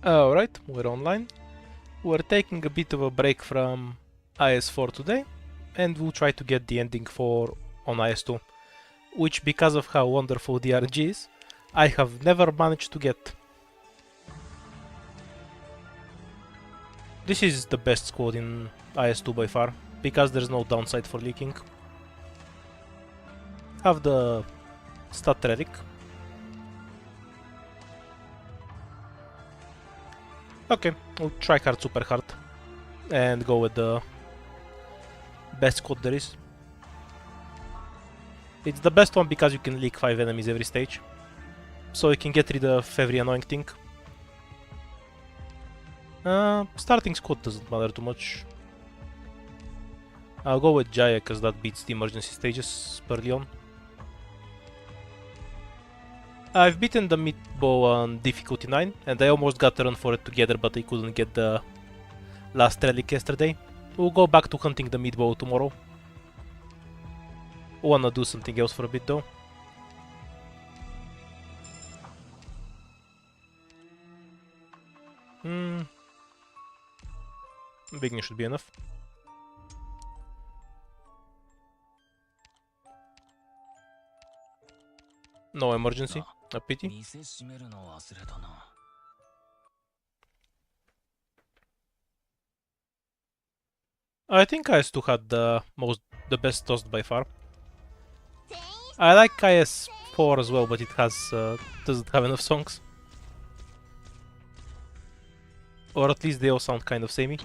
Alright, we're online. We're taking a bit of a break from IS4 today, and we'll try to get the ending for on IS2, which, because of how wonderful the RNG is, I have never managed to get. This is the best squad in IS2 by far, because there's no downside for leaking. Have the stat relic. Okay, we'll try hard, super hard, and go with the best squad there is. It's the best one because you can leak 5 enemies every stage, so you can get rid of every annoying thing. Starting squad doesn't matter too much. I'll go with Jaya because that beats the emergency stages early on. I've beaten the meatball on difficulty 9, and I almost got a run for it together, but I couldn't get the last relic yesterday. We'll go back to hunting the meatball tomorrow. Wanna do something else for a bit though. Beginning should be enough. No emergency, a pity. I think IS2 had the best toast by far. I like IS4 as well, but it doesn't have enough songs. Or at least they all sound kind of samey.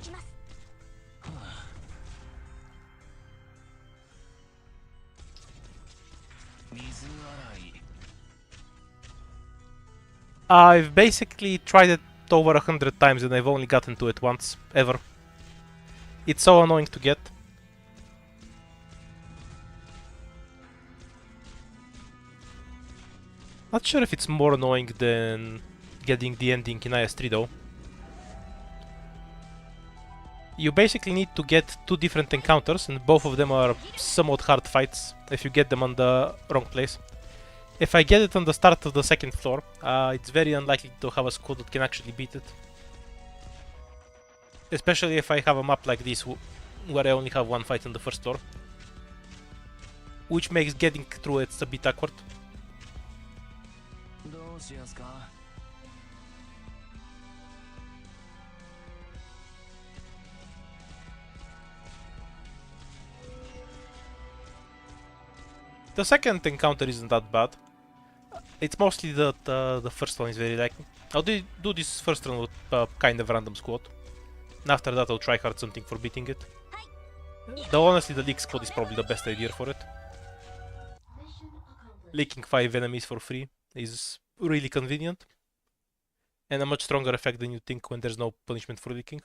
I've basically tried it over 100 times and I've only gotten to it once, ever. It's so annoying to get. Not sure if it's more annoying than getting the ending in IS3 though. You basically need to get 2 different encounters and both of them are somewhat hard fights if you get them on the wrong place. If I get it on the start of the second floor, it's very unlikely to have a squad that can actually beat it. Especially if I have a map like this where I only have one fight on the first floor. Which makes getting through it a bit awkward. The second encounter isn't that bad. It's mostly the first one is very lacking. I'll do this first run with a kind of random squad. And after that I'll try hard something for beating it. Though honestly the leak squad is probably the best idea for it. Leaking 5 enemies for free is really convenient. And a much stronger effect than you think when there's no punishment for leaking.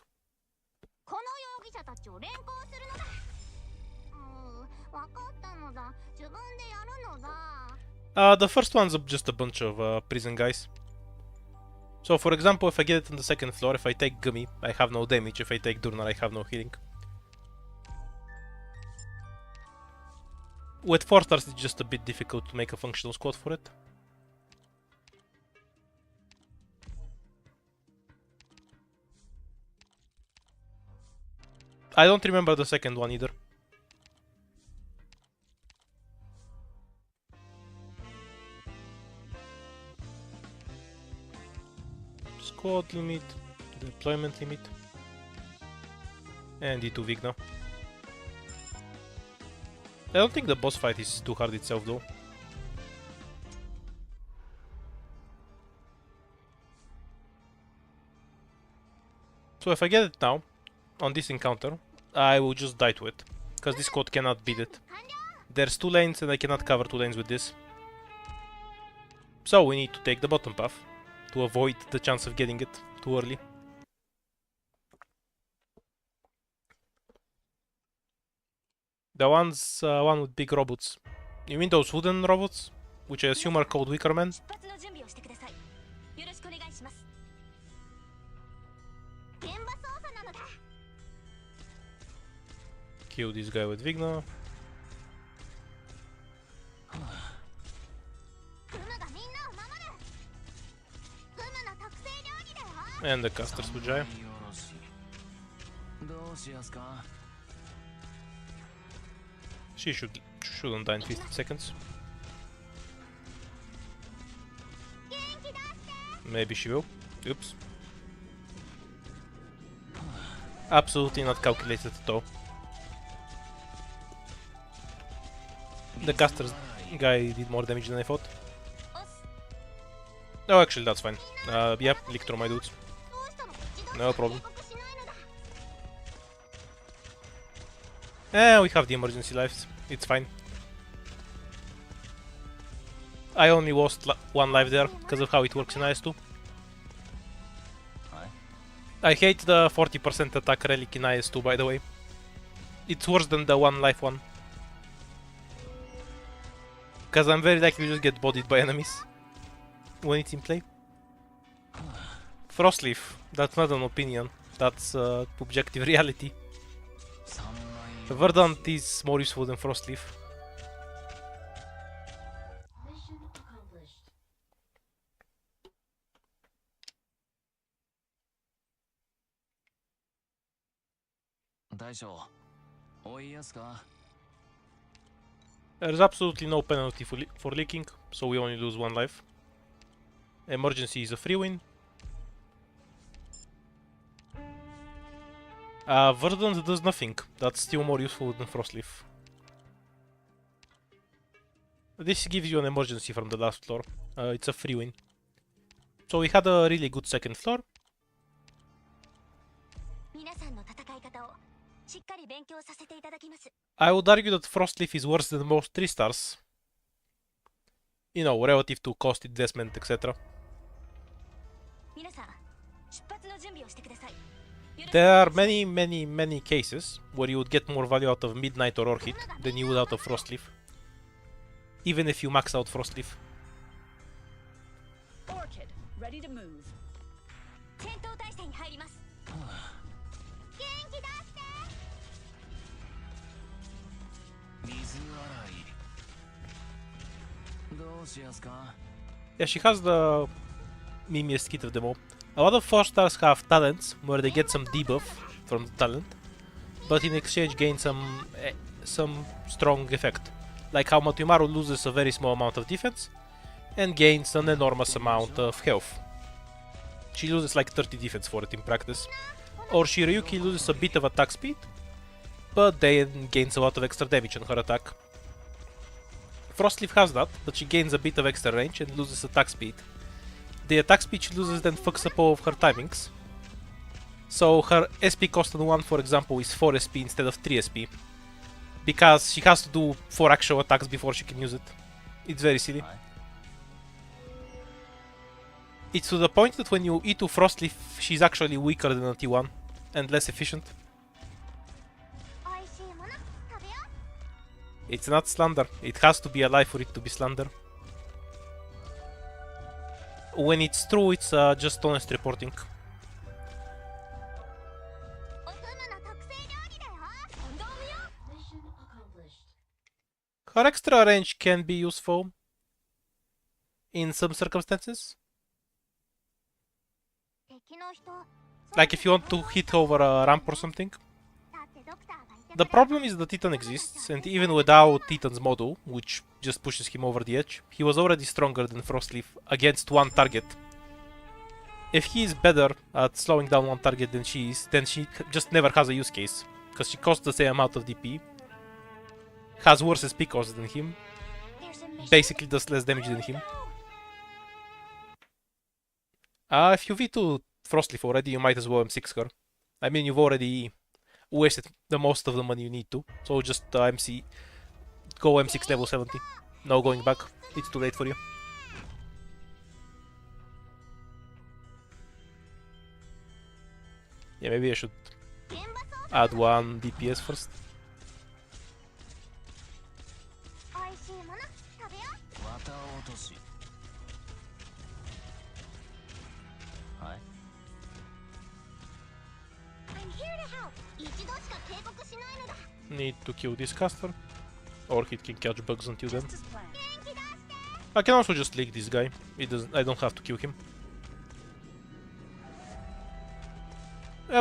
The first one's just a bunch of prison guys. So for example, if I get it on the second floor, if I take Gummy, I have no damage. If I take Durnar, I have no healing. With 4 stars, it's just a bit difficult to make a functional squad for it. I don't remember the second one either. Squad limit, deployment limit, and D2 Vigna. I don't think the boss fight is too hard itself though. So if I get it now, on this encounter, I will just die to it, because this squad cannot beat it. There's 2 lanes and I cannot cover 2 lanes with this. So we need to take the bottom path to avoid the chance of getting it too early. The one with big robots. You mean those wooden robots? Which I assume are called Wicker Men? Kill this guy with Vigna. And the casters with Jaya. She shouldn't die in 15 seconds. Maybe she will. Oops. Absolutely not calculated at all. The caster guy did more damage than I thought. Oh, actually, that's fine. Yeah, lick through my dudes. No problem. We have the emergency lives. It's fine. I only lost one life there because of how it works in IS2. I hate the 40% attack relic in IS2, by the way. It's worse than the one life one. Because I'm very likely to just get bodied by enemies when it's in play. Frostleaf, that's not an opinion, that's objective reality. Verdant is more useful than Frostleaf. There's absolutely no penalty for leaking, so we only lose one life. Emergency is a free win. Verdant does nothing. That's still more useful than Frostleaf. This gives you an emergency from the last floor. It's a free win. So we had a really good second floor. I would argue that Frostleaf is worse than most 3 stars. You know, relative to cost, investment, etc. There are many cases where you would get more value out of Midnight or Orchid than you would out of Frostleaf. Even if you max out Frostleaf. Orchid, ready to move. Yeah, she has the mimiest kit of them all. A lot of 4 stars have talents where they get some debuff from the talent, but in exchange gain some strong effect. Like how Matumaru loses a very small amount of defense and gains an enormous amount of health. She loses like 30 defense for it in practice. Or Shiryuki loses a bit of attack speed, but then gains a lot of extra damage on her attack. Frostleaf has that, but she gains a bit of extra range and loses attack speed. The attack speed she loses then fucks up all of her timings. So her SP cost on 1, for example, is 4 SP instead of 3 SP. Because she has to do 4 actual attacks before she can use it. It's very silly. It's to the point that when you E2 Frostleaf, she's actually weaker than a T1 and less efficient. It's not slander. It has to be alive for it to be slander. When it's true, it's just honest reporting. Her extra range can be useful in some circumstances. Like if you want to hit over a ramp or something. The problem is that Titan exists, and even without Titan's model, which just pushes him over the edge, he was already stronger than Frostleaf against one target. If he is better at slowing down one target than she is, then she just never has a use case, because she costs the same amount of DP, has worse SP cost than him, basically does less damage than him. If you V2 Frostleaf already, you might as well M6 her. I mean, you've already wasted the most of the money you need to, so just MC, go M6 level 70. No going back, it's too late for you. Yeah, maybe I should add 1 DPS first. Need to kill this caster, or he can catch bugs until then. I can also just leak this guy. I don't have to kill him.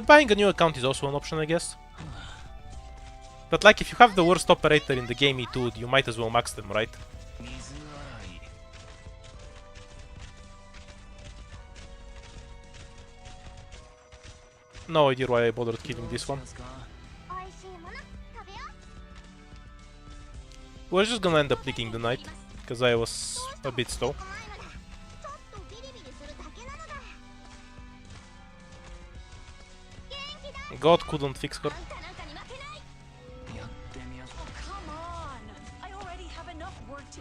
Buying a new account is also an option, I guess. But like, if you have the worst operator in the game E2, you might as well max them, right? No idea why I bothered killing this one. We're just gonna end up leaking the knight, because I was a bit slow. God couldn't fix her.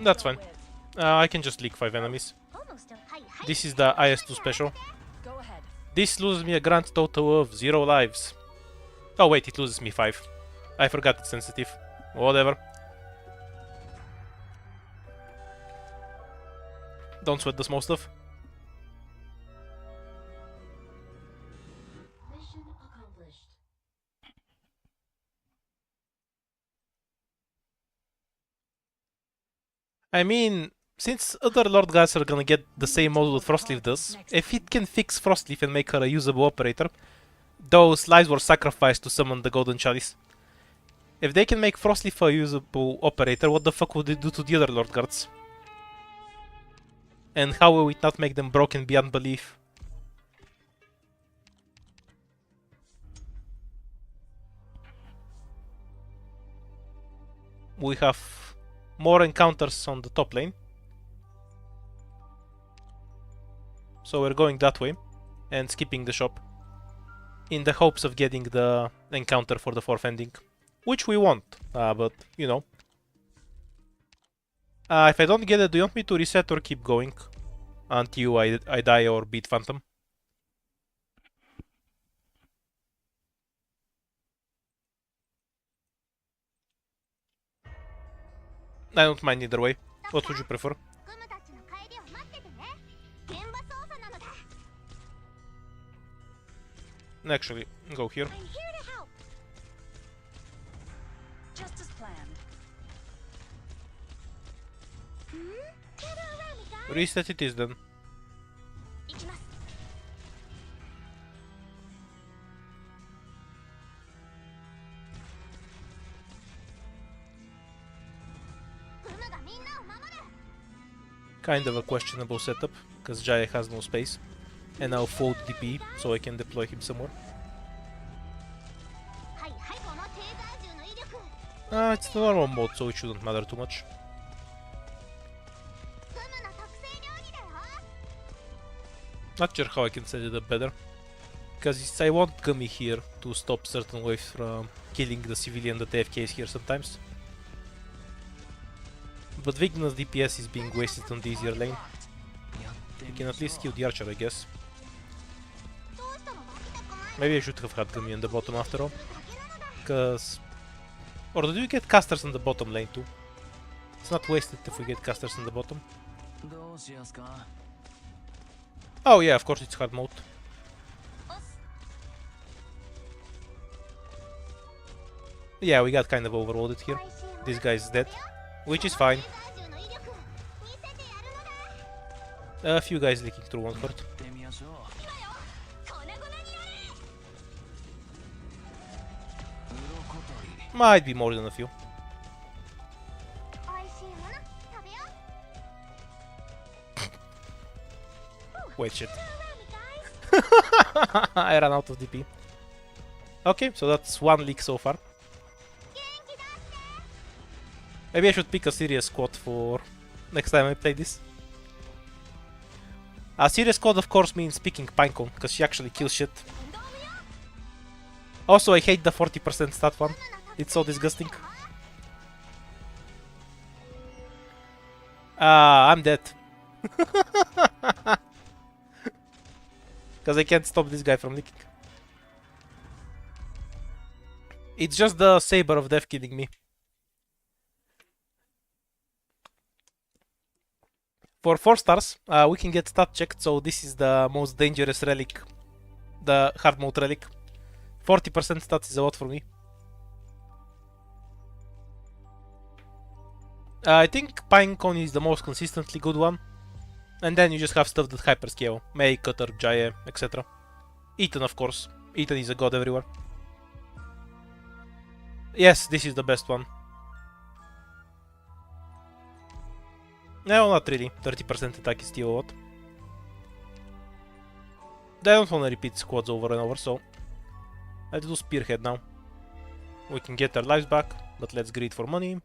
That's fine. I can just leak 5 enemies. This is the IS2 special. This loses me a grand total of 0 lives. Oh wait, it loses me 5. I forgot it's sensitive. Whatever. Don't sweat the small stuff. I mean, since other Lord guys are gonna get the same model that Frostleaf does, if it can fix Frostleaf and make her a usable operator, those lives were sacrificed to summon the Golden Chalice. If they can make Frostleaf a usable operator, what the fuck would it do to the other Lord Guards? And how will it not make them broken beyond belief? We have more encounters on the top lane. So we're going that way and skipping the shop in the hopes of getting the encounter for the 4th ending. Which we want, but you know. If I don't get it, do you want me to reset or keep going until I die or beat Phantom? I don't mind either way. What would you prefer? Actually, go here. Just as planned. Reset it is then. Kind of a questionable setup, because Jaya has no space. And I'll fold DP so I can deploy him somewhere. It's the normal mode, so it shouldn't matter too much. Not sure how I can set it up better. Because I want Gummy here to stop certain waves from killing the civilian that AFK is here sometimes. But Vigna's DPS is being wasted on the easier lane. You can at least kill the archer, I guess. Maybe I should have had Gummy on the bottom after all. Cause... Or do you get casters on the bottom lane too? It's not wasted if we get casters on the bottom. Oh yeah, of course it's hard mode. Yeah, we got kind of overloaded here. This guy's dead, which is fine. A few guys leaking through won't hurt. Might be more than a few. Wait, shit. I ran out of DP. Okay, so that's one leak so far. Maybe I should pick a serious squad for next time I play this. A serious squad of course means picking Pinecone, because she actually kills shit. Also, I hate the 40% stat one. It's so disgusting. I'm dead. Because I can't stop this guy from leaking. It's just the Saber of Death killing me. For 4 stars, we can get stat checked, so this is the most dangerous relic. The hard mode relic. 40% stats is a lot for me. I think Pinecone is the most consistently good one. And then you just have stuff that hyperscale. May, Cutter, Jaya, etc. Eaton, of course. Ethan is a god everywhere. Yes, this is the best one. No, not really. 30% attack is still a lot. I don't want to repeat squads over and over, so let's do Spearhead now. We can get our lives back, but let's greed for money.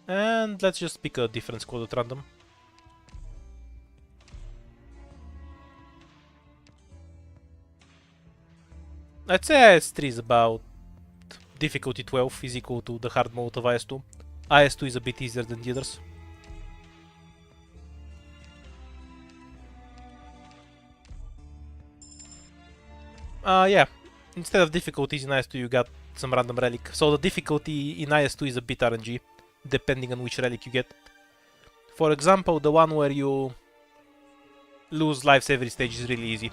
And let's just pick a different squad at random. I'd say IS-3 is about difficulty 12 is equal to the hard mode of IS-2. IS-2 is a bit easier than the others. Yeah, instead of difficulties in IS-2 you got some random relic. So the difficulty in IS-2 is a bit RNG, depending on which relic you get. For example, the one where you lose lives every stage is really easy,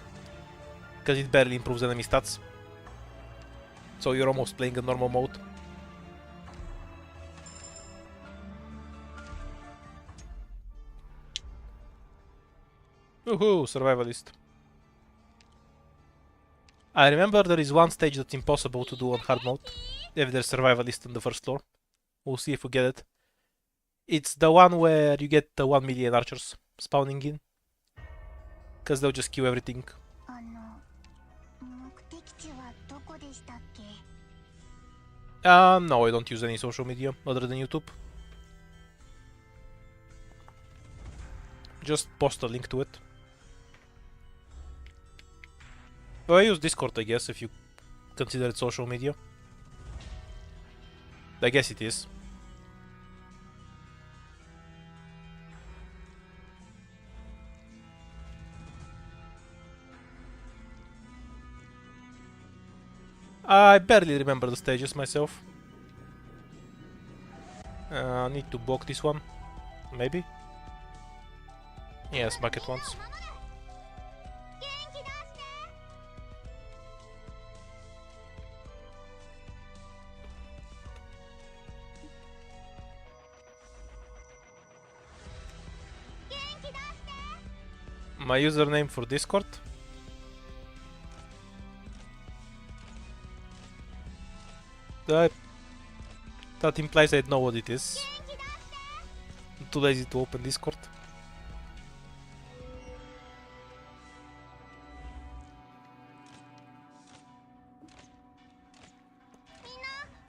because it barely improves enemy stats. So you're almost playing a normal mode. Woohoo, survivalist. I remember there is one stage that's impossible to do on hard mode, if there's survivalist on the first floor. We'll see if we get it. It's the one where you get the 1 million archers spawning in, because they'll just kill everything. No, I don't use any social media other than YouTube. Just post a link to it. Well, I use Discord, I guess, if you consider it social media. I guess it is. I barely remember the stages myself. Need to block this one, maybe? Yeah, smack it once. My username for Discord? That implies I know what it is. I'm too lazy to open Discord.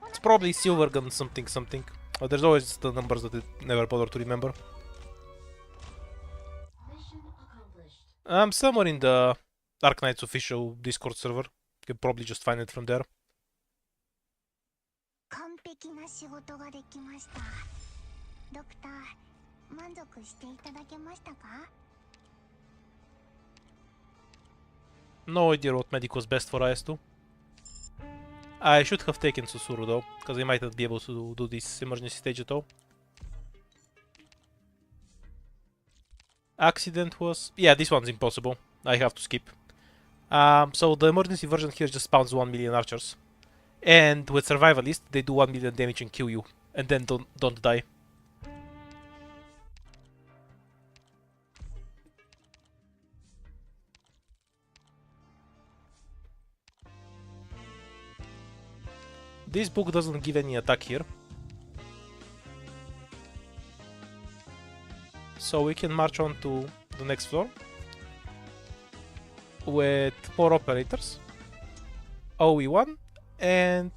It's probably Silvergun something something. Oh, there's always the numbers that I never bother to remember. I'm somewhere in the Dark Knight's official Discord server. You can probably just find it from there. No idea what medic was best for IS-2. I should have taken Susuru though, because I might not be able to do this emergency stage at all. Accident was... yeah, this one's impossible. I have to skip. So the emergency version here just spawns 1 million archers. And with survivalist, they do 1 million damage and kill you. And then don't die. This book doesn't give any attack here. So we can march on to the next floor with 4 operators, OE1, and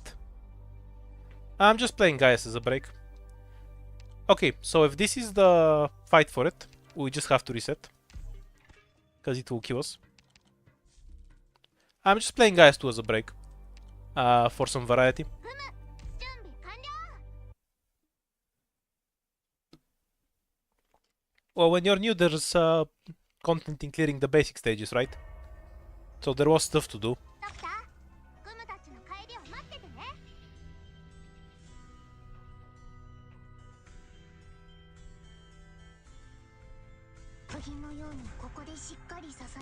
I'm just playing Gaius as a break. Okay, so if this is the fight for it, we just have to reset, because it will kill us. I'm just playing Gaius 2 as a break, for some variety. Well, when you're new, there's content in clearing the basic stages, right? So there was stuff to do.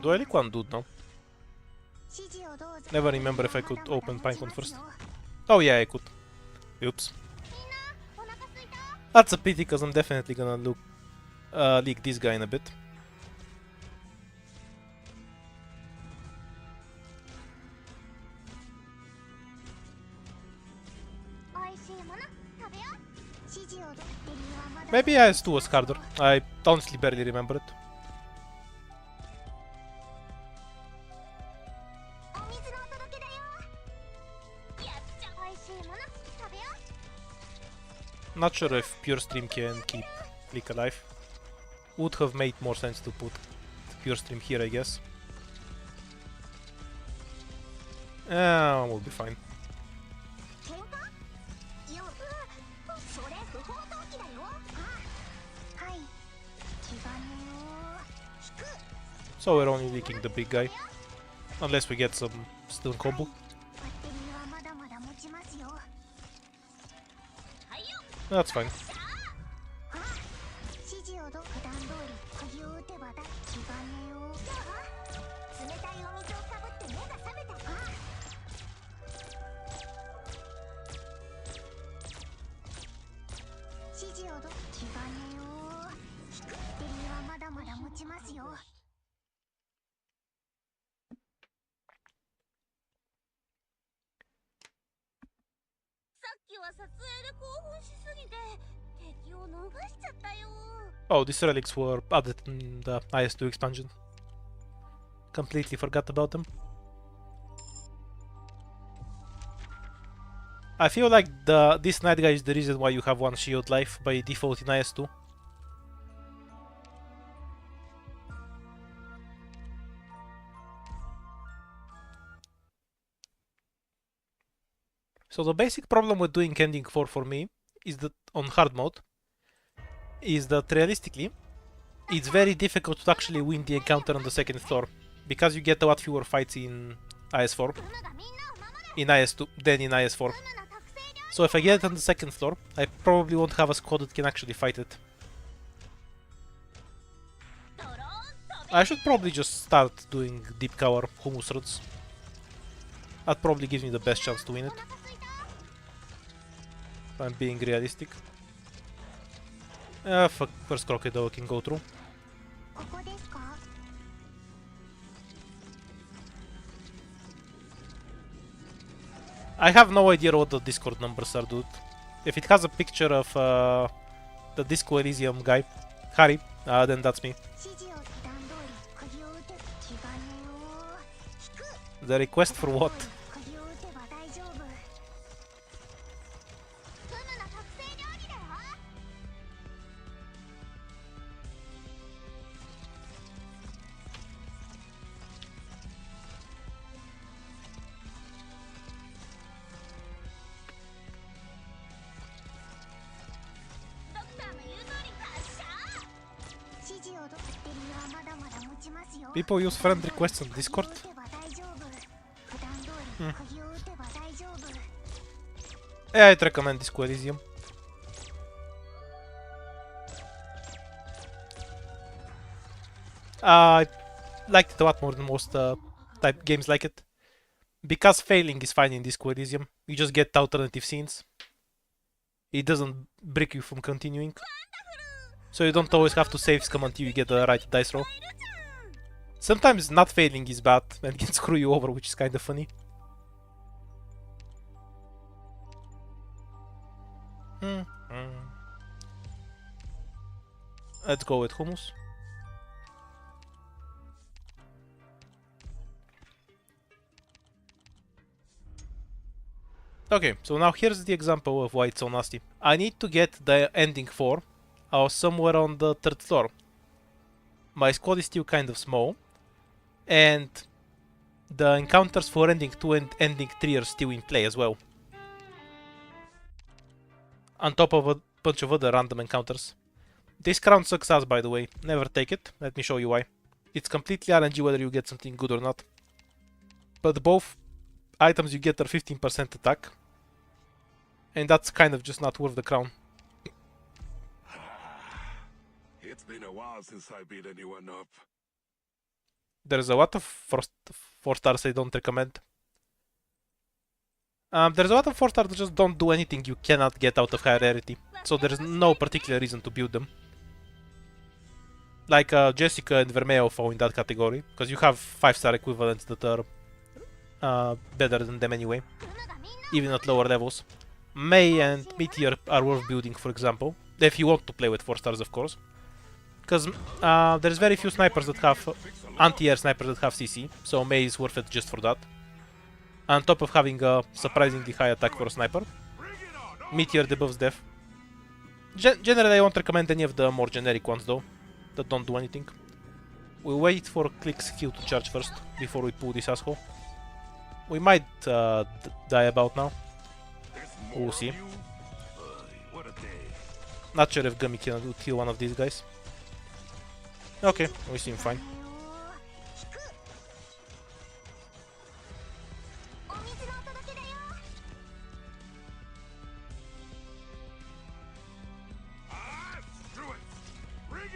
Do I like one dude now? Never remember if I could open Pinecone first. Oh yeah, I could. Oops. That's a pity, because I'm definitely gonna leak this guy in a bit. Maybe IS2 was harder. I honestly barely remember it. Not sure if Pure Stream can keep Click alive. Would have made more sense to put Pure Stream here, I guess. We'll be fine. So we're only leaking the big guy. Unless we get some stun combo. That's fine. Oh, these relics were added in the IS2 expansion. Completely forgot about them. I feel like this night guy is the reason why you have one shield life by default in IS2. So the basic problem with doing ending 4 for me is that on hard mode is that realistically it's very difficult to actually win the encounter on the second floor because you get a lot fewer fights in IS4 in IS2 than in IS4. So if I get it on the second floor, I probably won't have a squad that can actually fight it. I should probably just start doing deep cover hummus runs. That probably gives me the best chance to win it. If I'm being realistic. Fuck, first crocodile can go through. I have no idea what the Discord numbers are, dude. If it has a picture of the Disco Elysium guy, Harry, then that's me. The request for what? People use friend requests on Discord? Yeah, I'd recommend Disco Elysium. I liked it a lot more than most type games like it. Because failing is fine in Disco Elysium, you just get alternative scenes. It doesn't break you from continuing. So you don't always have to save scum until you get the right dice roll. Sometimes not failing is bad and can screw you over, which is kind of funny. Let's go with hummus. Okay, so now here's the example of why it's so nasty. I need to get the ending 4 somewhere on the 3rd floor. My squad is still kind of small, and the encounters for ending 2 and ending 3 are still in play as well. On top of a bunch of other random encounters. This crown sucks ass, by the way. Never take it. Let me show you why. It's completely RNG whether you get something good or not. But both items you get are 15% attack. And that's kind of just not worth the crown. It's been a while since I beat anyone up. There's a lot of 4 stars I don't recommend. There's a lot of 4 stars that just don't do anything you cannot get out of higher rarity. So there's no particular reason to build them. Like Jessica and Vermeo fall in that category, because you have 5-star equivalents that are better than them anyway, even at lower levels. May and Meteor are worth building, for example. If you want to play with 4 stars, of course. Because there's very few snipers that have anti-air snipers that have CC, so May is worth it just for that. On top of having a surprisingly high attack for a sniper. Meteor debuffs death. Generally, I won't recommend any of the more generic ones though, that don't do anything. We'll wait for Click's Q to charge first, before we pull this asshole. We might die about now. We'll see. Not sure if Gummy can kill one of these guys. Okay, we seem fine.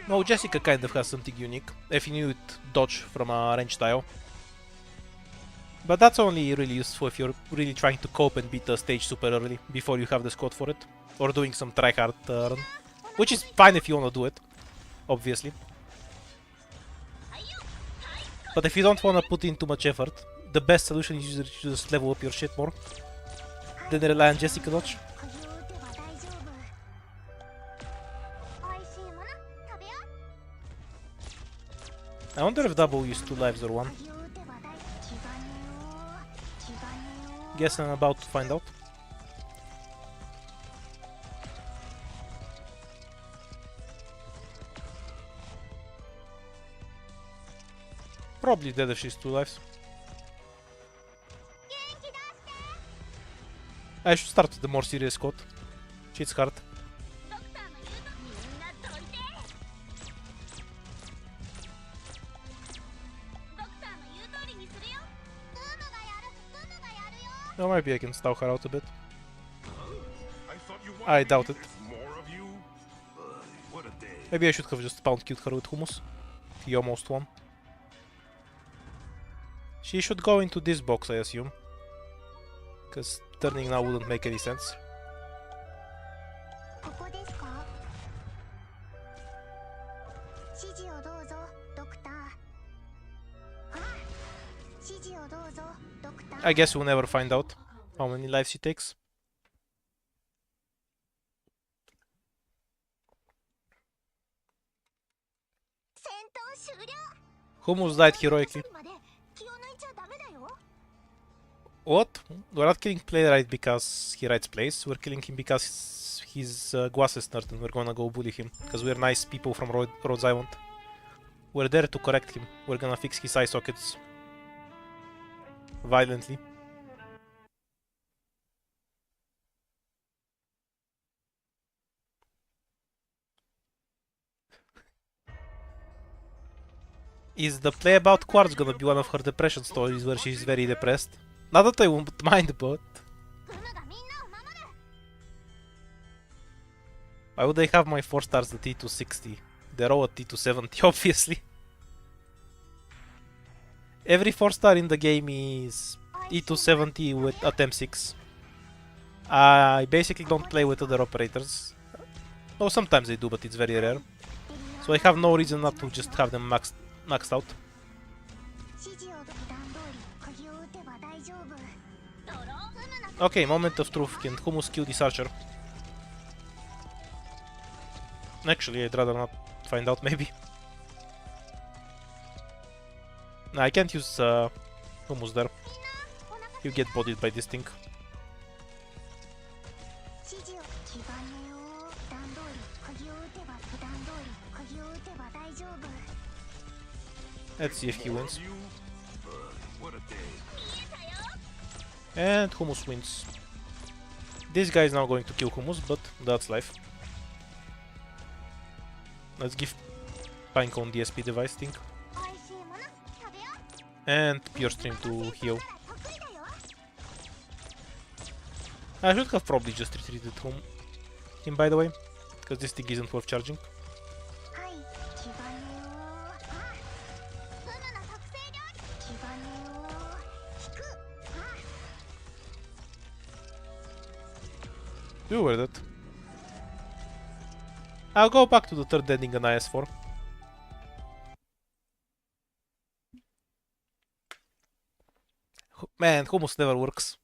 No, Jessica kind of has something unique, if you knew it dodge from a range tile. But that's only really useful if you're really trying to cope and beat the stage super early, before you have the squad for it. Or doing some tryhard run. Which is fine if you wanna do it, obviously. But if you don't wanna put in too much effort, the best solution is usually to just level up your shit more. Then rely on Jessica dodge. I wonder if double is 2 lives or 1. Guess I'm about to find out. Probably dead if she's 2 lives. I should start with the more serious squad. Cheats hard. No, maybe I can stall her out a bit. I doubt it. Maybe I should have just pound killed her with hummus. He almost won. She should go into this box, I assume. Because turning now wouldn't make any sense. I guess we'll never find out how many lives she takes. Hummus died heroically. What? We're not killing Playwright because he writes plays, we're killing him because he's Guas's nerd and we're gonna go bully him. Because we're nice people from Rhodes Island. We're there to correct him. We're gonna fix his eye sockets. Violently. Is the play about Quartz gonna be one of her depression stories where she's very depressed? Not that I won't mind, but... Why would I have my 4 stars at T260? They're all at T270, obviously. Every 4 star in the game is E270 with at M6. I basically don't play with other operators. No, sometimes I do, but it's very rare. So I have no reason not to just have them maxed out. Okay, moment of truth. Can Hummus kill this archer? Actually, I'd rather not find out, maybe. Nah, I can't use Hummus there. He'll get bodied by this thing. Let's see if he wins. And Hummus wins. This guy is now going to kill Hummus, but that's life. Let's give Pinecone the SP device thing. And Pure Stream to heal. I should have probably just retreated him, by the way, because this thing isn't worth charging. You were that. I'll go back to the third ending on IS4. Man, Hummus never works.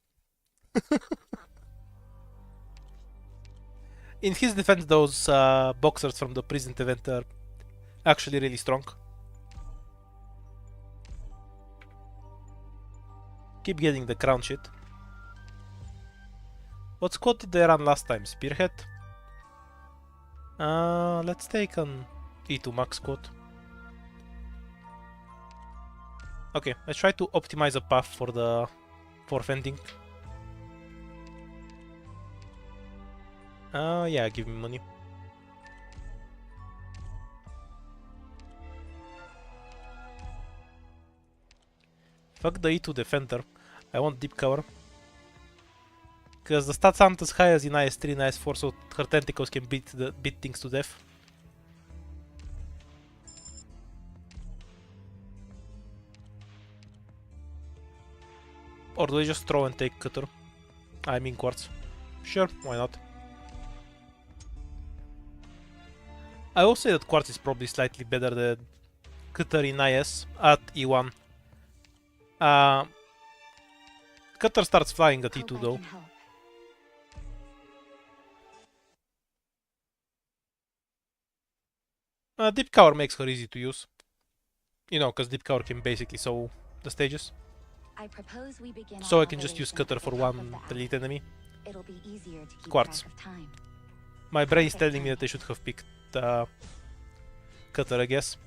In his defense, those boxers from the present event are actually really strong. Keep getting the crown shit. What squad did they run last time? Spearhead? Let's take an E2 max squad. Okay, let's try to optimize a path for fending. Yeah, give me money. Fuck the E2 defender. I want deep cover. Because the stats aren't as high as in IS3 and IS4, so her tentacles can beat things to death. Or do I just throw and take cutter? I mean quartz. Sure, why not? I will say that quartz is probably slightly better than cutter in IS at E1. Cutter starts flying at E2 though. Deep cover makes her easy to use. You know, because deep cover can basically sew the stages. I propose we begin So our I can just use operation cutter at the for top of one the elite hour. enemy. It'll be easier to keep Quartz. track of time. My brain is telling me that I should have picked cutter, I guess.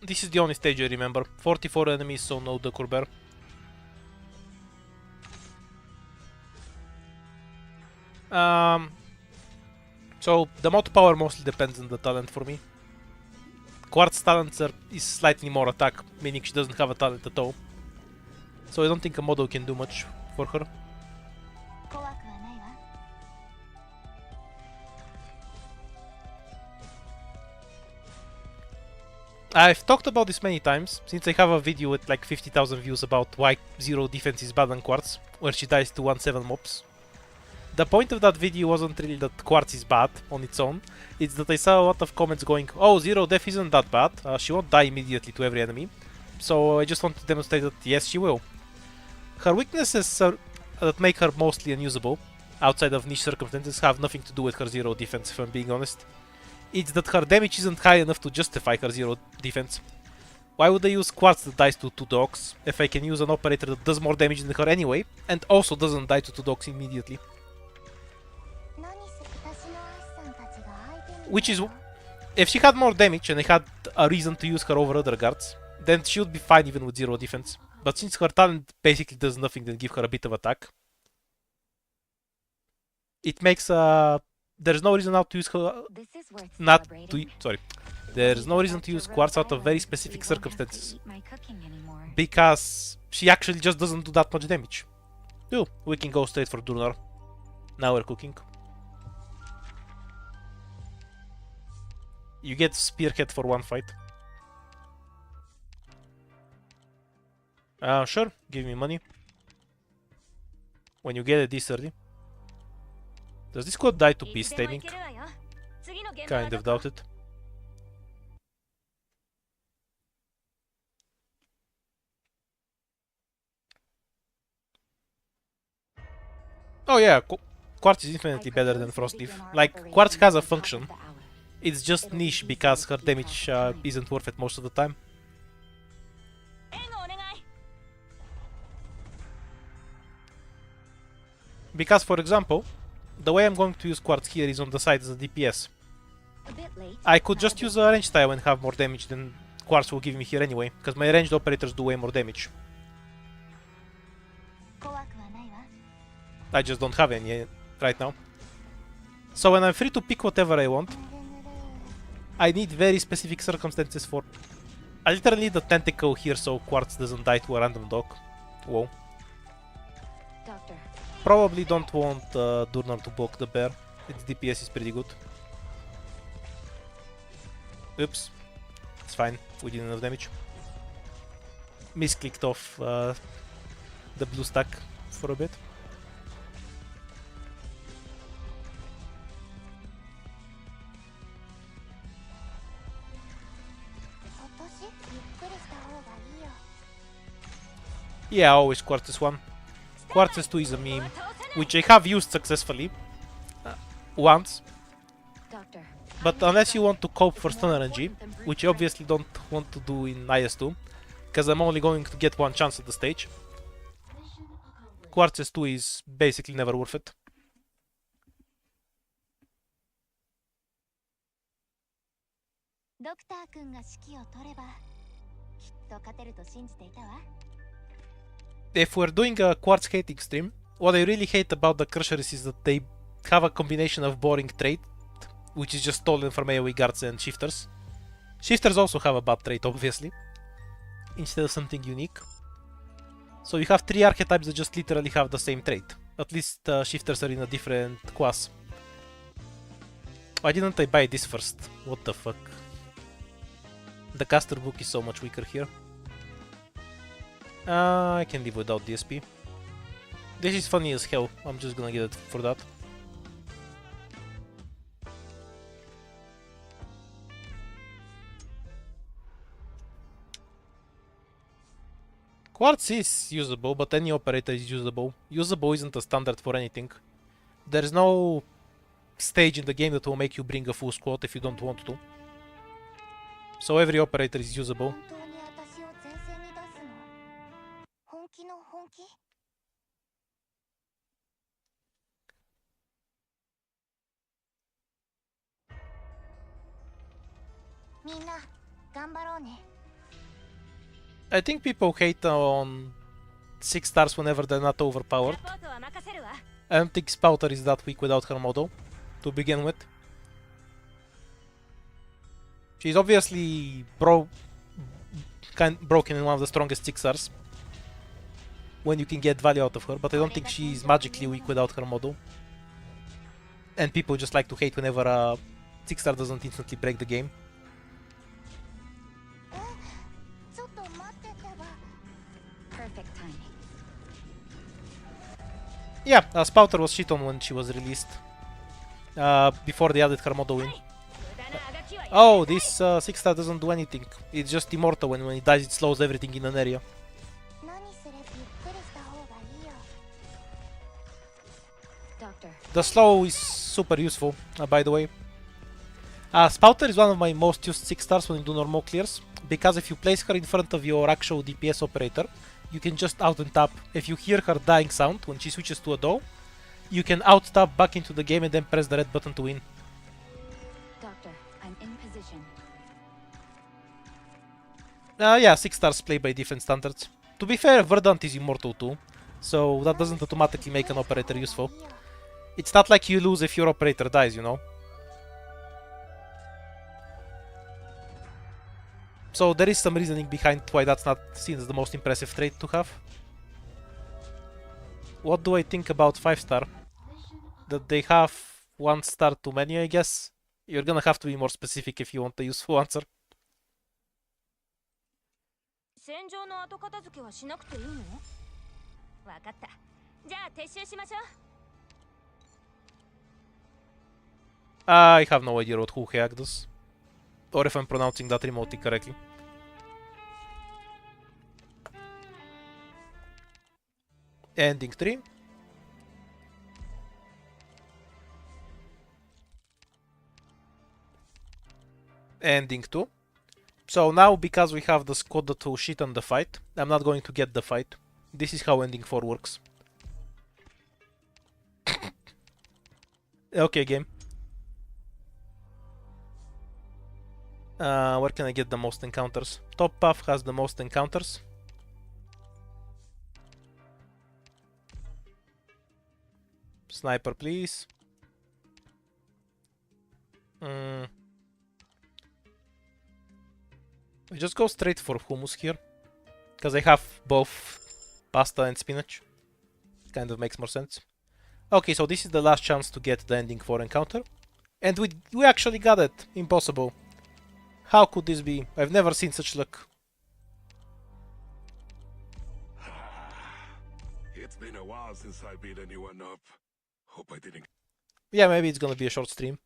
This is the only stage I remember. 44 enemies, so no Ducker Bear. So the moto power mostly depends on the talent for me. Quartz talent is slightly more attack, meaning she doesn't have a talent at all. So I don't think a model can do much for her. I've talked about this many times, since I have a video with like 50,000 views about why zero defense is bad on Quartz, where she dies to 1-7 mobs. The point of that video wasn't really that Quartz is bad on its own, it's that I saw a lot of comments going, oh, zero def isn't that bad, she won't die immediately to every enemy. So I just want to demonstrate that yes, she will. Her weaknesses that make her mostly unusable, outside of niche circumstances, have nothing to do with her zero defense, if I'm being honest. It's that her damage isn't high enough to justify her zero defense. Why would I use Quartz that dies to 2 dogs, if I can use an operator that does more damage than her anyway, and also doesn't die to 2 dogs immediately? Which is, if she had more damage and I had a reason to use her over other guards, then she would be fine even with zero defense. But since her talent basically does nothing than give her a bit of attack, it makes there's no reason now to use her there's no reason to use Quartz out of very specific circumstances, because she actually just doesn't do that much damage. Oh, we can go straight for Durnar. Now we're cooking. You get Spearhead for one fight. Sure, give me money. When you get a D30. Does this squad die to beast taming? Kind of doubt it. Oh yeah, Quartz is infinitely better than Frostleaf. Like, Quartz has a function. It's just niche because her damage isn't worth it most of the time. Because, for example, the way I'm going to use Quartz here is on the side as a DPS. I could just use a ranged tile and have more damage than Quartz will give me here anyway, because my ranged operators do way more damage. I just don't have any right now. So when I'm free to pick whatever I want, I need very specific circumstances for... I literally need a tentacle here so Quartz doesn't die to a random dog. Whoa. Probably don't want Durnar to poke the bear. Its DPS is pretty good. Oops. It's fine. We did enough damage. Misclicked off the blue stack for a bit. Yeah, always Quartz 1. Quartz 2 is a meme, which I have used successfully once. Doctor, But unless you want to cope for stun RNG, which you obviously don't want to do in IS2, because I'm only going to get one chance at the stage, Quartz 2 is basically never worth it. ドクター君が指揮を取ればきっと勝てると信じていたわ。If we're doing a Quartz hating stream, what I really hate about the Crushers is that they have a combination of boring trait, which is just stolen from AoE guards and shifters. Shifters also have a bad trait, obviously, instead of something unique. So you have 3 archetypes that just literally have the same trait. At least shifters are in a different class. Why didn't I buy this first? What the fuck? The caster book is so much weaker here. I can live without DSP. This is funny as hell. I'm just gonna get it for that. Quartz is usable, but any operator is usable. Usable isn't a standard for anything. There's no stage in the game that will make you bring a full squad if you don't want to. So every operator is usable. 本当に私を前線に出すの？本気の本気？みんな頑張ろうね。I think people hate on 6 stars whenever they're not overpowered. サポートは任せるわ。I don't think Spouter is that weak without her model, to begin with. She's obviously broken in one of the strongest 6 stars, when you can get value out of her, but I don't think she's magically weak without her model. And people just like to hate whenever a 6 star doesn't instantly break the game. ちょっと待っててば。Perfect timing. Yeah, Spouter was shit on when she was released. Before they added her model in. Oh, this 6 star doesn't do anything. It's just immortal, and when it dies it slows everything in an area. 何すればゆっくりした方がいいよ。Doctor. The slow is super useful, by the way. Spouter is one of my most used 6 stars when you do normal clears, because if you place her in front of your actual DPS operator, you can just out and tap. If you hear her dying sound when she switches to a doe, you can out tap back into the game and then press the red button to win. Doctor, I'm in position. Yeah, 6 stars play by different standards. To be fair, Verdant is immortal too, so that doesn't automatically make an operator useful. It's not like you lose if your operator dies, you know? So there is some reasoning behind why that's not seen as the most impressive trait to have. What do I think about 5 star? That they have 1 star too many, I guess? You're gonna have to be more specific if you want a useful answer. 戦場の後片付けはしなくていいの？わかった。じゃあ撤収しましょう。I have no idea what who hacked this, or if I'm pronouncing that remotely correctly. Ending 3. Ending 2. So now, because we have the squad that will shit on the fight, I'm not going to get the fight. This is how ending 4 works. Okay, game. Where can I get the most encounters? Top path has the most encounters. Sniper, please. I just go straight for hummus here, because I have both pasta and spinach. Kind of makes more sense. Okay, so this is the last chance to get the ending 4 encounter. And we actually got it. Impossible. How could this be? I've never seen such luck. It's been a while since I beat anyone up. Hope I didn't. Yeah, maybe it's gonna be a short stream.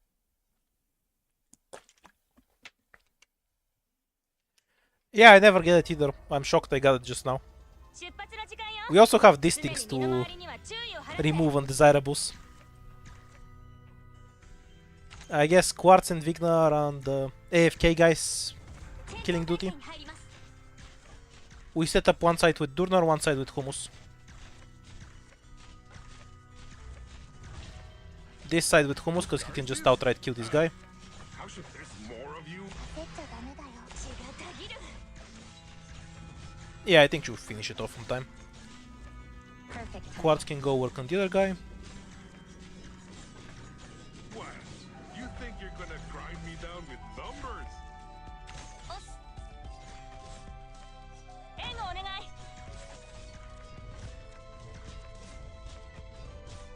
Yeah, I never get it either. I'm shocked I got it just now. We also have these things to remove undesirables. I guess Quartz and Vigna are on the AFK guys killing duty. We set up one side with Durnar, one side with Hummus. This side with Hummus, because he can just outright kill this guy. How should there's more of you? Yeah, I think she'll finish it off on time. Perfect. Quartz can go work on the other guy. What? You think you're gonna grind me down with numbers?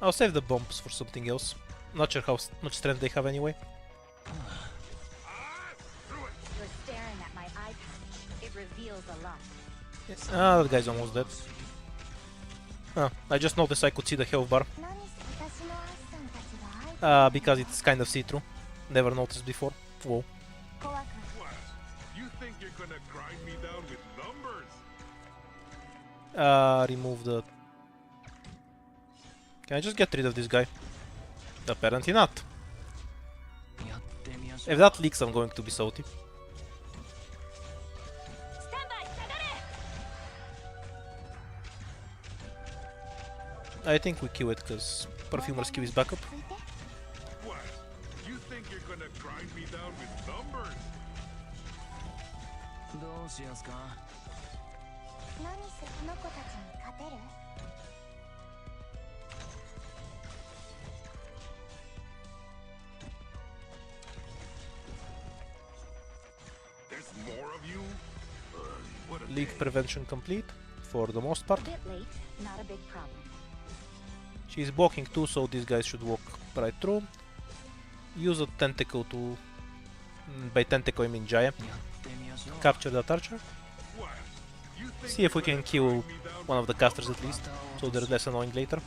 I'll save the bombs for something else. Not sure how much strength they have anyway. Through it. You're staring at my eye patch. It reveals a lot. Yes. Ah, that guy's almost dead. Ah, I just noticed I could see the health bar. Because it's kind of see-through. Never noticed before. Whoa. What? You think you're gonna grind me down with numbers? Remove the... Can I just get rid of this guy? Apparently not. If that leaks, I'm going to be salty. I think we kill it because Perfumer's Q is back up. What? You think you're gonna grind me down with numbers? There's more of you? What a Leak day. prevention complete for the most part. A bit late, not a big problem. She's blocking too, so these guys should walk right through. Use a tentacle to... by tentacle I mean giant. Capture that archer. What? You think See if we you're can gonna kill grind me down one of the casters at least, so they're less annoying later.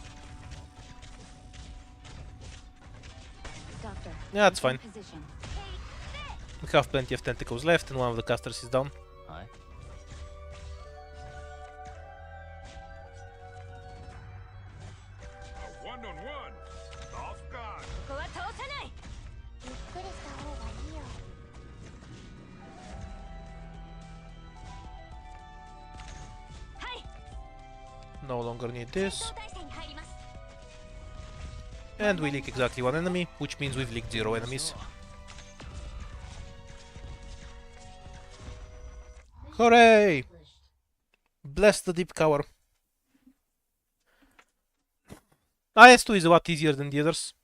Doctor. Yeah, that's fine. Position. We have plenty of tentacles left and one of the casters is down. A one-on-one? Off guard. ここは通さない。ゆっくりした方がいいよ。 No longer need this. 体制に入ります。 And we leak exactly one enemy, which means we've leaked 0 enemies. Hooray! Bless the deep cover. IS2 is a lot easier than the others.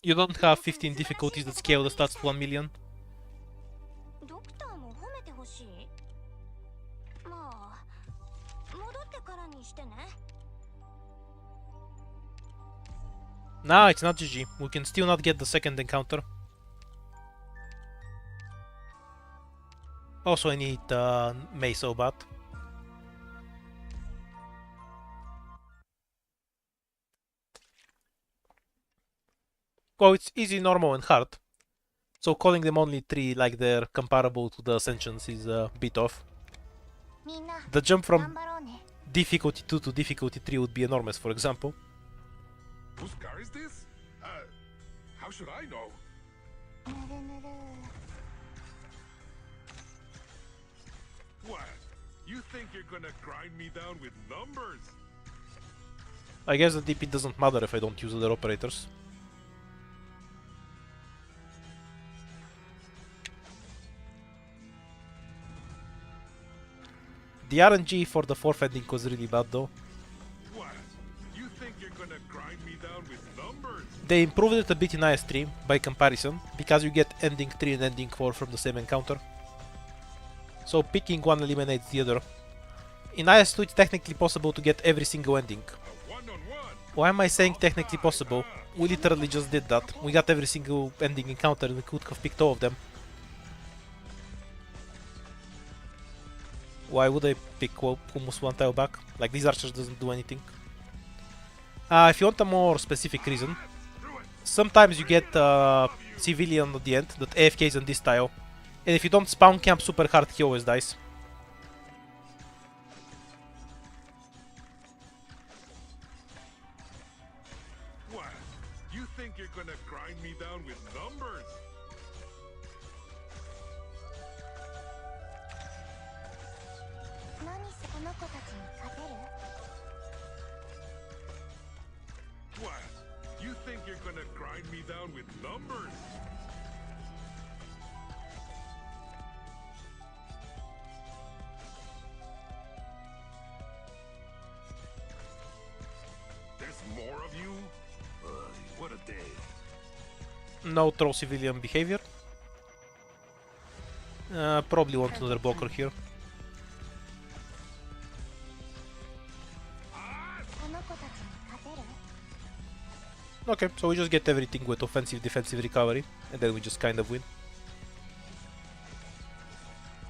You don't have 15 difficulties that scale the stats to 1 million. ドクターも褒めてほしい。まあ、戻ってからにしてね。 Nah, it's not GG. We can still not get the second encounter. Also, I need Meso Bat. Well, it's easy, normal, and hard. So calling them only 3 like they're comparable to the Ascensions is a bit off. みんな、 The jump 頑 from 張ろうね。 difficulty 2 to difficulty 3 would be enormous, for example. Whose car is this? How should I know? ぬるぬる。 What? You think you're gonna grind me down with numbers? I guess the DP doesn't matter if I don't use other operators. The RNG for the 4th ending was really bad though. What? You think you're gonna grind me down with numbers? They improved it a bit in IS3 by comparison, because you get ending 3 and ending 4 from the same encounter. So picking one eliminates the other. In IS2 it's technically possible to get every single ending. A one-on-one? Why am I saying technically possible? We literally just did that. We got every single ending encounter and we could have picked all of them. Why would I pick Hummus one tile back? Like, these archers doesn't do anything. If you want a more specific reason, sometimes you get civilian at the end that AFKs on this tile. And if you don't spawn camp super hard, he always dies. you're gonna grind me down with numbers? What? You think you're gonna grind me down with numbers? There's more of you? What a day. No troll civilian behavior. Probably want another blocker here. Okay, so we just get everything with offensive, defensive, recovery, and then we just kind of win.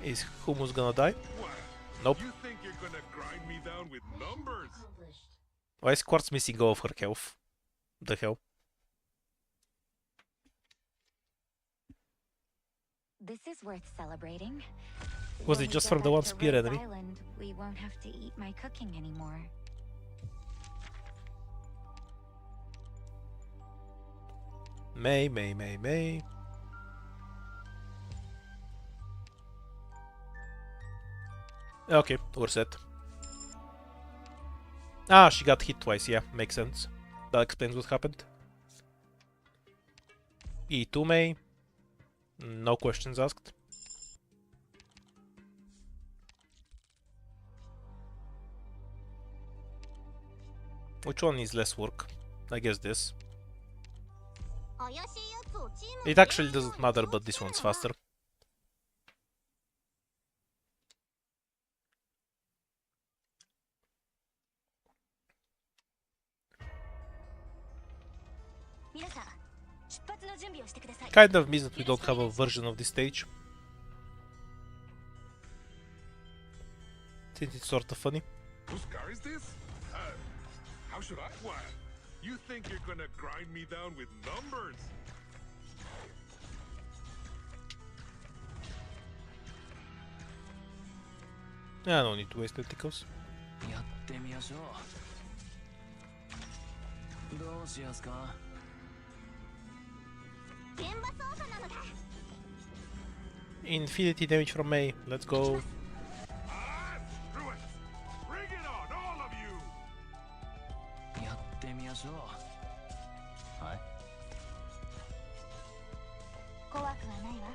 Is Humus gonna die? What? Nope. You think you're gonna grind me down with numbers? Why is Quartz missing all of her health? The hell? This is worth celebrating. Was When it we just get from the back one to spear Rose enemy? Island, we won't have to eat my cooking anymore. May. Okay, we're set. Ah, she got hit twice, yeah, makes sense. That explains what happened. E2 May. No questions asked. Which one is less work? I guess this. It actually doesn't matter, but this one's faster. Kind of means that we don't have a version of this stage. Since it's sort of funny. Whose car is this? How should I? What? You think you're gonna grind me down with numbers? Yeah, no need to waste tentacles. やってみましょう。どうしやすか。Infinity damage from May. Let's go. Screw it! Bring it on, all of you! やってみましょう。はい。怖くはないわ。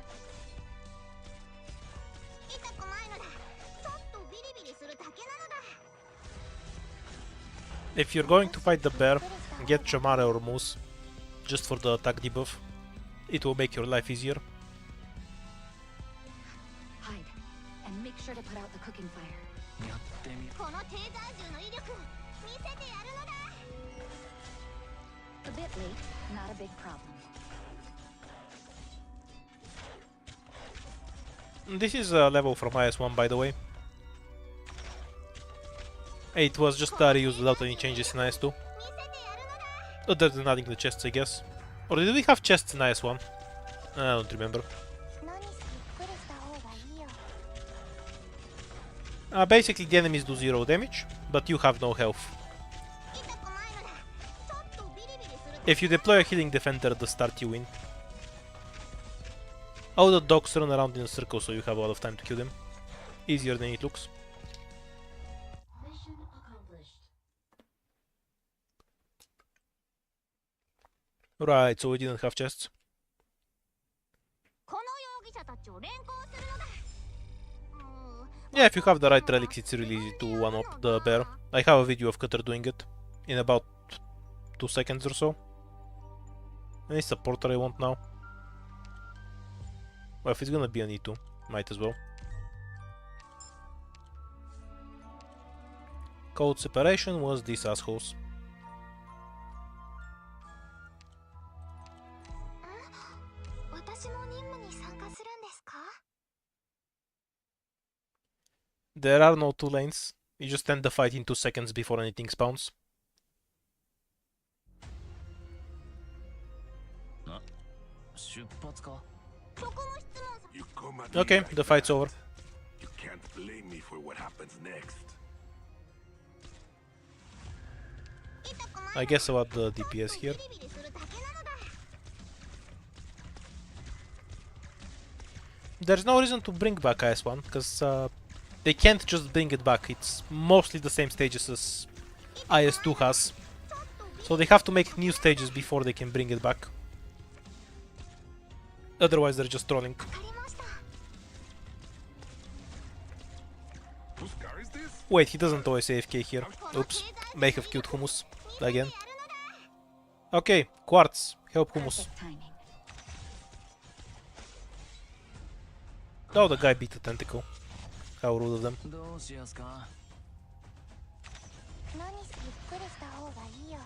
痛くないのだ。ちょっとビリビリするだけなのだ。 If you're going to fight the bear, get Chamara or Moose, just for the attack debuff. It will make your life easier. Hide, and make sure to put out the cooking fire. やってみ。このテーザー銃の威力見せてやるのだ。 A bit late, not a big problem. This is a level from IS-1, by the way. It was just reused without any changes in IS-2. 見せてやるのだ。 Other than adding the chests, I guess. Or did we have chests in IS-1? I don't remember. 何しゆっくりした方がいいよ。 Basically, the enemies do 0 damage, but you have no health. 痛くないのだ。ちょっとビリビリする。 If you deploy a healing defender at the start, you win. All the dogs run around in a circle, so you have a lot of time to kill them. Easier than it looks. Mission accomplished. Right, so we didn't have chests. この容疑者たちを連行するのだ。Yeah, if you have the right relics, it's really easy to one-up the bear. I have a video of Cutter doing it in about 2 seconds or so. Any supporter I want now? Well, if it's gonna be an E2, might as well. Code separation was these assholes. 私の任務に参加するんですか？ There are no 2 lanes. You just end the fight in 2 seconds before anything spawns. 出発か。職務質問さ。 You come at me Okay, like the fight's that. over. You can't blame me for what happens next. 痛くないのだ。 I guess I'll add the DPS here. ビリビリするだけなのだ。there's no reason to bring back IS-1, because they can't just bring it back. It's mostly the same stages as IS-2 has. So they have to make new stages before they can bring it back. Otherwise they're just trolling. Whose car is this? Wait, he doesn't always AFK here. Oops, may have killed Hummus again. Okay, Quartz, help Hummus. Perfect timing. Oh, the guy beat the tentacle. How rude of them. どうしやすか 何ゆっくりした方がいいよ。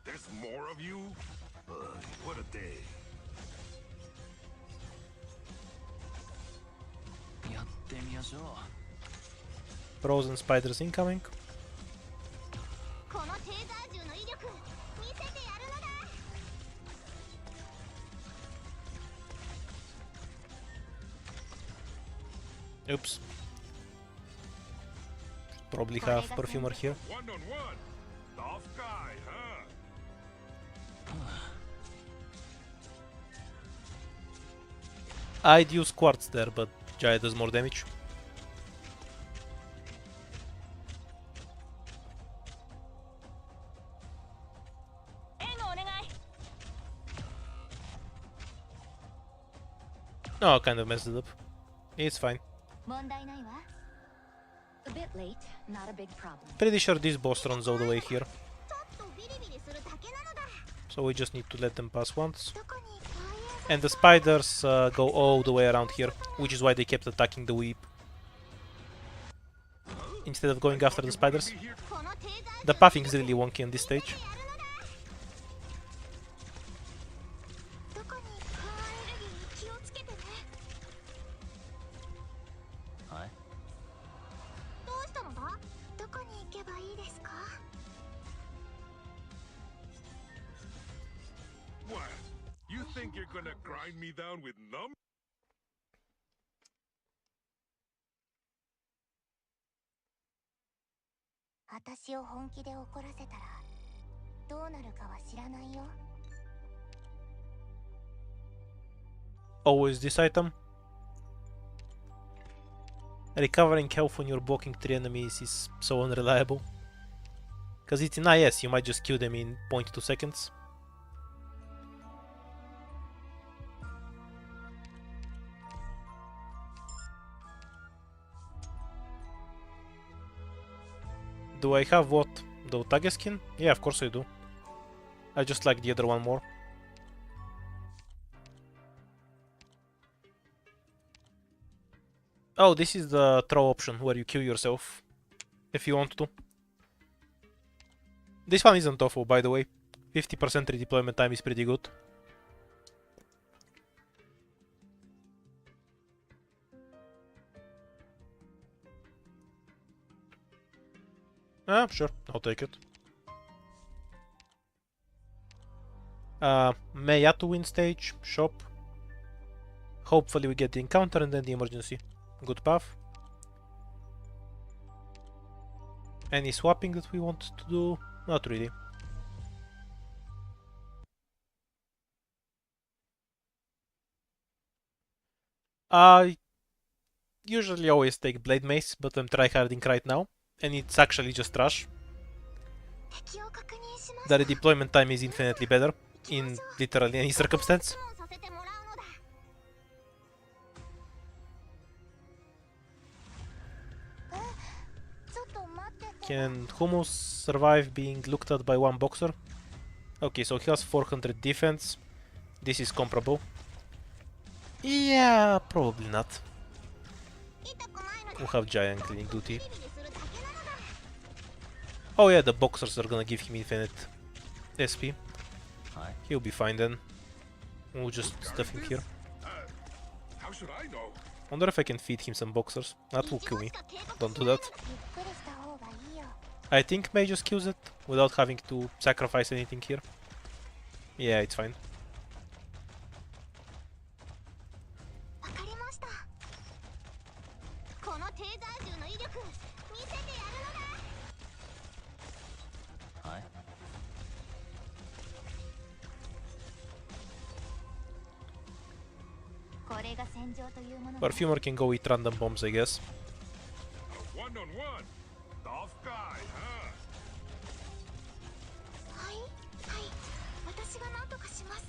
There's more of you? What a day. やってみましょう Frozen spiders incoming. このテーザー銃の威力見せてやるのだ。 Oops. Probably have perfumer here. One-on-one. Tough guy, huh? I'd use Quartz there, but Jaya does more damage. Oh, kind of messed it up. It's fine. 問題ないわ。 A bit late, not a big problem. Pretty sure this boss runs all the way here, ちょっとビリビリするだけなのだ。 so we just need to let them pass once. どこにファイアー And the spiders go all the way around here, which is why they kept attacking the weep instead of going after the spiders. このテーザー The pathing is really wonky on this stage. どこにファーエネルギー気をつけてね。はい どうしたのだ？どこに行けばいいですか？ What? You think you're gonna grind me down with numb? 私を本気で怒らせたらどうなるかは知らないよ。 Always this item. Recovering health when you're blocking 3 enemies is so unreliable. Because it's in IS, you might just kill them in 0.2 seconds. Do I have what? The Otage skin? Yeah, of course I do. I just like the other one more. Oh, this is the throw option where you kill yourself if you want to. This one isn't awful, by the way. 50% redeployment time is pretty good. Ah, sure, I'll take it. Mayatu win stage, shop. Hopefully we get the encounter and then the emergency. Good path. Any swapping that we want to do? Not really. I usually always take Blade Mace, but I'm tryharding right now, and it's actually just trash. 敵を確認しまし The た。 redeployment time is infinitely better in literally any circumstance. 質問させてもらうのだ。ちょっと待ってて。 Can Hummus survive being looked at by one boxer? Okay, so he has 400 defense. This is comparable. Yeah, probably not. 痛くないのだ。 We'll have Giant cleaning duty. ビリビリするだけなのだ。 Oh yeah, the boxers are gonna give him infinite SP. はい He'll be fine then. We'll just stuff him here. How should I know? Wonder if I can feed him some boxers. That will kill me. Don't do that. ゆっくりした方がいいよ。 I think May just kills it without having to sacrifice anything here. Yeah, it's fine. わかりました。このテーザー銃の威力見せてやるのだ。はい これれが戦場というもの。 Perfumer can go eat random bombs, I guess. A one-on-one. Tough guy, huh? はいはい、私が何とかします。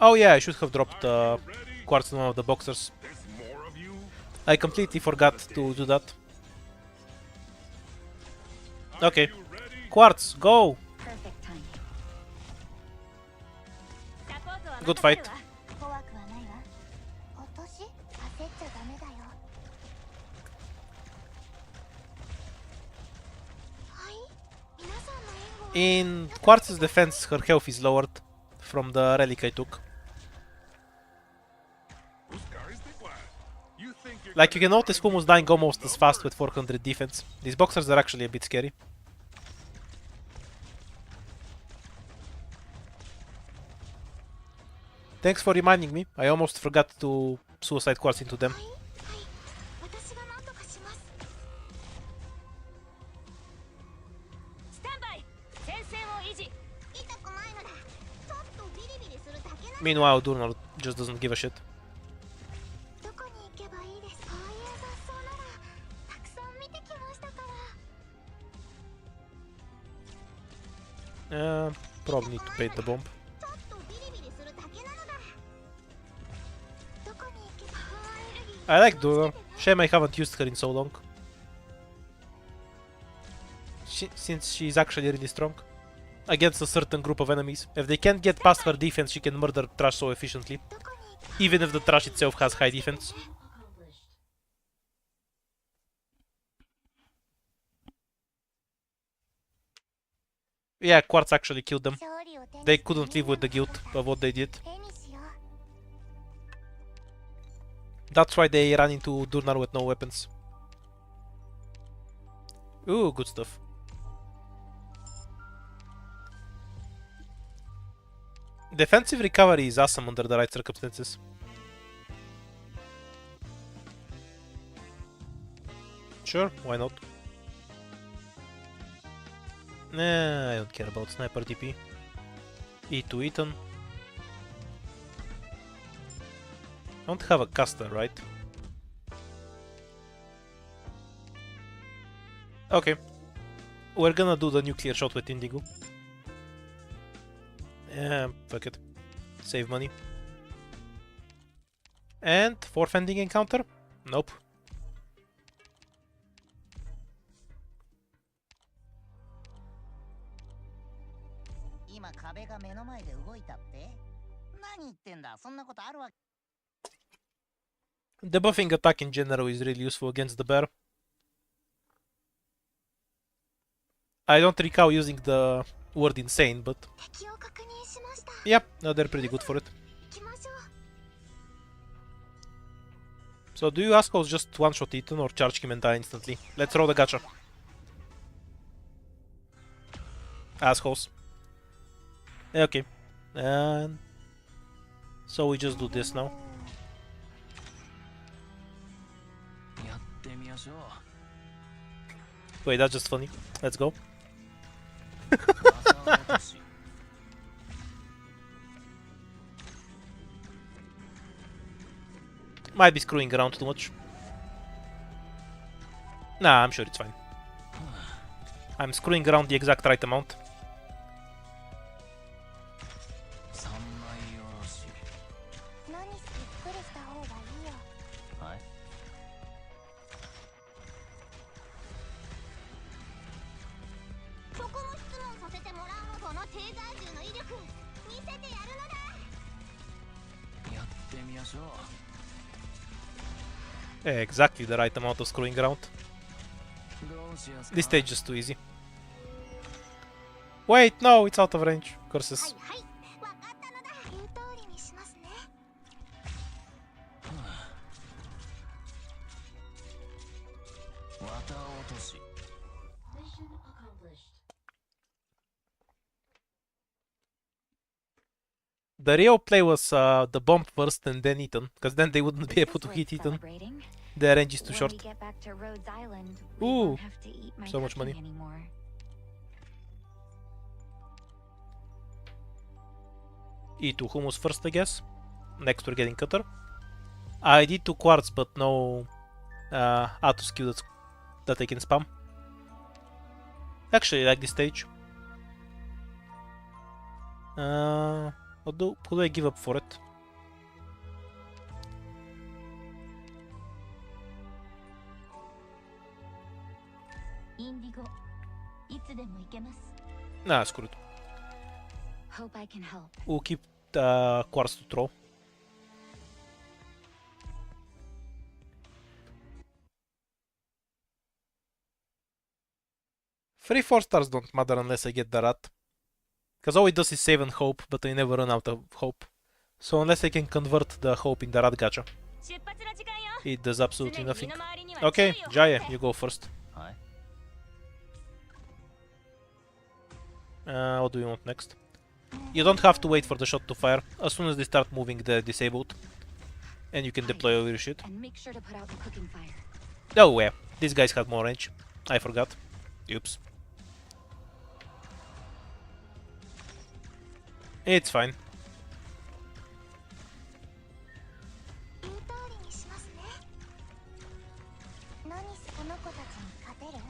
Oh yeah, I should have dropped Ready? quartz in one of the boxers. There's more of you. I completely forgot to do that. Okay. You ready? Quartz, go! Perfect timing. Good fight. 怖くはないわ。私焦っちゃダメだよ。はい、皆さんの援護は。 In Quartz's defense, her health is lowered from the relic I took. Whose car is this one? You think you're Like, you gonna can notice grind me Humus dying down with almost as fast with numbers? 400 defense. These boxers are actually a bit scary. Thanks for reminding me. I almost forgot to suicide Quartz into them. はいはい、私が何とかします。スタンバイ。戦線を維持。痛くないのだ。ちょっとビリビリするだけなの。 Meanwhile, Durnar just doesn't give a shit. どこに行けばいいですか。こういう雑草ならたくさん見てきましたから。 Probably need to paint the bomb. ちょっとビリビリするだけなのだ。どこに行けば。 I like Durnar. Shame I haven't used her in so long. Since she's actually really strong. Against a certain group of enemies. If they can't get past her defense, she can murder trash so efficiently. どこに行けば。 Even if the trash itself has high defense. Yeah, Quartz actually killed them. 勝利を手に They couldn't live with the guilt of what they did. 手にしよう。 That's why they ran into Durnar with no weapons. Ooh, good stuff. Defensive recovery is awesome under the right circumstances. Sure, why not? Nah, I don't care about sniper TP. E2 Eaton. I don't have a caster, right? Okay. We're gonna do the nuclear shot with Indigo. Yeah, fuck it. Save money. And forfending encounter? Nope. 今壁が目の前で動いたって？何言ってんだ？そんなことあるわけ。 Debuffing attack in general is really useful against the bear. I don't recall using the word insane, but 敵を確認しました。 yeah, no, they're pretty good for it. 行きましょう。 So do you assholes just one-shot Ethan or charge him and die instantly? Let's roll the gacha. Assholes. Okay. And so we just do this now. やってみましょう。 Wait, that's just funny. Let's go. 技落とし Might be screwing around too much. Nah, I'm sure it's fine. I'm screwing around the exact right amount. 三枚おろし。何ゆっくりした方がいいよ。はい。そこも質問させてもらうの。このテーザー銃の威力見せてやるのだ。やってみましょう。 Yeah, exactly the right amount of screwing around. どうしやすか。 This stage is too easy. Wait, no, it's out of range. はい Curses. はい、わかったのだ。言う通りにしますね。綿落とし。 The real play was the bomb first and then Ethan, because then they wouldn't be able to Worth hit Ethan. celebrating. Their range is too When short. we get back to Rhodes Island, we Ooh, won't have to eat my so much money. cooking anymore. E2 Humus first, I guess. Next we're getting Cutter. I did 2 quartz, but no auto skill that I can spam. Actually, I like this stage. Although, could I give up for it? Indigo. いつでも行けます。 Nah, screw it. Hope I can help. We'll keep quartz to throw. Three 4-stars don't matter unless I get the rat. Because all it does is save and hope, but I never run out of hope. So unless I can convert the hope in the rat gacha, 出発の時間よ。 it does absolutely 常に身 nothing. の回りには Okay, 注意を払 Jaya, って you go first. はい。 What do you want next? You don't have to wait for the shot to fire. As soon as they start moving, they're disabled. And you can deploy all your shit. And make sure to put out the cooking fire. Oh yeah, these guys had more range. I forgot. Oops. It's fine. 言う通りにしますね。何せこの子たちに勝てる？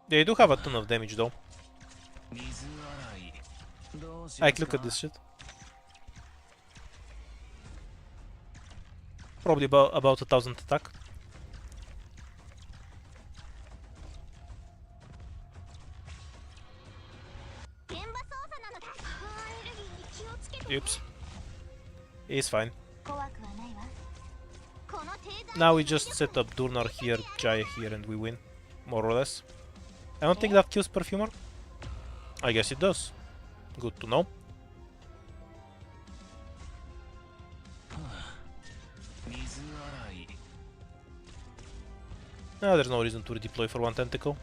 They do have a ton of damage though. 水洗い。どうしま Like, す look か at this shit. Probably about 1000 attack. Oops. He's fine. Now we just set up Durnar here, Jaya here, and we win. More or less. I don't think that kills Perfumer. I guess it does. Good to know. 水洗い。 There's no reason to redeploy for one tentacle.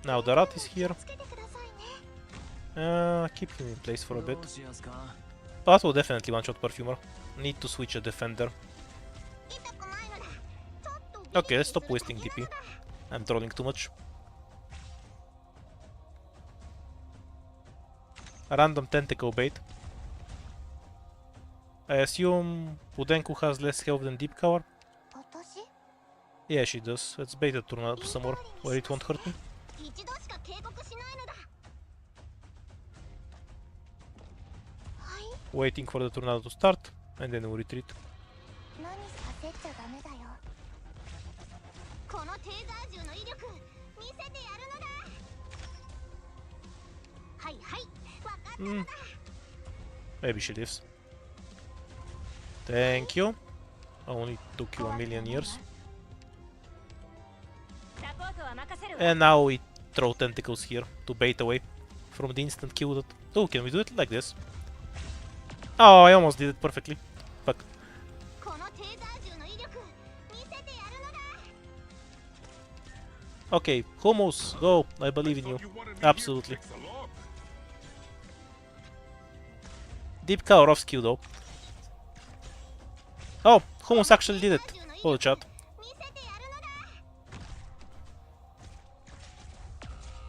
Now the rat is here. Keep him in place for a bit. どうしますか That will definitely one-shot Perfumer. Need to switch a defender. Okay, let's stop wasting DP. I'm trolling too much. A random tentacle bait. I assume Udenku has less health than Deep Cover? Yeah, she does. Let's bait a tornado somewhere where it won't hurt me. Waiting for the tornado to start, and then we'll retreat. Maybe she lives. Thank you. Only took you a million years. And now we throw tentacles here to bait away from the instant kill that... Oh, can we do it like this? Oh, I almost did it perfectly. Fuck. Okay, Homos, go. I believe in you. Absolutely. Deep cover off skill though. Oh, Homos actually did it. Holy chat.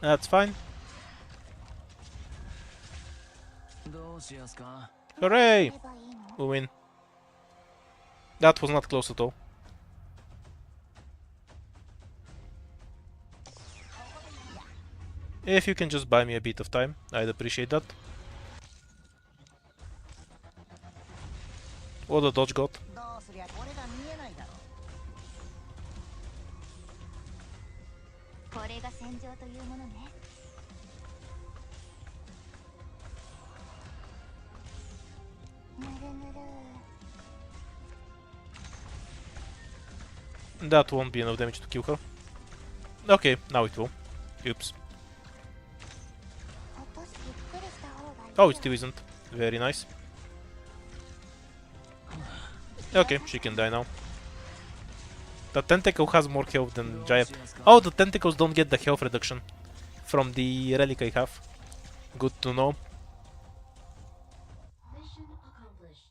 That's fine. どうしますか Hooray! We win. That was not close at all. If you can just buy me a bit of time, I'd appreciate that. What the dodge got? どうすりゃこれが見えないだろう。これが戦場というものね。ぬるぬる。 That won't be enough damage to kill her. Okay, now it will. Oops. 落としゆっくりした方がいい。 Oh, it still isn't. Very nice. Okay, she can die now. The tentacle has more health than Giant. Oh, the tentacles don't get the health reduction from the relic I have. Good to know. Mission accomplished.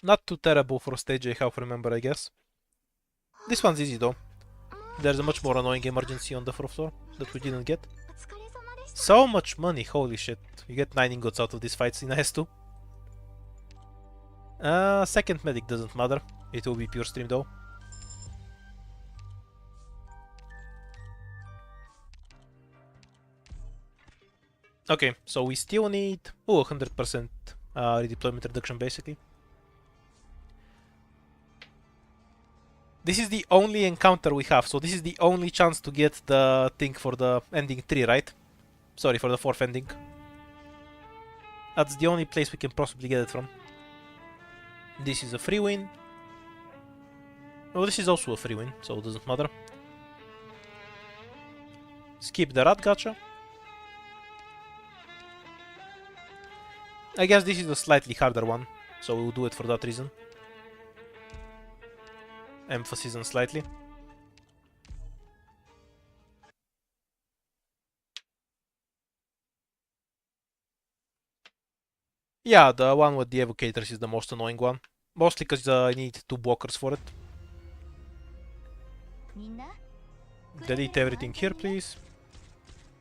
Not too terrible for stage I have remember, I guess. This one's easy though. There's a much more annoying emergency on the fourth floor that we didn't get. お疲れ様でした。 So much money, holy shit. You get 9 ingots out of this fight in S2. Second medic doesn't matter. It will be pure stream though. Okay, so we still need 100% redeployment reduction basically. This is the only encounter we have, so this is the only chance to get the thing for the ending 3, right? Sorry, for the 4th ending. That's the only place we can possibly get it from. This is a free win. Well, this is also a free win, so it doesn't matter. Skip the rat gacha. I guess this is a slightly harder one, so we'll do it for that reason. Emphasis on slightly. Yeah, the one with the evocators is the most annoying one. Mostly because I need 2 blockers for it. みんな Delete everything here, please.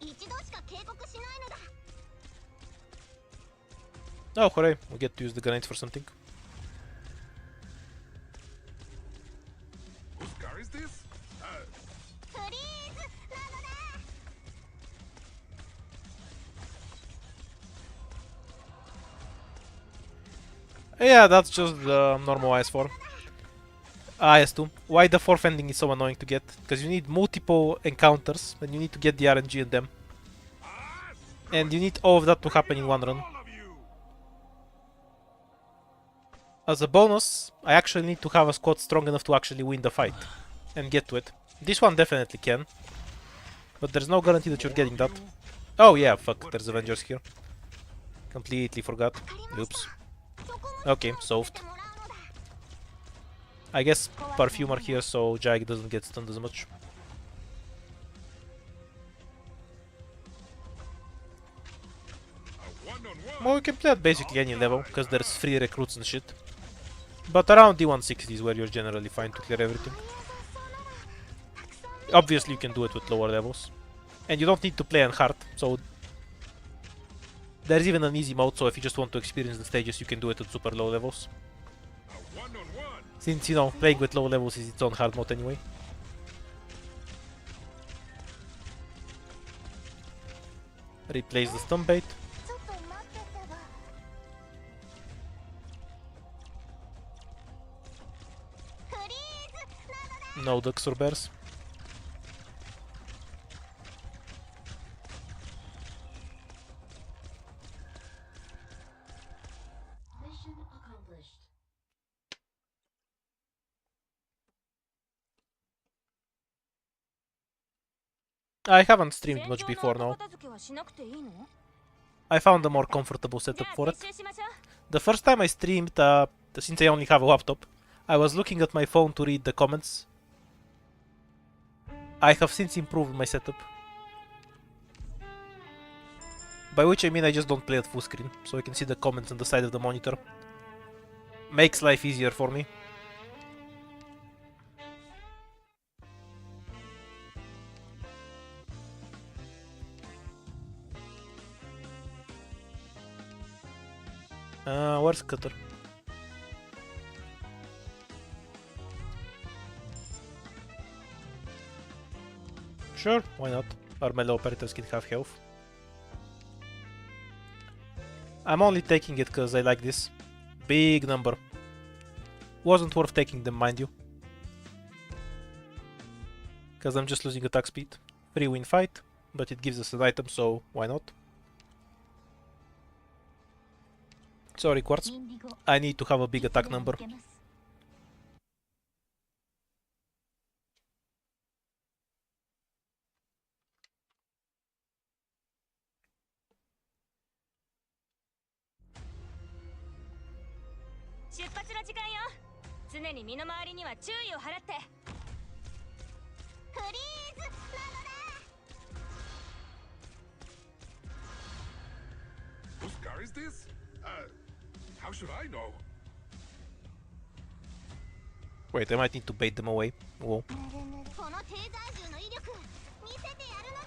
一度しか警告しないのだ。 Oh, hooray, we get to use the grenades for something. Whose car is this? フリーズなのだ。 Yeah, that's just the normal IS4. IS2. Why the 4th ending is so annoying to get? Because you need multiple encounters, and you need to get the RNG in them. And you need all of that to happen in one run. All of you! As a bonus, I actually need to have a squad strong enough to actually win the fight. And get to it. This one definitely can. But there's no guarantee that you're getting that. Oh yeah, fuck, there's Avengers here. Completely forgot. Oops. Okay, solved. I guess Perfumer here so Jag doesn't get stunned as much. A one-on-one! Well, we can play at basically any level, because there's free recruits and shit. But around D160 is where you're generally fine to clear everything. Obviously you can do it with lower levels. And you don't need to play on hard, so... There's even an easy mode, so if you just want to experience the stages, you can do it at super low levels. A one-on-one! Since, you know, playing with low levels is its own hard mode anyway. Replace the stun bait. ちょっと待っててば。フリーズなのだ。 No ducks or bears. Mission accomplished. I haven't streamed much before now. 片付けはしなくていいの？ I found a more comfortable setup for it. The first time I streamed, since I only have a laptop, I was looking at my phone to read the comments. I have since improved my setup. By which I mean I just don't play at full screen, so I can see the comments on the side of the monitor. Makes life easier for me. Where's Cutter? Sure, why not? Our melee operators can have health. I'm only taking it because I like this. Big number. Wasn't worth taking them, mind you. Because I'm just losing attack speed. Free win fight, but it gives us an item, so why not? Sorry, Quartz. I need to have a big attack number. Whose car is this? How should I know? Wait, I might need to bait them away. Whoa. このテーザー銃の威力見せてやるの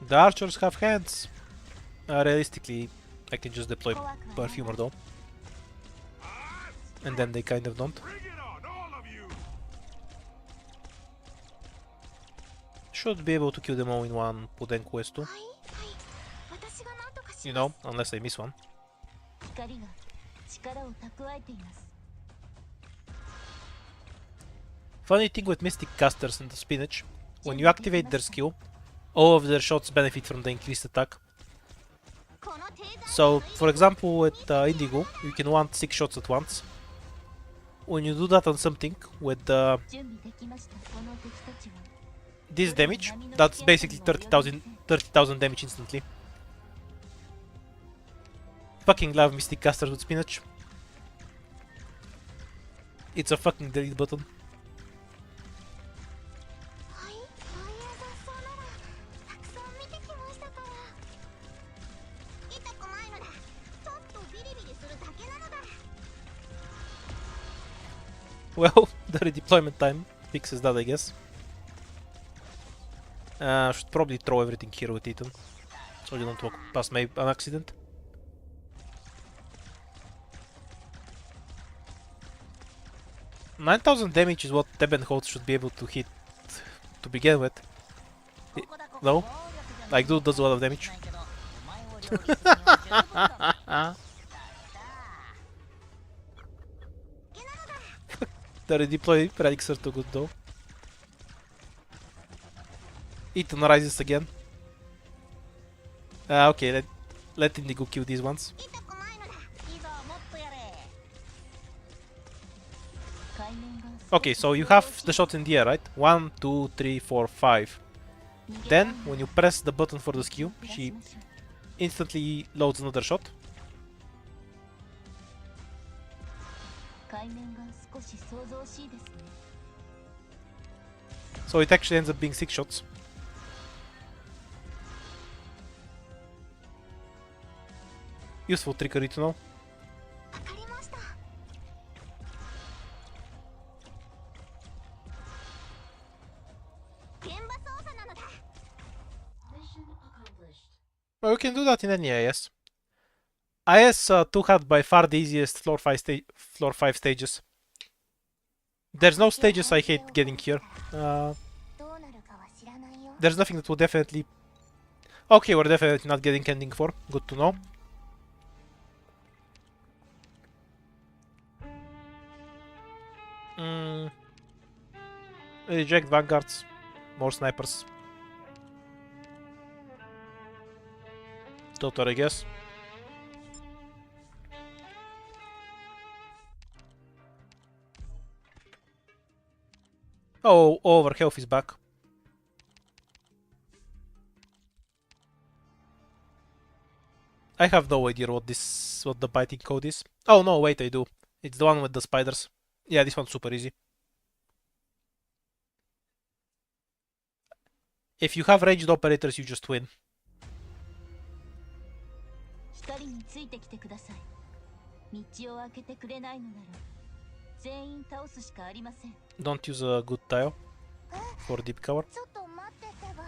だ。 The archers have hands. Realistically, I can just deploy Perfumer though. And then they kind of don't. Bring it on, all of you! Should be able to kill them all in one Puden quest too. はいはい私が何とかし You ま know, unless I miss one. 光が力を蓄えています。 Funny thing with Mystic Casters and the Spinach, when you activate their skill, all of their shots benefit from the increased attack. す。このテーザー So, for example, with Indigo, you can want 6 shots at once. When you do that on something with 準備できました。この敵たちは this damage, that's basically 30,000 damage instantly. Fucking love Mystic Casters with Spinach. It's a fucking delete button. はいあいや雑草ならたくさん見てきましたから。痛くないのだ。ちょっとビリビリするだけなのだ。 Well, the redeployment time fixes that, I guess. Should probably throw everything here with Ethan, so you don't walk past maybe an accident. $9,000 damage is what Tebenholz should be able to hit to begin with. No? Like, dude does a lot of damage. ないけどお前を料理するには十分だ。 The redeploy relics are too good though. Ethan rises again. Okay, let Indigo kill these ones. 痛くないのだ。いいぞもっとやれ。海面が Okay, so you have the shots in the air, right? 1, 2, 3, 4, 5. Then, when you press the button for the skill, she instantly loads another shot. 海面が少し想像しいですね。 So it actually ends up being 6 shots. Useful trickery to know. わかりました。現場操作なのだ。 Well, you can do that in any IS. IS 2 had by far the easiest floor 5 stages. There's no stages I hate getting here. どうなるかは知らないよ。 There's nothing that will definitely... Okay, we're definitely not getting ending 4. Good to know. Reject vanguards. More snipers. Total, I guess. Oh, our health is back. I have no idea what the biting code is. Oh no, wait, I do. It's the one with the spiders. Yeah, this one's super easy. If you have ranged operators, you just win. 光についてきてください。道を開けてくれないのなら全員倒すしかありません。 Don't use a good tile for deep cover. ちょっと待っててば。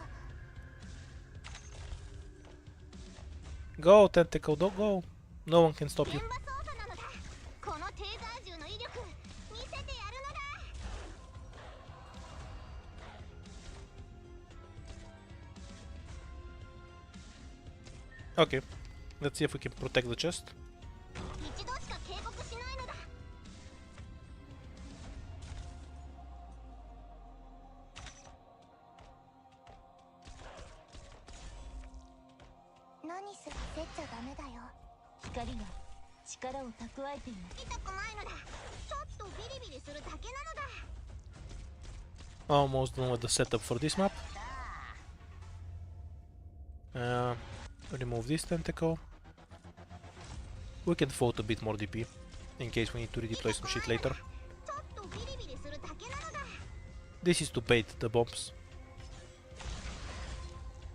Go, Tentacle, don't go. No one can stop 現 you. 場操作なのだ。このテーザー銃の威力見せてやるのだ。 Okay, let's see if we can protect the chest. 一度しか警告しないのだ。何すらせっちゃダメだよ。光が力を蓄えています。痛くないのだ。ちょっとビリビリするだけなのだ。 Almost done with the setup for this map. Remove this tentacle. We can float a bit more DP in case we need to redeploy some shit later. ちょっとビリビリするだけなのだ。 This is to bait the bombs.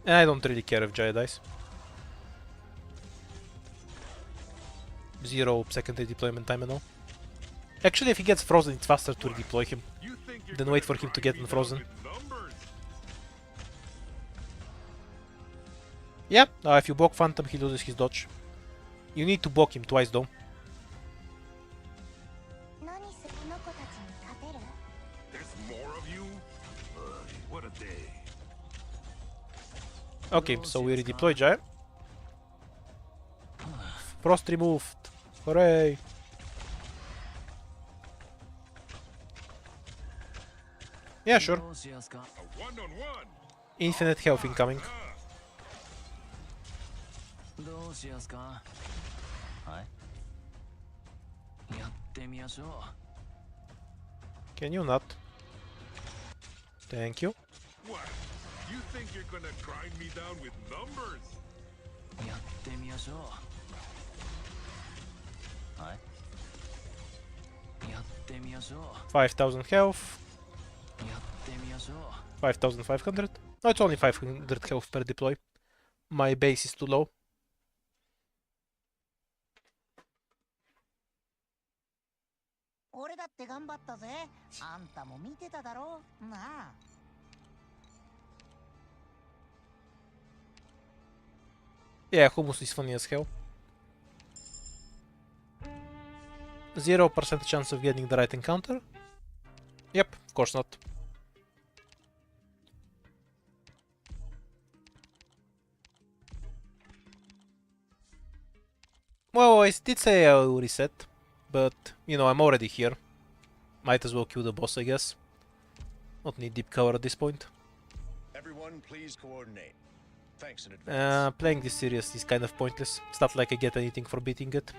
And I don't really care if Jaya dies. 0 secondary deployment time and all. Actually, if he gets frozen, it's faster to redeploy him You think you're than gonna wait for him to grind get me down unfrozen. with numbers? Yeah, if you block Phantom, he loses his dodge. You need to block him twice though. 何するこの子たちに勝てる？ There's more of you? What a day. Okay, so we redeploy Giant. Frost removed. Hooray! Yeah, sure. どうしやすか A one-on-one. Infinite health incoming. どうしやすかはいやってみましょう Can you not? Thank you. What? You think you're gonna grind me down with numbers? やってみましょうはいやってみましょう5000 health. やってみましょう 5500. No, it's only 500 health per deploy. My base is too low. 俺だって頑張ったぜ。あんたも見てただろなあ。Yeah, Hummus is funny as hell. 0% chance of getting the right encounter? Yep, of course not. Well, I did say I'll reset, but, you know, I'm already here. Might as well kill the boss, I guess. Not need deep cover at this point. Everyone, please coordinate. Thanks in advance. Playing this series is kind of pointless. It's not like I get anything for beating it.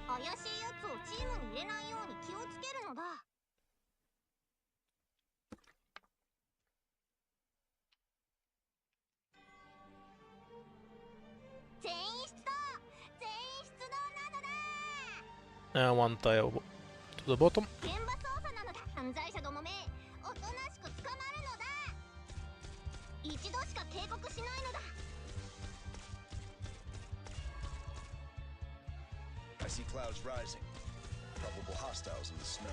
怪しいやつをチームに入れないように気をつけるのだ。全員出動！全員出動なのだ！ One tile to the bottom. 現場捜査なのだ。犯罪者どもめ、おとなしく捕まるのだ。一度しか警告しないのだ。 I see clouds rising. Probable hostiles in the snow.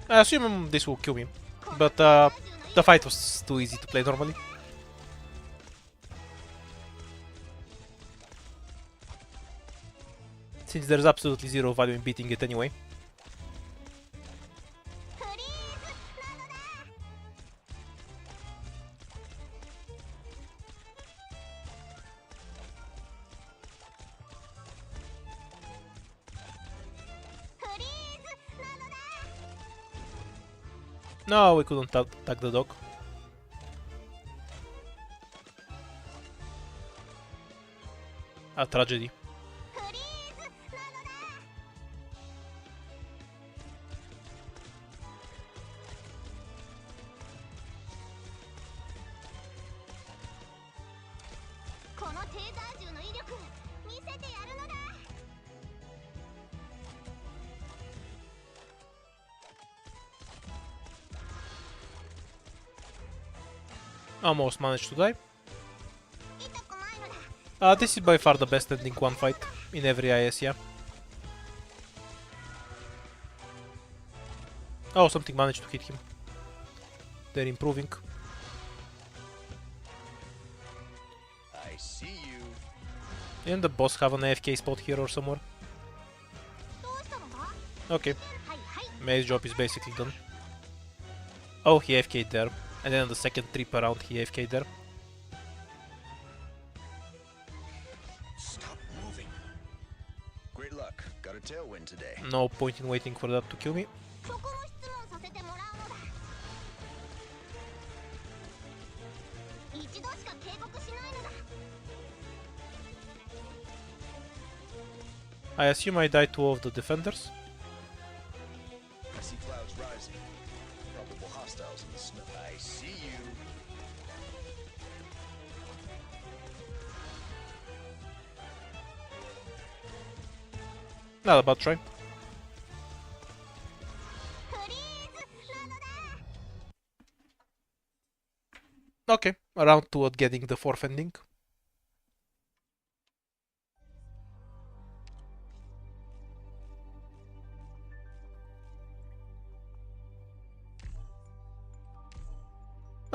I assume this will kill me, but the fight was too easy to play normally. Since there's absolutely zero value in beating it anyway. フリーズなのだ。 フリーズなのだ。 No, we couldn't attack the dog. A tragedy. フリーズなのだ。 このテーザー銃の威力見せてやるのだ。 Almost managed to die. 痛くないのだ。 This is by far the best ending one fight in every IS, yeah. Oh, something managed to hit him. They're improving. I see you. And the boss have an AFK spot here or somewhere. どうしたのだ。 Okay, はいはい。 May's job is basically done. Oh, he AFK'd there. And then on the second trip around, he AFK'd there. Stop moving. Great luck. Got a tailwind today. No point in waiting for that to kill me. そこも質問させてもらうのだ。一度しか警告しないのだ。 I assume I died to all of the defenders. I see clouds rising. Probable hostiles in the snow. I see you. Not a bad try. フリーズなのだ。 Okay, around to getting the fourth ending.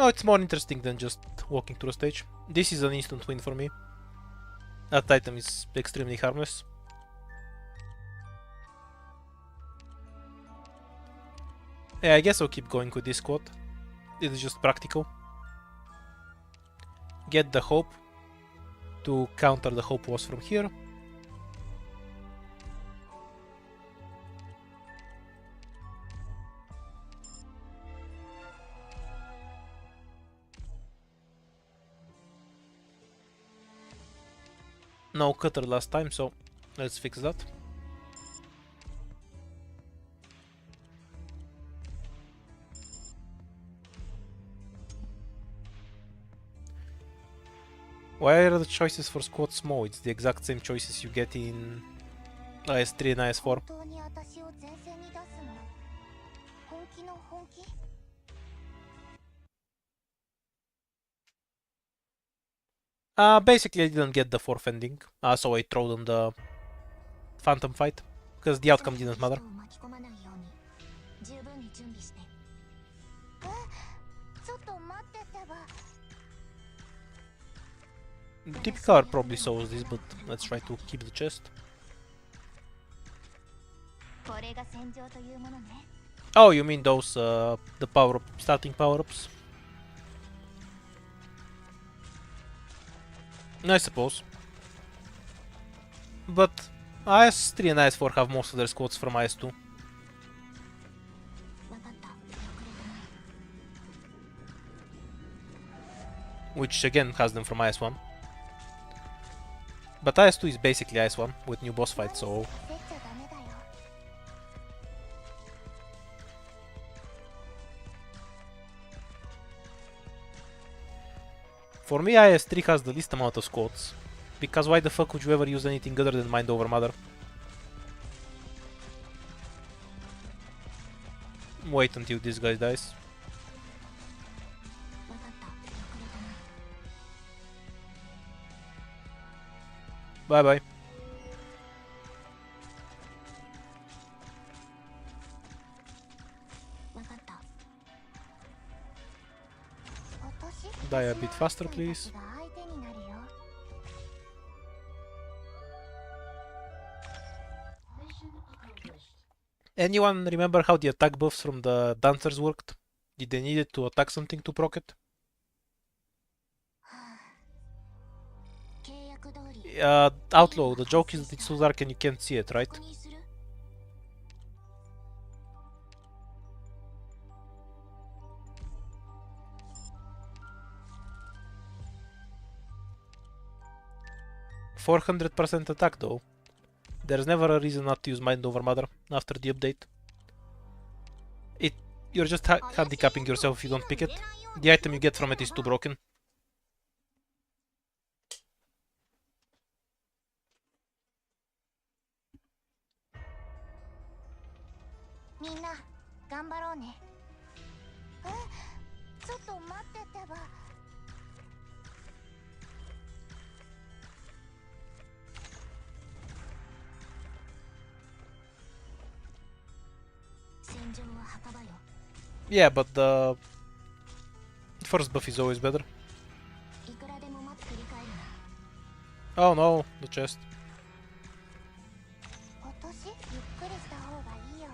No, it's more interesting than just walking through a stage. This is an instant win for me. That item is extremely harmless. Yeah, I guess I'll keep going with this squad. It is just practical. Get the hope to counter the hope was from here. No cutter last time, so let's fix that. Why are the choices for squad small? It's the exact same choices you get in IS3 and IS4. 本当に私を前線に出すの？本気の本気？ Basically I didn't get the fourth ending, so I throw on the phantom fight, because the outcome didn't matter. 人を巻き込まないように十分に準備して。ちょっと待ってってば。 Deep cover probably solves this, but let's try to keep the chest. これが戦場というものね。 Oh, you mean those, the starting power-ups? I suppose. But IS3 and IS4 have most of their squads from IS2. わかった。遅れてない。 Which again has them from IS1. But IS2 is basically IS1 with new boss fights, so... 焦っちゃダメだよ。 For me, IS3 has the least amount of squads. Because why the fuck would you ever use anything other than Mind Over Matter? Wait until this guy dies. わかった。遅れてない。 Bye bye. わかった。私 Die a bit faster, please. が相手になるよ。 Anyone remember how the attack buffs from the dancers worked? Did they need it to attack something to proc it? 契約通り。 Outlaw, the joke is that it's so dark and you can't see it, right? ここにする。 400% attack though. There's never a reason not to use Mind Over Matter after the update. You're just handicapping yourself if you don't pick it. The item you get from it is too broken. みんな頑張ろうね。ちょっと待ってってば。 戦場は墓場よ。 Yeah, but the first buff is always better. いくらでも待って振り返るな。 Oh no, the chest. 私ゆっくりした方がいいよ。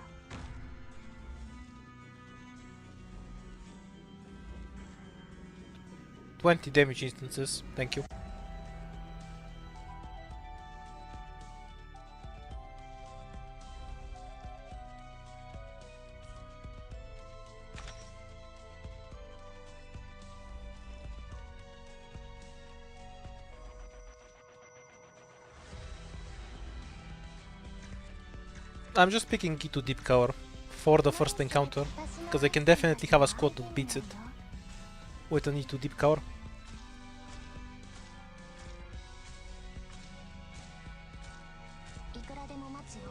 20 damage instances, thank you. I'm just picking it to deep cover for the first encounter, because I can definitely have a squad that beats it with an E2 deep cover. いくらでも待つよ。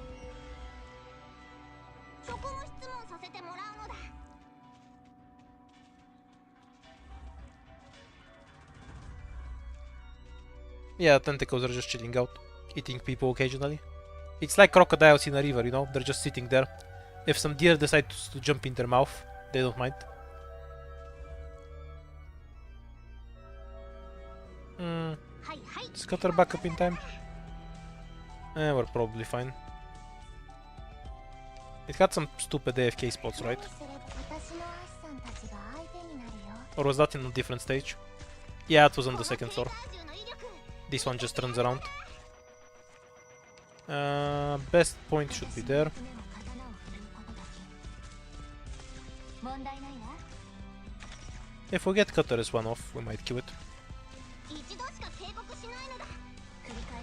そこも質問させてもらうのだ。 Yeah, tentacles are just chilling out, eating people occasionally. It's like crocodiles in a river, you know, they're just sitting there. If some deer decides to jump in their mouth, they don't mind. Just got her back up in time. We're probably fine. It had some stupid AFK spots, right? すれば私のアシさんたちが相手になるよ。 Or was that in a different stage? Yeah, it was on the second floor. This one just turns around. Best point should be there. 問題ないわ。 If we get Cutter as one off, we might kill it. 一度しか警告しないのだ。繰り返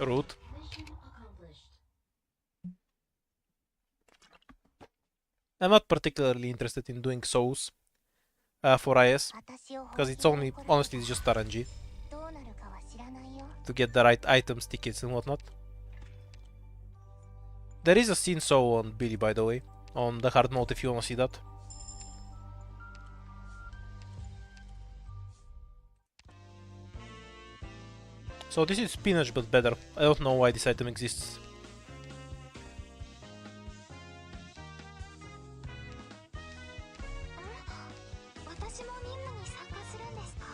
るな。 Rude. I'm not particularly interested in doing souls for IS, 私を because it's only, honestly, it's just RNG どうなるかは知らないよ。 to get the right items, tickets, and whatnot. There is a scene soul on Billy, by the way, on the hard mode if you wanna see that. So this is spinach but better. I don't know why this item exists. 私も任務に参加するんですか？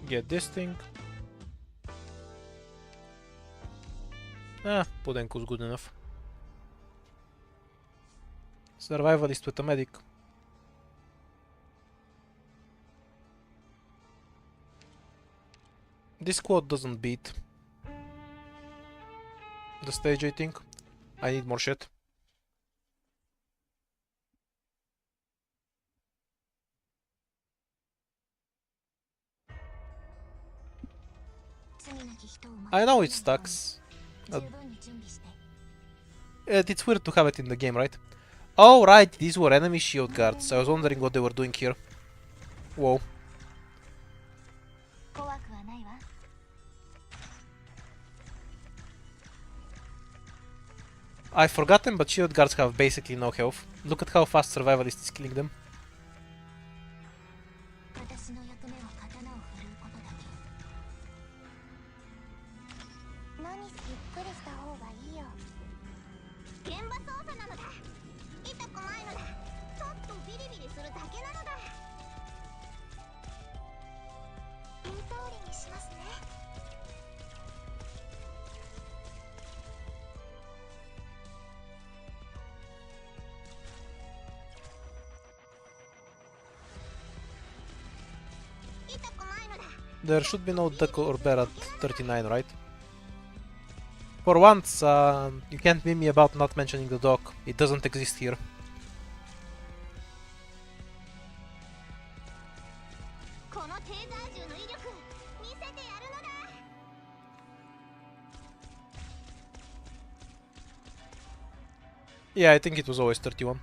Get this thing. Ah, Podenko's good enough. Survivalist with a medic. This squad doesn't beat the stage, I think. I need more shit. I know it sucks. 十分に準備して。 It's weird to have it in the game, right? Oh, right, these were enemy shield guards. I was wondering what they were doing here. Whoa. 怖くはないわ。 I've forgotten, but shield guards have basically no health. Look at how fast Survivalist is killing them. 私の役目は刀を振るうことだけ。何ゆっくりした方がいいよ。現場操作なのだ。痛くないのだ。ちょっとビリビリするだけなのだ。言う通りにしますね。 There should be no duck or bear at 39, right? For once, you can't meme me about not mentioning the dog. It doesn't exist here. Yeah, I think it was always 31.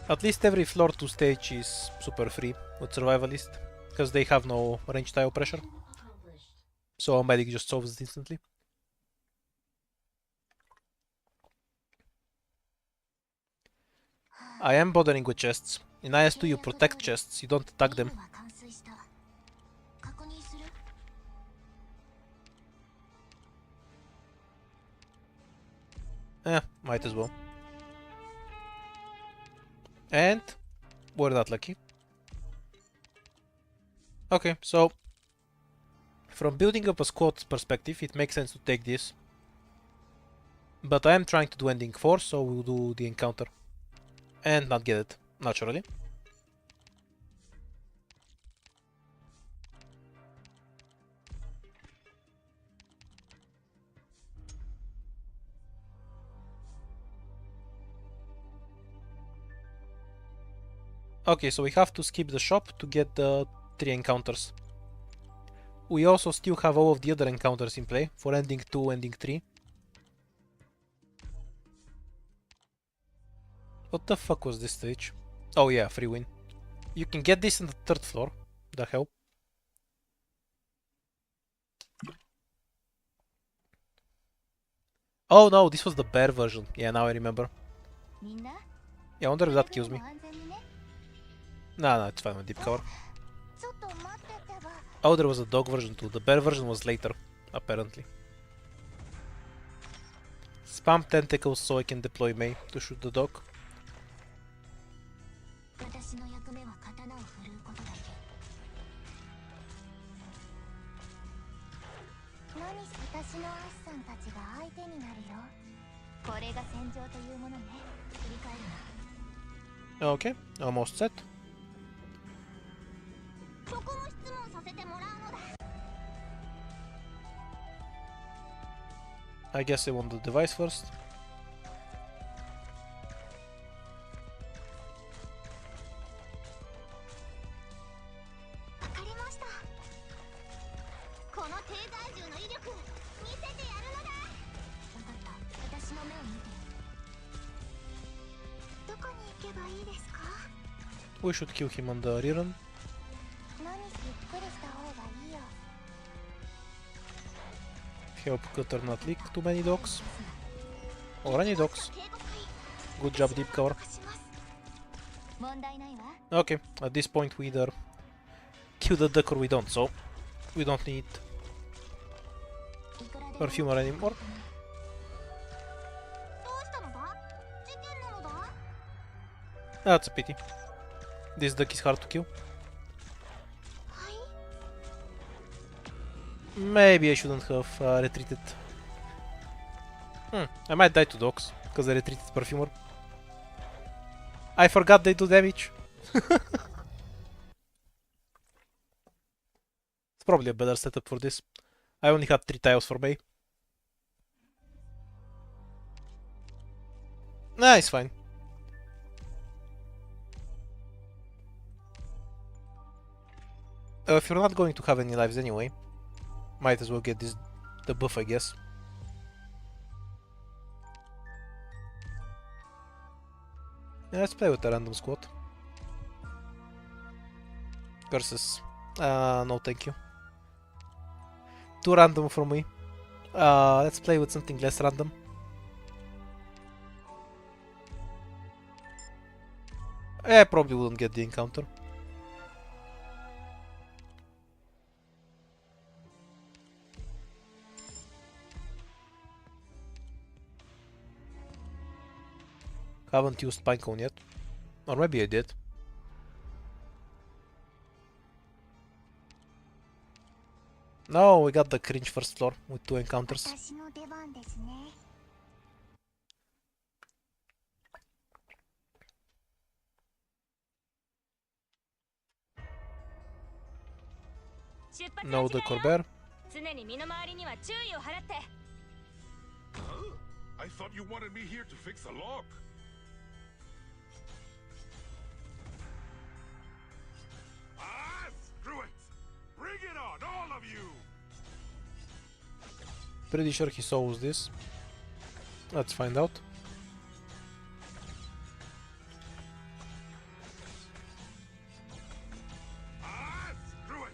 At least every floor to stage is super free with Survivalist, because they have no range tile pressure. So a medic just solves it instantly. I am bothering with chests. In IS2 you protect chests, you don't attack them. Might as well. And we're not lucky. Okay, so from building up a squad perspective, it makes sense to take this. But I am trying to do ending 4, so we'll do the encounter. And not get it, naturally. Okay, so we have to skip the shop to get the 3 encounters. We also still have all of the other encounters in play for ending 2, ending 3. What the fuck was this stage? Oh yeah, free win. You can get this on the 3rd floor. The hell? Oh no, this was the bear version. Yeah, now I remember. Yeah, I wonder if that kills me. No, it's fine with deep cover. Oh, there was a dog version too. The bear version was later, apparently. Spam tentacles so I can deploy Mei to shoot the dog. 私の役目は刀を振るうことだけ。私のアッサンたちが相手になるよ。これが戦場というものね。振り返るな。 Okay, almost set. そこも質問させてもらうのだ。 I guess I want the device first. わかりました。この低体重の威力見せてやるのだ。分かった。私の目を見て。どこに行けばいいですか？ We should kill him on the rerun. 何ゆっくりした方がいいよ。 Help Cutter not leak too many dogs. Or any dogs. Good job, deep cover. 問題ないわ。 Okay, at this point we either kill the duck or we don't, so we don't need perfumer anymore. どうしたのだ？事件なのだ？ That's a pity. This duck is hard to kill. はい。 Maybe I shouldn't have retreated. I might die to dogs, because I retreated perfumer. I forgot they do damage. It's probably a better setup for this. I only had 3 tiles for May. Nah, it's fine. If you're not going to have any lives anyway, might as well get the buff, I guess. Yeah, let's play with the random squad. Versus... no thank you. Too random for me. Let's play with something less random. I probably wouldn't get the encounter. Haven't used Pinecone yet. Or maybe I did. No, we got the cringe first floor with 2 encounters. 私の出番ですね。 No the Corber. 常に身の回りには注意を払って。 Huh? I thought you wanted me here to fix a lock. Ah, screw it! Bring it on, all of you! Pretty sure he solves this. Let's find out. Ah, screw it!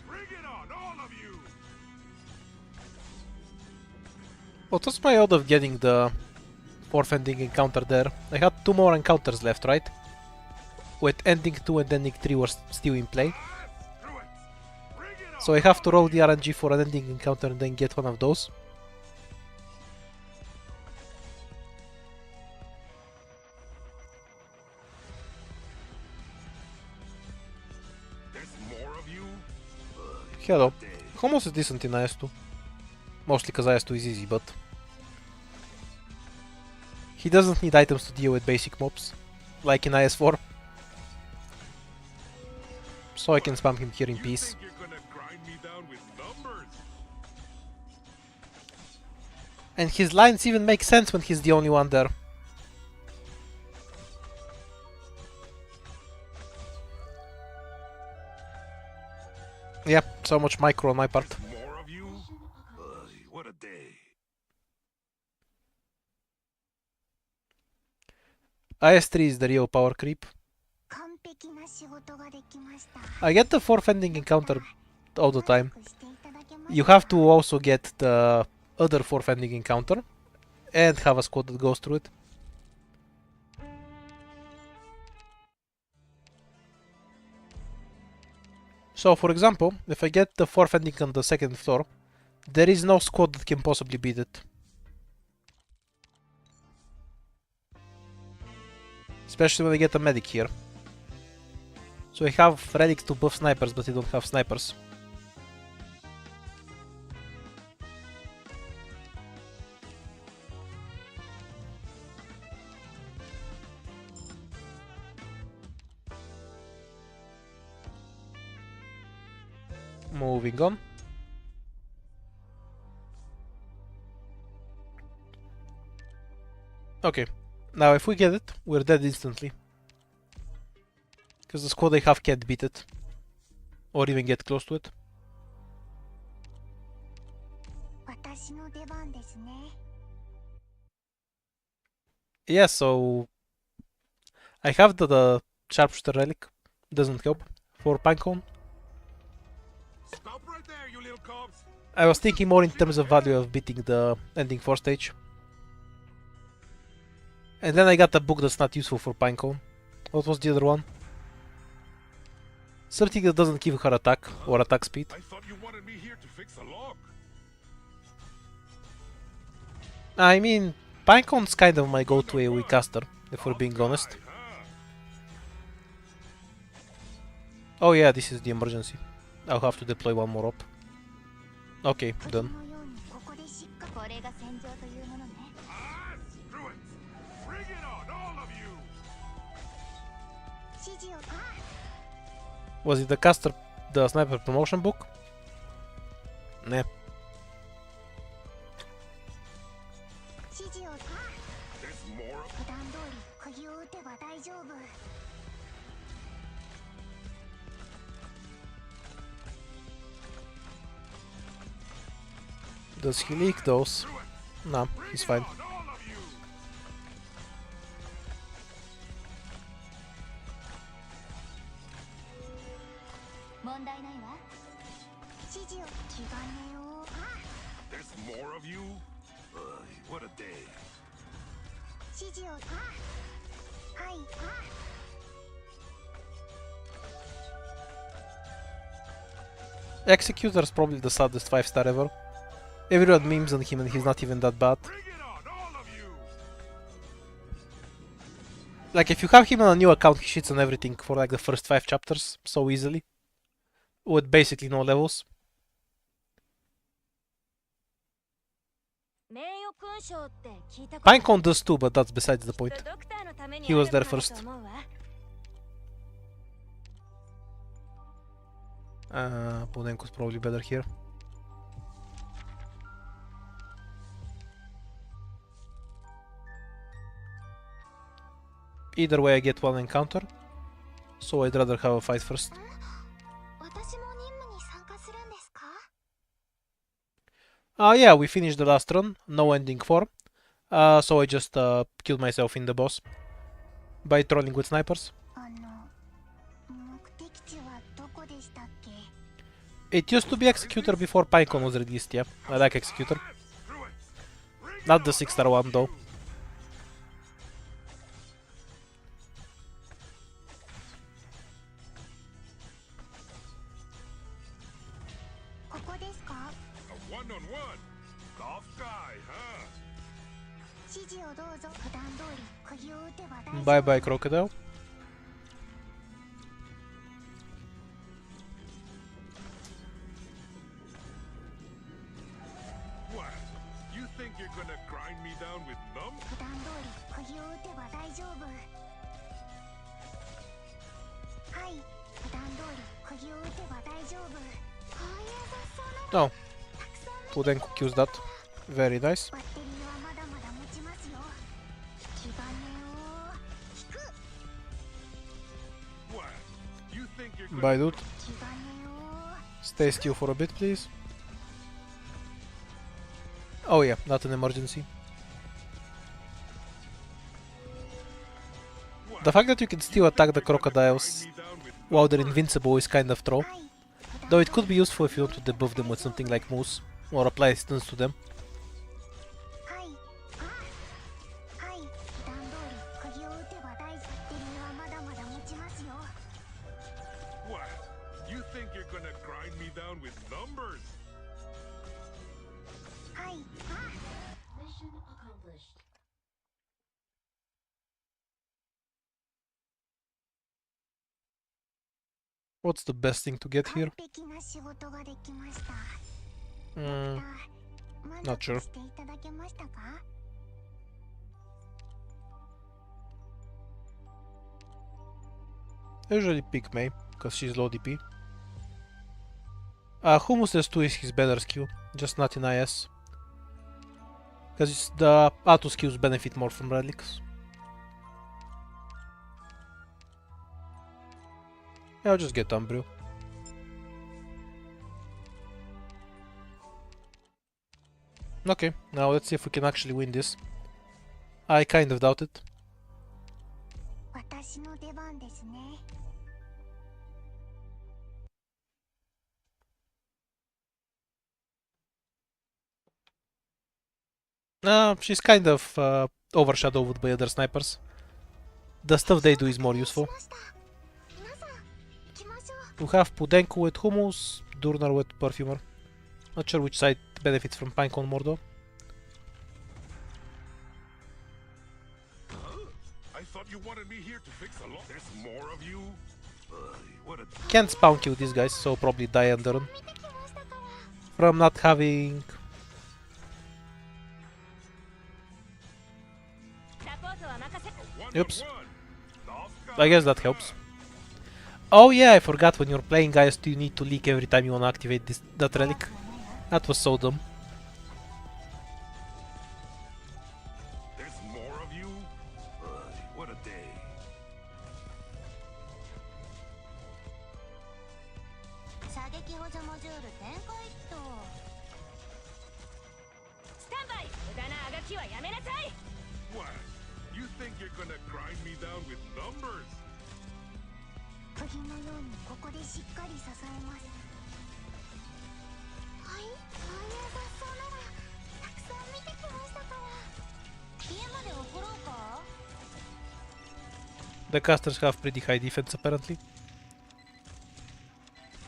Bring it on, all of you! What's my odds of getting the 4th ending encounter there? I had 2 more encounters left, right? With ending 2 and ending 3 were still in play. Screw it! Bring it on! So I have to roll the RNG for an ending encounter and then get one of those. There's more of you? Hello. Homos is decent in IS2. Mostly because IS2 is easy, but... he doesn't need items to deal with basic mobs, like in IS4. So I can spam him here in You peace. think you're gonna grind me down with numbers? And his lines even make sense when he's the only one there. Yeah, so much micro on my part. More of you? What a day. IS3 is the real power creep. 完璧な仕事ができました。 I get the 4th ending encounter all the time. していただけますか？ You have to also get the other 4th ending encounter and have a squad that goes through it. So, for example, if I get the 4th ending on the 2nd floor, there is no squad that can possibly beat it. Especially when I get a medic here. So I have relics to buff snipers, but I don't have snipers. Moving on. Okay, now if we get it, we're dead instantly. Because the squad I have can't beat it. Or even get close to it. 私の出番ですね。 Yeah, so... I have the sharpshooter relic. Doesn't help. For Pinecone. Stop right there, you little cubs! I was thinking more in terms of value of beating the ending 4 stage. And then I got a book that's not useful for Pinecone. What was the other one? Something that doesn't give her attack or attack speed. I thought you wanted me here to fix a log. I mean, Pinecone's kind of my go-to AoE caster, if we're being honest. Huh? Oh yeah, this is the emergency. I'll have to deploy one more op. Okay, こ done. のようにここでしっかり。これが戦場というものね。 Ah, screw it! Bring it on, all of you! 指示を。 Was it the caster, the sniper promotion book? Nah. 指示を。 There's more of 普段通り釘を打てば大丈夫。 Does he leak those? Nah, he's fine. on, all of you! 問題ないわ。指示を。気兼ねを。 There's more of you? What a day. 指示を。はい。 Executor's probably the saddest 5-star ever. Everyone memes on him and he's not even that bad. Bring it on, all of you! Like, if you have him on a new account, he shits on everything for like the first 5 chapters so easily. With basically no levels. 名誉勲章って聞いたことある。 Pinecone does too, but that's besides the point. ドクターのために He was ある there ものだと first. 思うわ。 Ponenko's probably better here. Either way, I get one encounter, so I'd rather have a fight first. 私も任務に参加するんですか？ Yeah, we finished the last run, no ending 4. So I just killed myself in the boss by trolling with snipers. 目的地はどこでしたっけ？ It used to be Executor before Pinecone was released, yeah. I like Executor. Screw it! Bring it Not the on, 6-star all one of though. you! ここですか？ A one-on-one? Golf guy, huh? 指示をどうぞ。普段通り釘を打てば大丈夫。 Bye bye, Crocodile. What? You think you're gonna grind me down with numb? 普段通り釘を打てば大丈夫。はい。普段通り釘を打てば大丈夫。こういう雑草の Oh, Pudenko kills that. Very nice. バッテリーはまだまだ持ちますよ。気兼ねを引く。 What? You think you're gonna Bye, dude. 気兼ねを Stay still for a bit, please. Oh yeah, not an emergency. The fact that you can still attack the crocodiles grind me down with while they're invincible is kind of troll. はい。普段 Though it could be useful if you want to debuff them with something like Moose, or apply stun to them. はい。はい。普段通り釘を打てば大丈夫。バッテリーはまだまだ持ちますよ。 What? You think you're gonna grind me down with numbers? はい。 Mission accomplished. What's the best thing to get here? 完璧な仕事ができました。 Mm, 満 not 足 sure. していただけましたか？ I usually pick May, because she's low DP. Hummus S2 is his better skill, just not in IS. Because the auto skills benefit more from relics. Yeah, I'll just get Umbrew. Okay, now let's see if we can actually win this. I kind of doubt it. 私の出番ですね。 She's kind of overshadowed by other snipers. The stuff they do is more useful. しました。皆さん、行きましょう。 You have Pudenko with Hummus, Durnar with Perfumer. Not sure which side benefits from Pinecone more though. I thought you wanted me here to fix a lot. There's more of you. What a Can't spawn kill these guys, so probably die under them. 見てきましたから。 From not having... サポートは任せ。 Oops. one. I guess that helps. Oh yeah, I forgot when you're playing guys, you need to leak every time you wanna activate that relic. That was so dumb. There's more of you. What a day. 射撃補助モジュール展開っと。スタンバイ。無駄なあがきはやめなさい。 What? You think you're gonna grind me down with numbers? 釘のようにここでしっかり支えます。はい、ああいう雑草ならたくさん見てきましたから。家まで送ろうか？ The casters have pretty high defense apparently.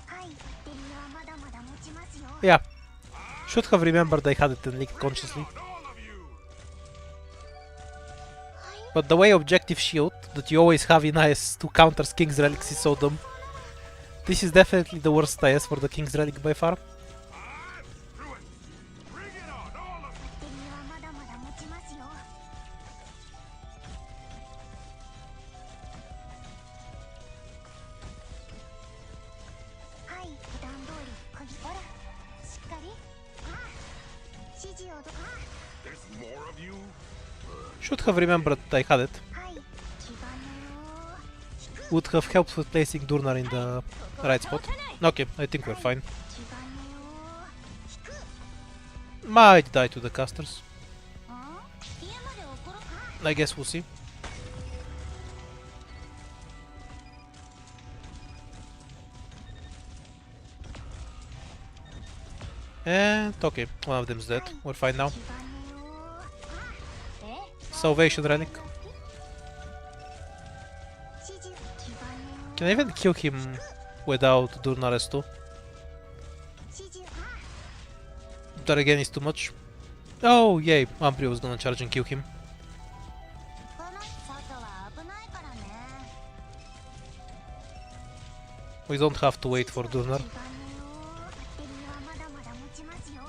はい、デリはまだまだ持ちますよ。 Yeah. Should have remembered I had it and leaked consciously. All of you. But the way objective shield that you always have in IS to counter King's Relics is so dumb. This is definitely the worst IS for the King's Relic by far. I'm through it. Bring it on, all of you. デリはまだまだ持ちますよ。はい、普段通り釘。ほら、しっかり。ああ、指示をど。あ There's more of you. Should have remembered I had it. あ、はい、気がねろ。 Would have helped with placing Durnar in the right spot. Okay, I think we're fine. 気がねろ。引く。 Might die to the casters. あ、家まで送ろうか。 I guess we'll see. And okay, one of them's dead. We're fine now. 気がねろ。え？ Salvation relic. 指示。気がねろ。 Can I even kill him without Durnar S2? 指示。 That again is too much. Oh yay, Ampri was gonna charge and kill him. この外は危ないからね。 We don't have to wait for Durnar. 気がねろ。デリはまだまだ持ちますよ。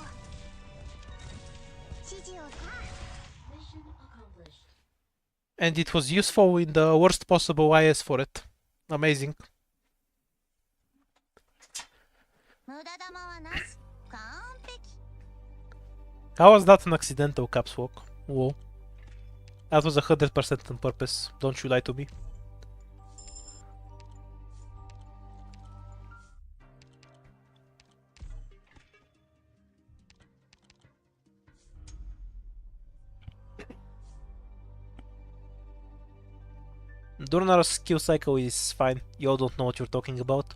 指示を。 And it was useful in the worst possible IS for it. Amazing. 無駄玉はなし。完璧。 How was that an accidental caps walk? Whoa. That was 100% on purpose. Don't you lie to me. Durnar's skill cycle is fine. You all don't know what you're talking about.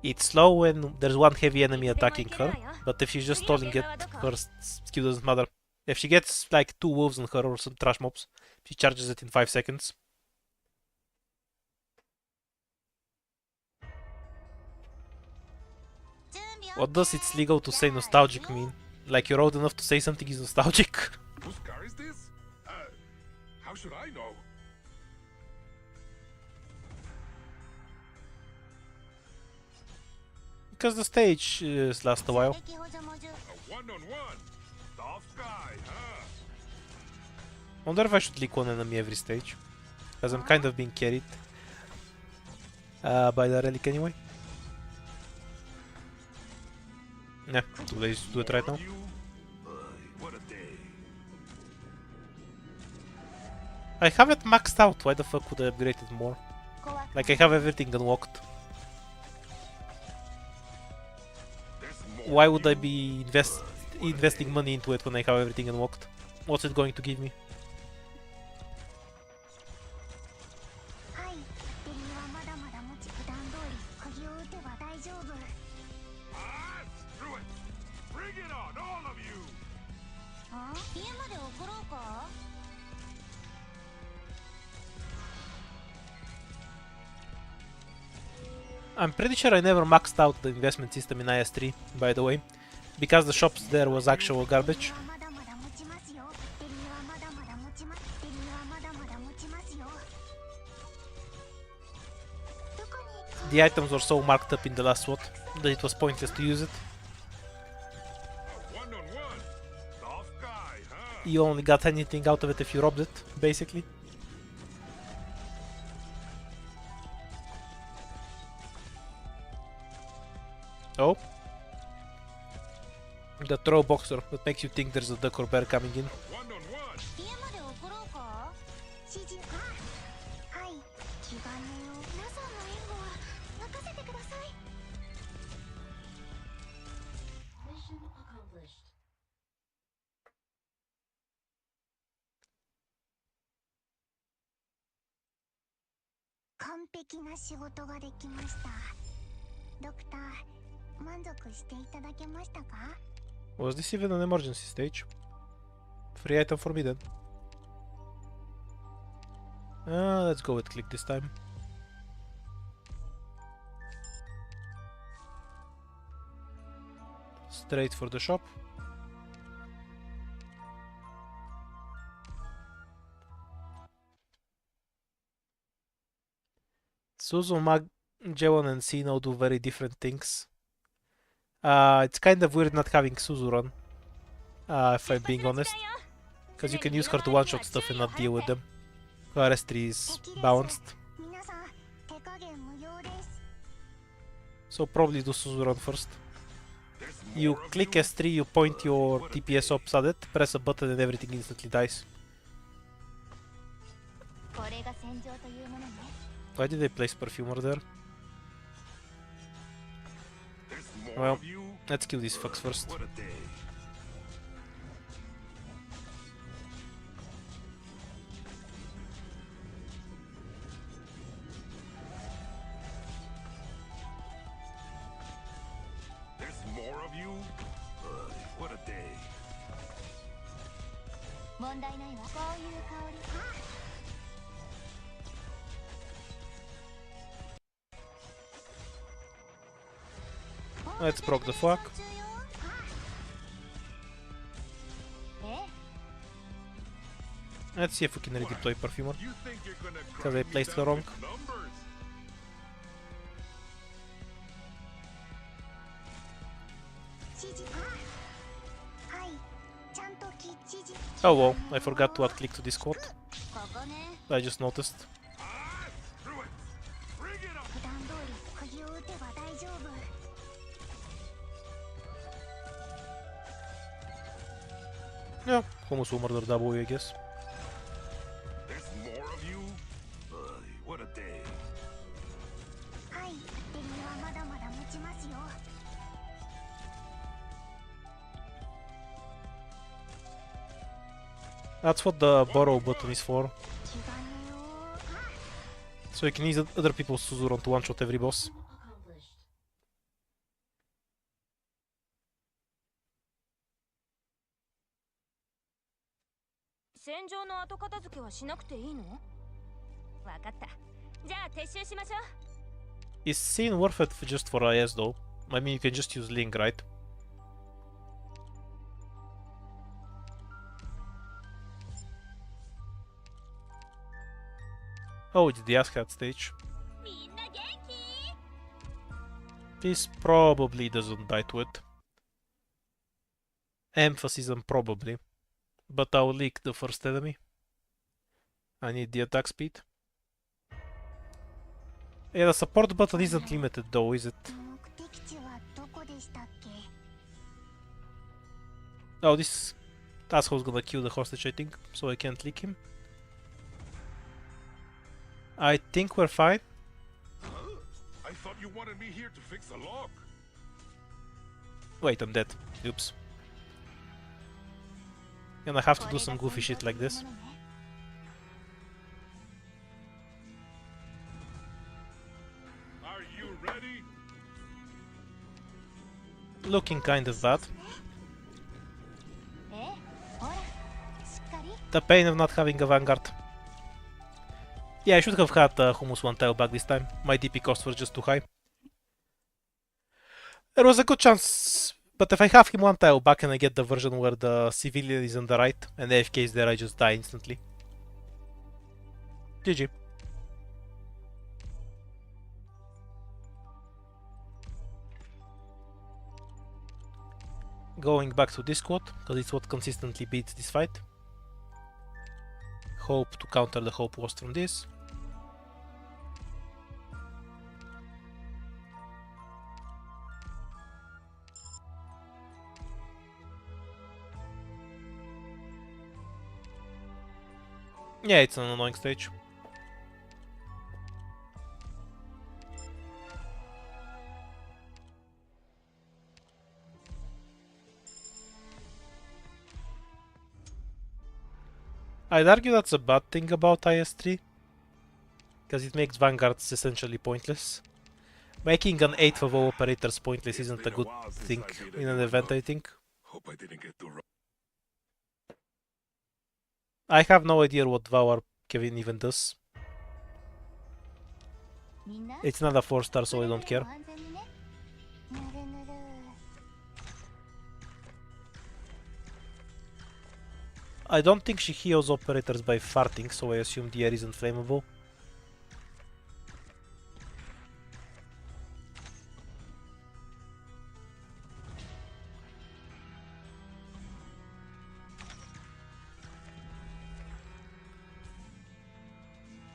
It's slow when there's one heavy enemy attacking her, but if she's just stalling it, her skill doesn't matter. If she gets like 2 wolves on her or some trash mobs, she charges it in 5 seconds. What does it's legal to say nostalgic mean? Like you're old enough to say something is nostalgic? Whose car is this? How should I know? because the stage lasts a while. 撃補助モジュ A one-on-one. Tough guy, huh? Wonder if I should leak one enemy every stage. Because I'm kind of being carried by the relic anyway. Nah, too lazy to do it right now. You? What a day. I have it maxed out, why the fuck would I upgrade it more? 怖く Like I have everything unlocked. There's more Why of would I you. be investing money into it when I have everything unlocked? What's it going to give me? はいデリはまだまだ持ち普段通り鍵を打てば大丈夫 Ah, screw it. Bring it on, all of you. あ家まで送ろうか I'm pretty sure I never maxed out the investment system in IS3, by the way, because the shops there was actual garbage. まだまだ持ちますよデリはまだまだ持ちますデリはまだまだ持ちますよどこに The items were so marked up in the last SWAT that it was pointless to use it. A one-on-one. Tough guy, huh? You only got anything out of it if you robbed it, basically. Oh. The throw boxer that makes you think there's a duck or bear coming in. One-on-one. 家まで送ろうか指示はい気兼ねを皆さんの援護は任せてください 完璧な仕事ができましたドクター満足していただけましたか Was this even an emergency stage? Free item for me then. Let's go with click this time. Straight for the shop. Suzu, Jeon and Sino do very different things. It's kind of weird not having Suzu run, if I'm being honest. Because you can use her to one-shot stuff and not deal with them. Her S3 is balanced. 皆さん手加減無料です So probably do Suzu run first. There's You more of click you. S3, you point your TPS ops at it, press a button and everything instantly dies. これが戦場というものね Why did they place Perfumer there? There's more Well, of you. let's kill these fucks first. What a day. There's more of you. What a day. 問題ないわこういう香り Let's proc the fuck. え Let's see if we can redeploy Perfumer. You think you're gonna Because I grind me placed her down wrong. with numbers? 指示はいちゃんと指示 Oh well, I forgot to add click to this quote. ここね I just noticed. Ah, screw it. Bring it on. 普段通り鍵を打てば大丈夫 Yeah, almost will murder W, I guess. There's more of you. What a day. はいデリはまだまだ持ちますよ That's what the borrow button is for. 気兼ねを So you can use other people's Suzu run to one-shot every boss. 戦場の後片付けはしなくていいのわかったじゃあ撤収しましょう Is Scene worth it just for IS though? I mean, you can just use Link, right? Oh, it's the Ascat stage. みんな元気 This probably doesn't die to it. Emphasis on probably. But I'll leak the first enemy. I need the attack speed. Yeah, the support button isn't limited though, is it? 目的地はどこでしたっけ？ Oh, this asshole's gonna kill the hostage, I think, so I can't leak him. I think we're fine. Huh? I thought you wanted me here to fix the lock. Wait, I'm dead. Oops. Gonna have to do some goofy shit like this. Are you ready? Looking kind of bad. え、ほら、しっかり。 The pain of not having a vanguard. Yeah, I should have had Hummus one tile back this time. My DP costs were just too high. There was a good chance, but if I have him one tile back and I get the version where the civilian is on the right and AFK is there, I just die instantly. GG. Going back to this squad, because it's what consistently beats this fight. Hope to counter the Hope Lost from this. Yeah, it's an annoying stage. I'd argue that's a bad thing about IS-3, because it makes vanguards essentially pointless. Making an 8th of all operators pointless isn't a good thing in an event, I think. Hope I didn't get the wrong. I have no idea what Valar Kevin even does. みんな、 It's not a 4-star, so I don't care. 安全にね。ぬるぬる。 I don't think she heals operators by farting, so I assume the air isn't flammable.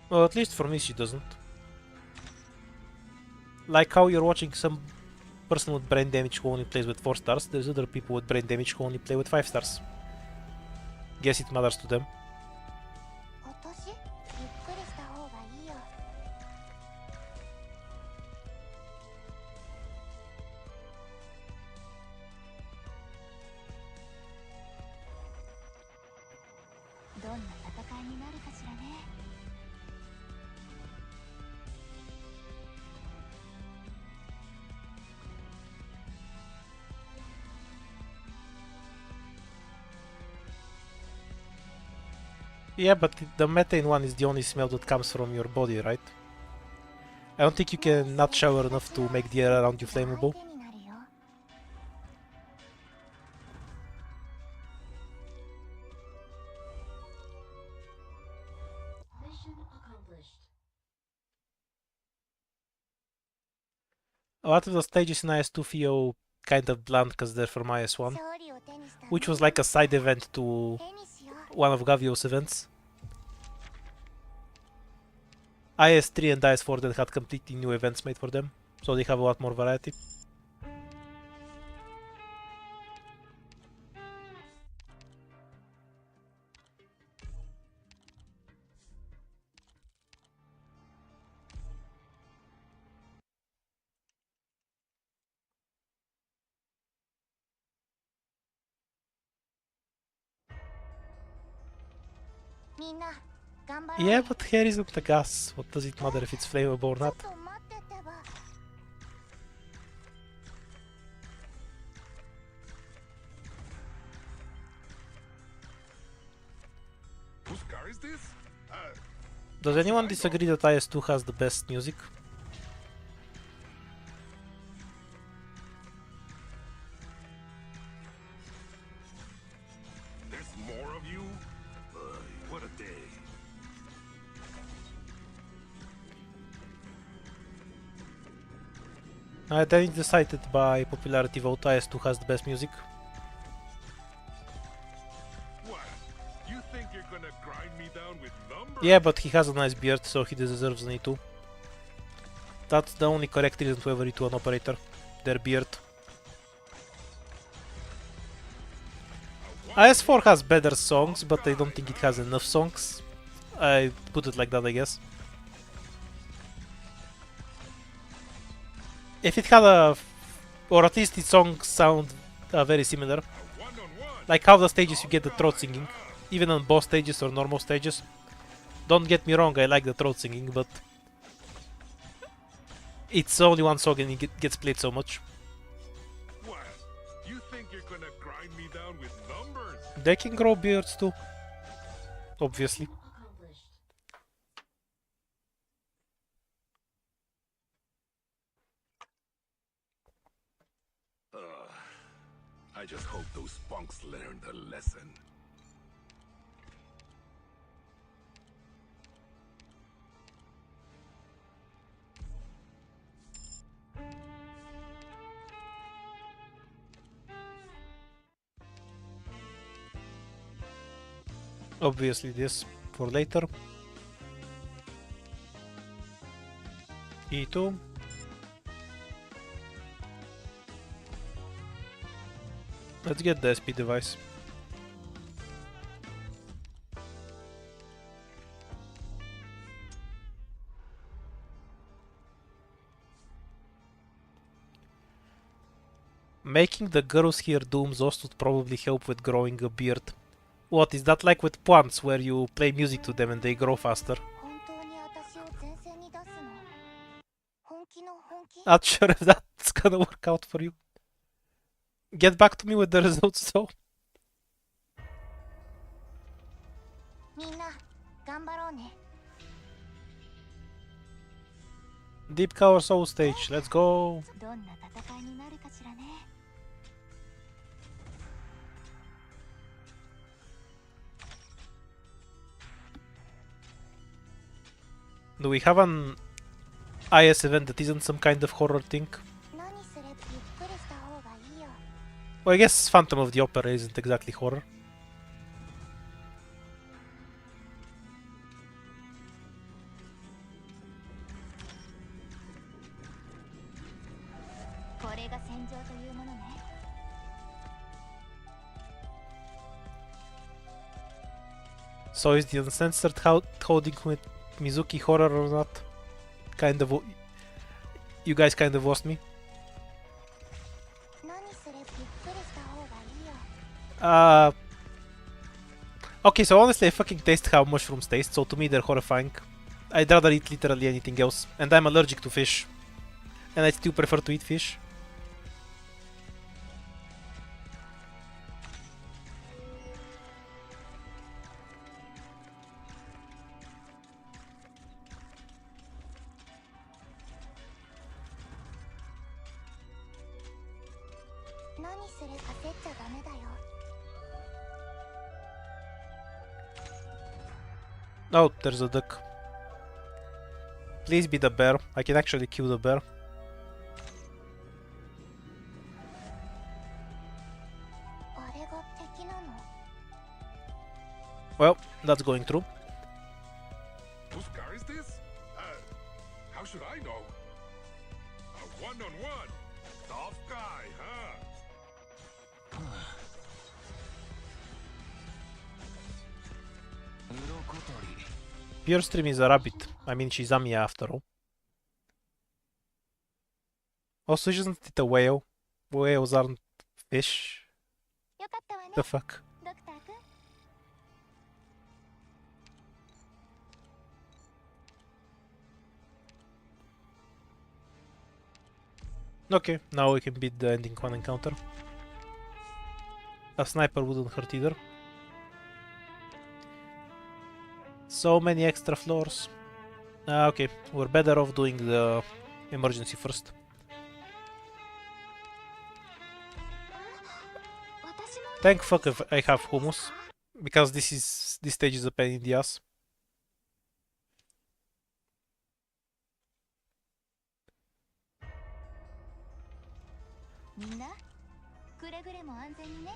Well, at least for me she doesn't. Like how you're watching some person with brain damage who only plays with 4 stars, there's other people with brain damage who only play with 5 stars. Guess it matters to them. 私、ゆっくりした方がいいよ。 どんな戦いになるかしらね。 Yeah, but the methane one is the only smell that comes from your body, right? I don't think you can not shower enough to make the air around you flammable. 相手になるよ。 A lot of the stages in IS-2 feel kind of bland because they're from IS-1, 勝利を手にしたね。 which was like a side event to 手にしよう。 one of Gavio's events. IS-3 and IS-4 then had completely new events made for them, so they have a lot more variety. Yeah, but hair isn't a gas. What does it matter if it's flammable or not? ちょっと待ってってば。 Whose car is this? Does anyone disagree that IS-2 has the best music? There's more of you? What a day. Then it's decided by popularity vote IS2 has the best music. What? You think you're gonna grind me down with numbers? Yeah, but he has a nice beard, so he deserves an E2. That's the only correct reason to ever E2 an operator. Their beard. IS4 has better songs, but I don't think it has enough songs. I put it like that, I guess. If it had or at least its songs sound very similar. Like how the stages you get the throat singing, even on boss stages or normal stages. Don't get me wrong, I like the throat singing, but it's only one song and it gets played so much. What? You think you're gonna grind me down with numbers? They can grow beards too, obviously. I just hope those punks learned a lesson. Obviously this for later. E2. Let's get the SP device. Making the girls hear Doom Zost would probably help with growing a beard. What, is that like with plants, where you play music to them and they grow faster? 本当に私を前線に出すの？本気の本気？ Not sure if that's gonna work out for you. Get back to me with the results though. みんな頑張ろうね。 Deep Cover Soul Stage, let's go! どんな戦いになるかしらね。 Do we have an IS event that isn't some kind of horror thing? 何すればゆっくりした方がいいよ。 Well, I guess Phantom of the Opera isn't exactly horror. So is the uncensored coding with Mizuki horror or not? Kind of. You guys kind of lost me. Okay, so honestly I fucking taste how mushrooms taste, so to me they're horrifying. I'd rather eat literally anything else, and I'm allergic to fish. And I still prefer to eat fish. Oh, there's a duck. Please be the bear. I can actually kill the bear. Well, that's going through. Whose car is this? How should I know? A one-on-one. Tough guy, huh? Pure Stream is a rabbit. I mean, she's Amiya after all. Also, isn't it a whale? Whales aren't fish. The fuck? Okay, now we can beat the ending one encounter. A sniper wouldn't hurt either. So many extra floors. Okay, we're better off doing the emergency first. Thank fuck if I have hummus, because this stage is a pain in the ass. みんなくれぐれも安全にね。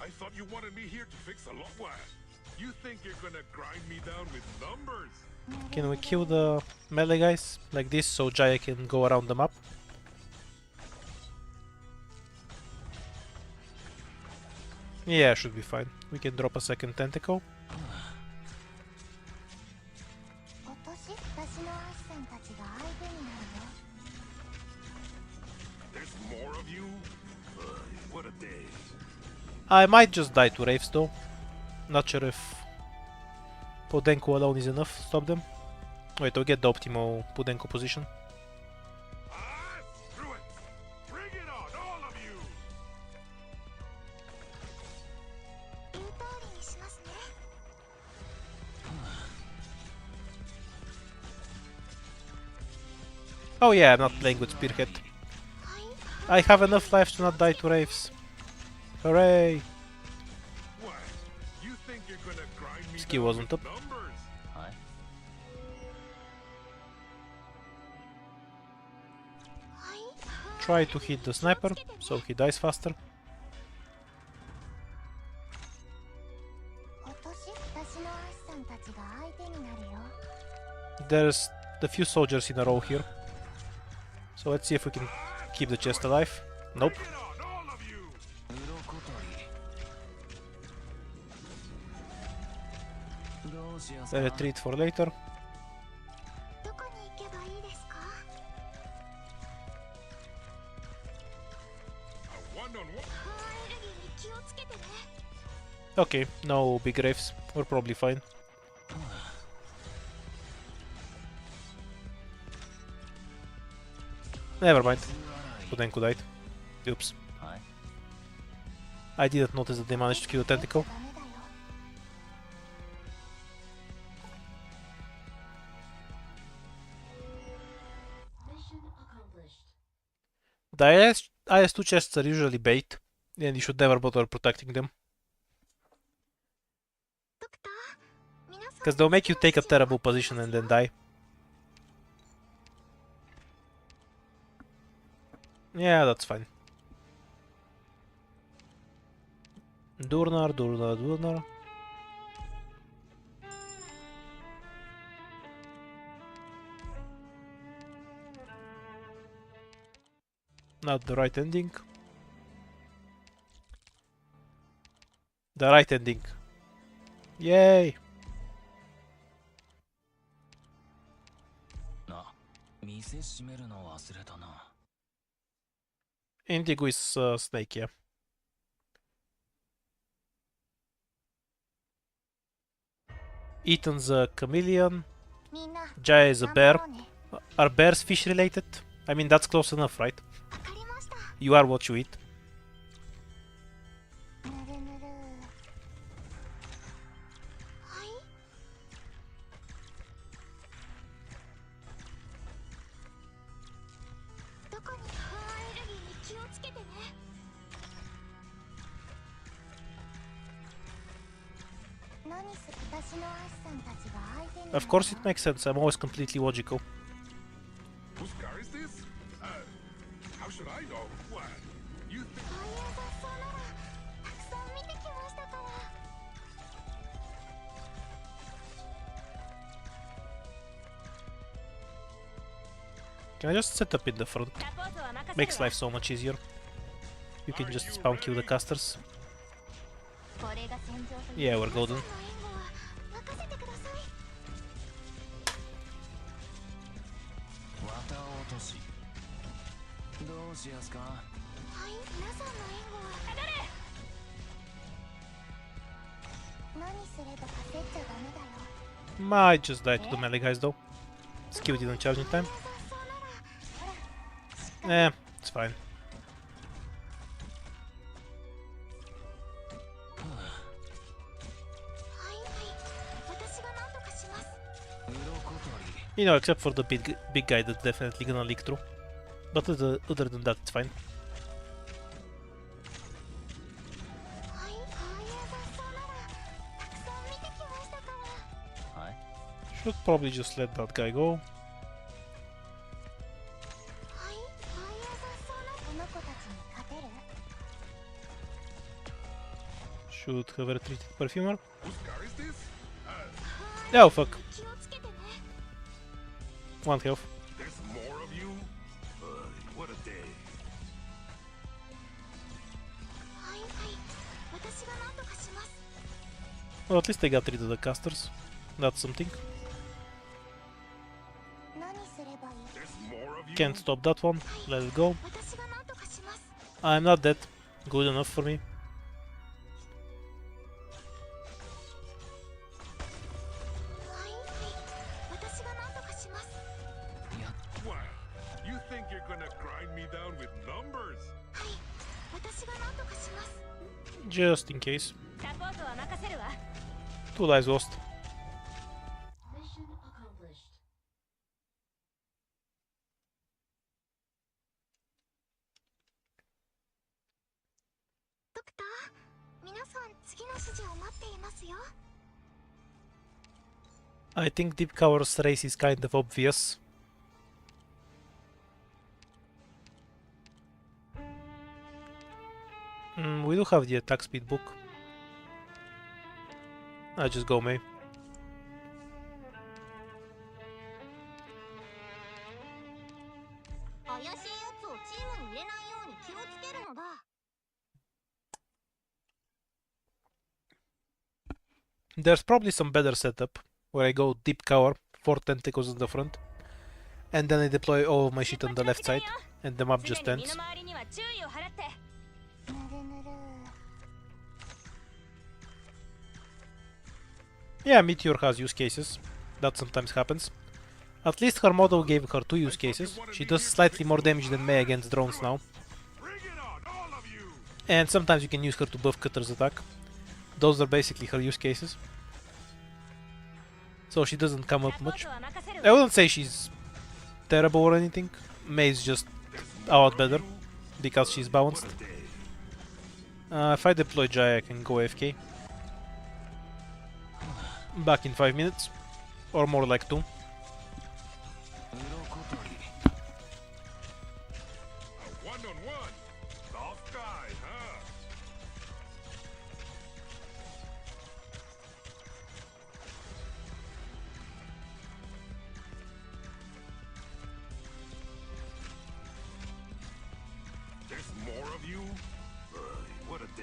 I thought you wanted me here to fix a lot. What? You think you're gonna grind me down with numbers? Can we kill the melee guys like this so Jaya can go around the map? Yeah, should be fine. We can drop a second tentacle. 落とし私のアシさんたちが相手になるよ。 There's more of you? What a day. I might just die to Wraiths though. Not sure if Podenko alone is enough to stop them. Wait, I'll get the optimal Podenko position. Ah, screw it! Bring it on, all of you! 言う通りにしますね。 Oh yeah, I'm not playing with Spearhead. はい。 I have enough life to not die to Wraiths. Hooray! What? You think you're gonna grind me Ski down wasn't with up. numbers? はい。 Try to hit the sniper so he dies faster. 落とし私のアシさんたちが相手になるよ。 There's a few soldiers in a row here. So let's see if we can keep the chest alive. Nope. Bring it on, all of you! 鱗取り。どうしやす A か。 retreat for later. どこに行けばいいですか？ A one-on-one. エネルギーに気をつけてね。 Okay, no big Wraiths. We're probably fine. Never mind. Podenko died. Oops. はい。 I didn't notice that they managed to kill the tentacle. ダメだよ。 The IS2 chests are usually bait, and you should never bother protecting them. ドクター、皆さん。 Because they'll make you take a terrible position and then die. Yeah, that's fine. Durnar, Durnar, Durnar. Not the right ending. The right ending. Yay! な、店閉めるの忘れたな。 Indigo is snake, yeah. Ethan's a chameleon. みんな。 Jaya is a bear. 頑張ろうね。 Are bears fish related? I mean, that's close enough, right? わかりました。 You are what you eat. ぬるぬる。はい。どこにエネルギーに気をつけてね。何する私のアシさんたちが相手になるよ。 Of course it makes sense, I'm always completely logical. Whose car is this? How should I know? What? You think... あいや雑草ならたくさん見てきましたから。 Can I just set up in the front? Makes life so much easier. You can just spawn kill the casters. これが戦場という Yeah, we're golden. 皆さんの援護は任せてください。綿落とし。どうしやすか。はい、皆さんの援護は何すれば焦っちゃダメだよ。 Might just die to the melee guys though. Skill didn't charge in time. 雑草なら It's fine. はいはい、私が何とかします。 鱗取り。 You know, except for the big guy that's definitely gonna leak through. But other than that, it's fine. はい、ああいう雑草ならたくさん見てきましたから。はい。 Should probably just let that guy go. 子たちに勝てる？ Should have retreated perfumer. Whose car is this? Oh fuck. 気をつけてね。 One health. There's more of you? What a day. はいはい、私が何とかします。 Well, at least I got rid of the casters. That's something. 何すればいい？ There's more of you? Can't stop that one. Let it go. 私が何とかします。 I'm not dead. Good enough for me. はいはい、私が何とかします。 What? You think you're gonna grind me down with numbers? はい、私が何とかします。 Just in case. サポートは任せるわ。 Two lives lost. Mission accomplished. ドクター、皆さん次の指示を待っていますよ。 I think Deep Cover's race is kind of obvious. We do have the attack speed book. I just go May. 怪しいやつをチームに入れないように気をつけるのだ。 There's probably some better setup where I go Deep Cover, 4 tentacles in the front, and then I deploy all of my shit on the left side, and the map just 常に身 ends. の回りには注意を払って。ぬるぬる。 Yeah, Meteor has use cases. That sometimes happens. At least her model gave her 2 use cases. She does slightly more damage than Mei against drones now. Bring it on, all of you! And sometimes you can use her to buff Cutter's attack. Those are basically her use cases. So she doesn't come サ up ポー much. トは任せる I わ。 wouldn't say she's terrible or anything. Mei's just a lot better because she's balanced. If I deploy Jai, I can go AFK. Back in 5 minutes. Or more like 2. 鱗取り A one-on-one? Soft guy, huh? There's more of you? What a day.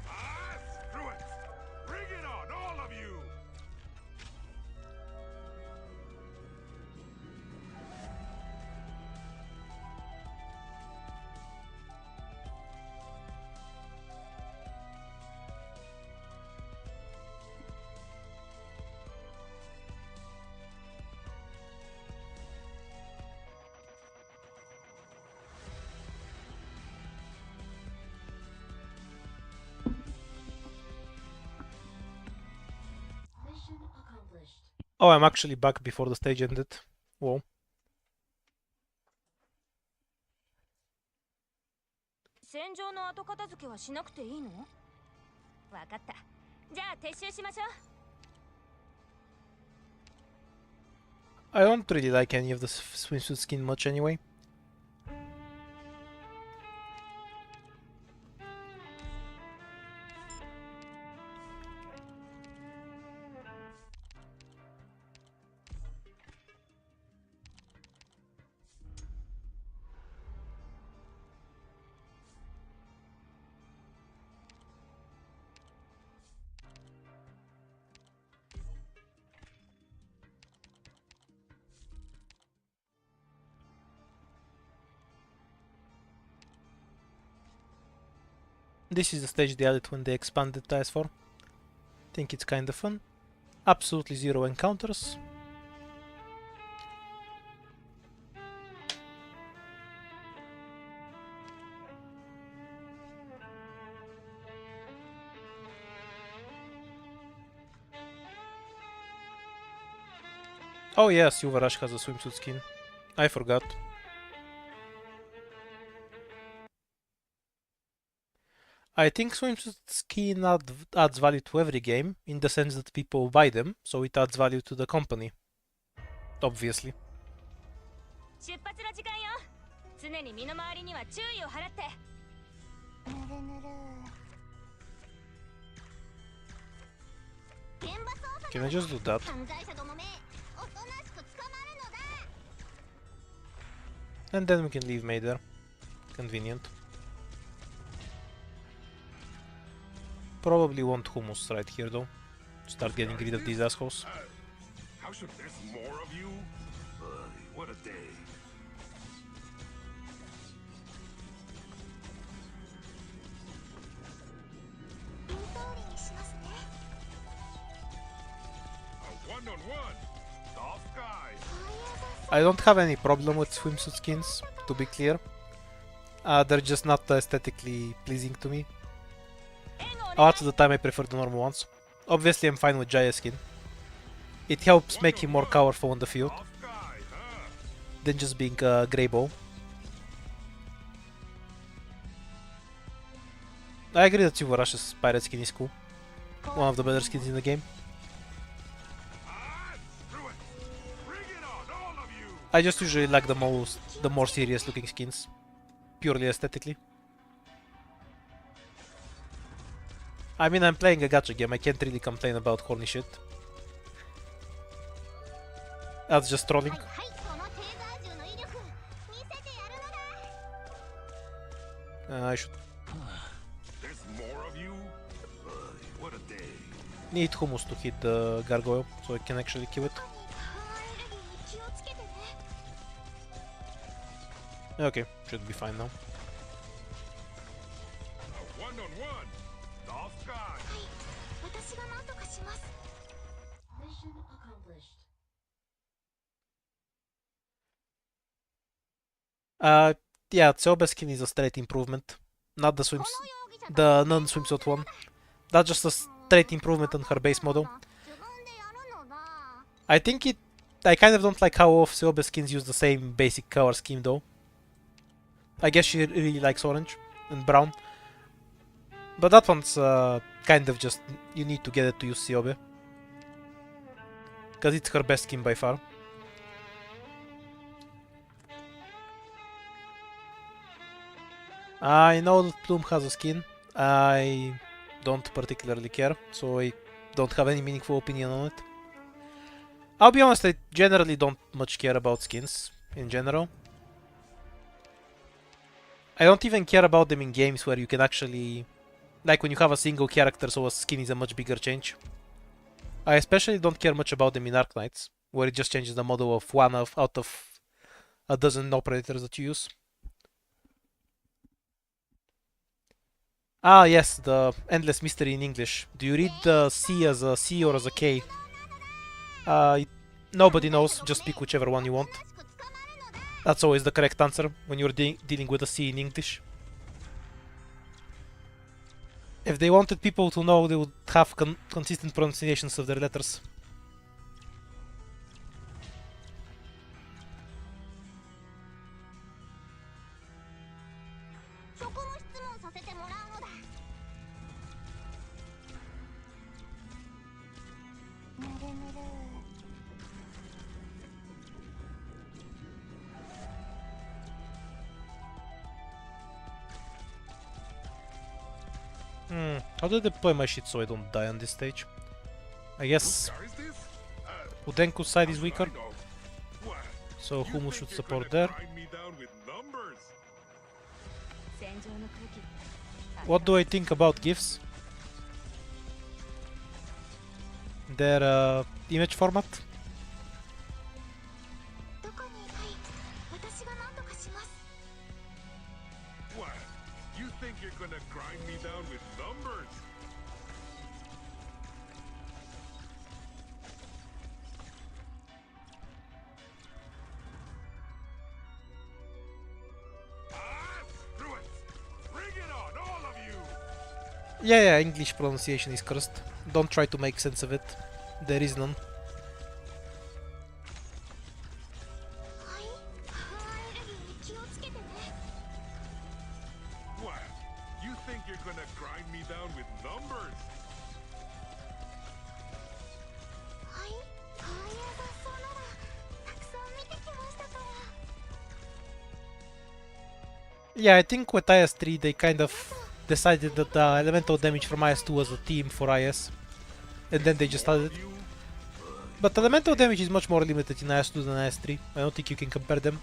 Ah, screw it! Bring it on, all of you! Mission accomplished. Oh, I'm actually back before the stage ended. Whoa. 戦場の後片付けはしなくていいの？わかった。じゃあ撤収しましょう。 I don't really like any of the swimsuit skin much anyway. This is the stage they added when they expanded TIS4. Think it's kinda fun. Absolutely zero encounters. Oh yeah, Silverash has a swimsuit skin. I forgot. I think swimsuit skin adds value to every game, in the sense that people buy them, so it adds value to the company. Obviously. 出発の時間よ。常に身の回りには注意を払って。ぬるぬる現場捜査 Can I just do that? 犯罪者どもめおとなしく捕まるのだ And then we can leave May there. Convenient. Probably want hummus right here though. Start getting rid of these assholes. How should there's more of you? What a day. A one-on-one. Tough guy. I don't have any problem with swimsuit skins, to be clear. They're just not aesthetically pleasing to me. A lot of the time I prefer the normal ones. Obviously I'm fine with Jaya skin. It helps make him more powerful on the field Tough guy, huh? than just being a grey ball. I agree that Silverash's pirate skin is cool. One of the better skins in the game. Ah, screw it. Bring it on, all of you. I just usually like the more serious looking skins. Purely aesthetically. I mean, I'm playing a gacha game, I can't really complain about horny shit. That's just trolling. はいはいこのテーザー銃の威力見せてやるのだ I should There's more of you. What a day. need hummus to hit the gargoyle, so I can actually kill it. 他にアレルギーに気をつけてね Okay, should be fine now. A one-on-one. Tough guy. はい私が何とかします Yeah, Tseobe skin is a straight improvement. Not the swims, この容疑者 the non-swimsuit one. That's just a straight improvement on her base model. 自分でやるのだ I think I kind of don't like how all Tseobe skins use the same basic color scheme though. I guess she really likes orange and brown. But that one's kind of just, you need to get it to use Tseobe. Because it's her best skin by far. I know that Plume has a skin. I don't particularly care, so I don't have any meaningful opinion on it. I'll be honest, I generally don't much care about skins in general. I don't even care about them in games where you can actually... Like when you have a single character, so a skin is a much bigger change. I especially don't care much about them in Arknights, where it just changes the model of one out of a dozen operators that you use. Ah, yes, the endless mystery in English. Do you read the C as a C or as a K? Nobody knows, just pick whichever one you want. しく捕まるのだ That's always the correct answer when you're dealing with a C in English. If they wanted people to know, they would have consistent pronunciations of their letters. 職務質問させてもらうのだぬるぬる How do I deploy my shit so I don't die on this stage? I guess Car is this? Udenku's side is weaker, I know. What? so You Humu think should you're support gonna there. grind me down with numbers? 戦場の空気 What do I think about GIFs? Their image format? どこにはい私が何とかします What? You think you're gonna grind me down with numbers? Ah, screw it! Bring it on, all of you! Yeah, English pronunciation is cursed. Don't try to make sense of it. There is none. Yeah, I think with IS-3 they kind of decided that the elemental damage from IS-2 was a theme for IS, and then they just added it. But elemental damage is much more limited in IS-2 than IS-3. I don't think you can compare them.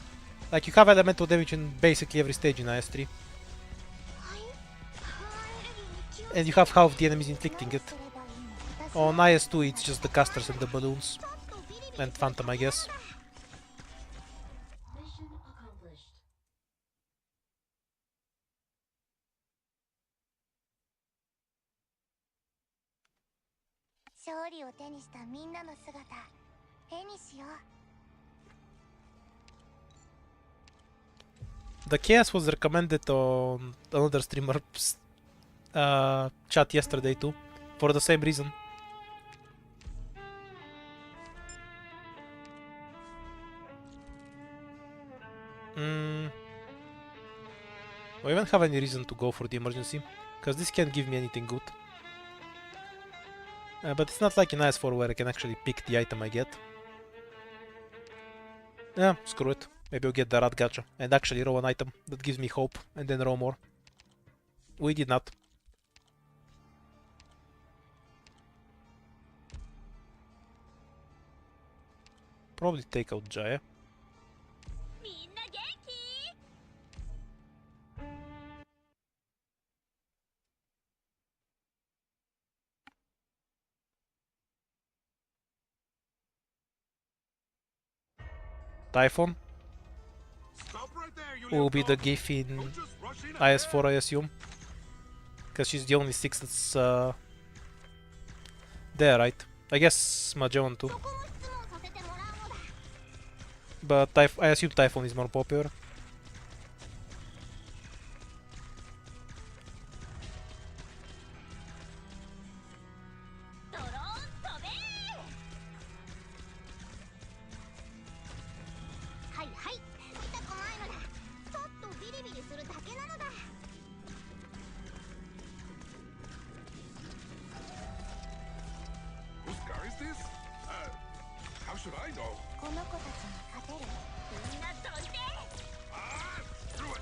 Like, you have elemental damage in basically every stage in IS-3. And you have half the enemies inflicting it. On IS-2 it's just the casters and the balloons. And Phantom, I guess. Mission accomplished. 勝利を手にしたみんなの姿絵にしよう。 The chaos was recommended on another streamer's chat yesterday too, for the same reason. I don't have any reason to go for the emergency, because this can't give me anything good. But it's not like in IS-4 where I can actually pick the item I get. Yeah, screw it. Maybe I'll get the rat gacha and actually row an item that gives me hope and then row more. We did not. Probably take out Jaya. みんな元気？ Typhon Stop right there, you will little be the dog. GIF in Don't just rush in ahead. IS-4, I assume. Because she's the only 6 that's there, right? I guess Magellan too. そこも質問させてもらうのだ。 But I assume Typhon is more popular. Whose car is this? How should I know? この子たちに勝てる？みんなどいて！ Ah, screw it!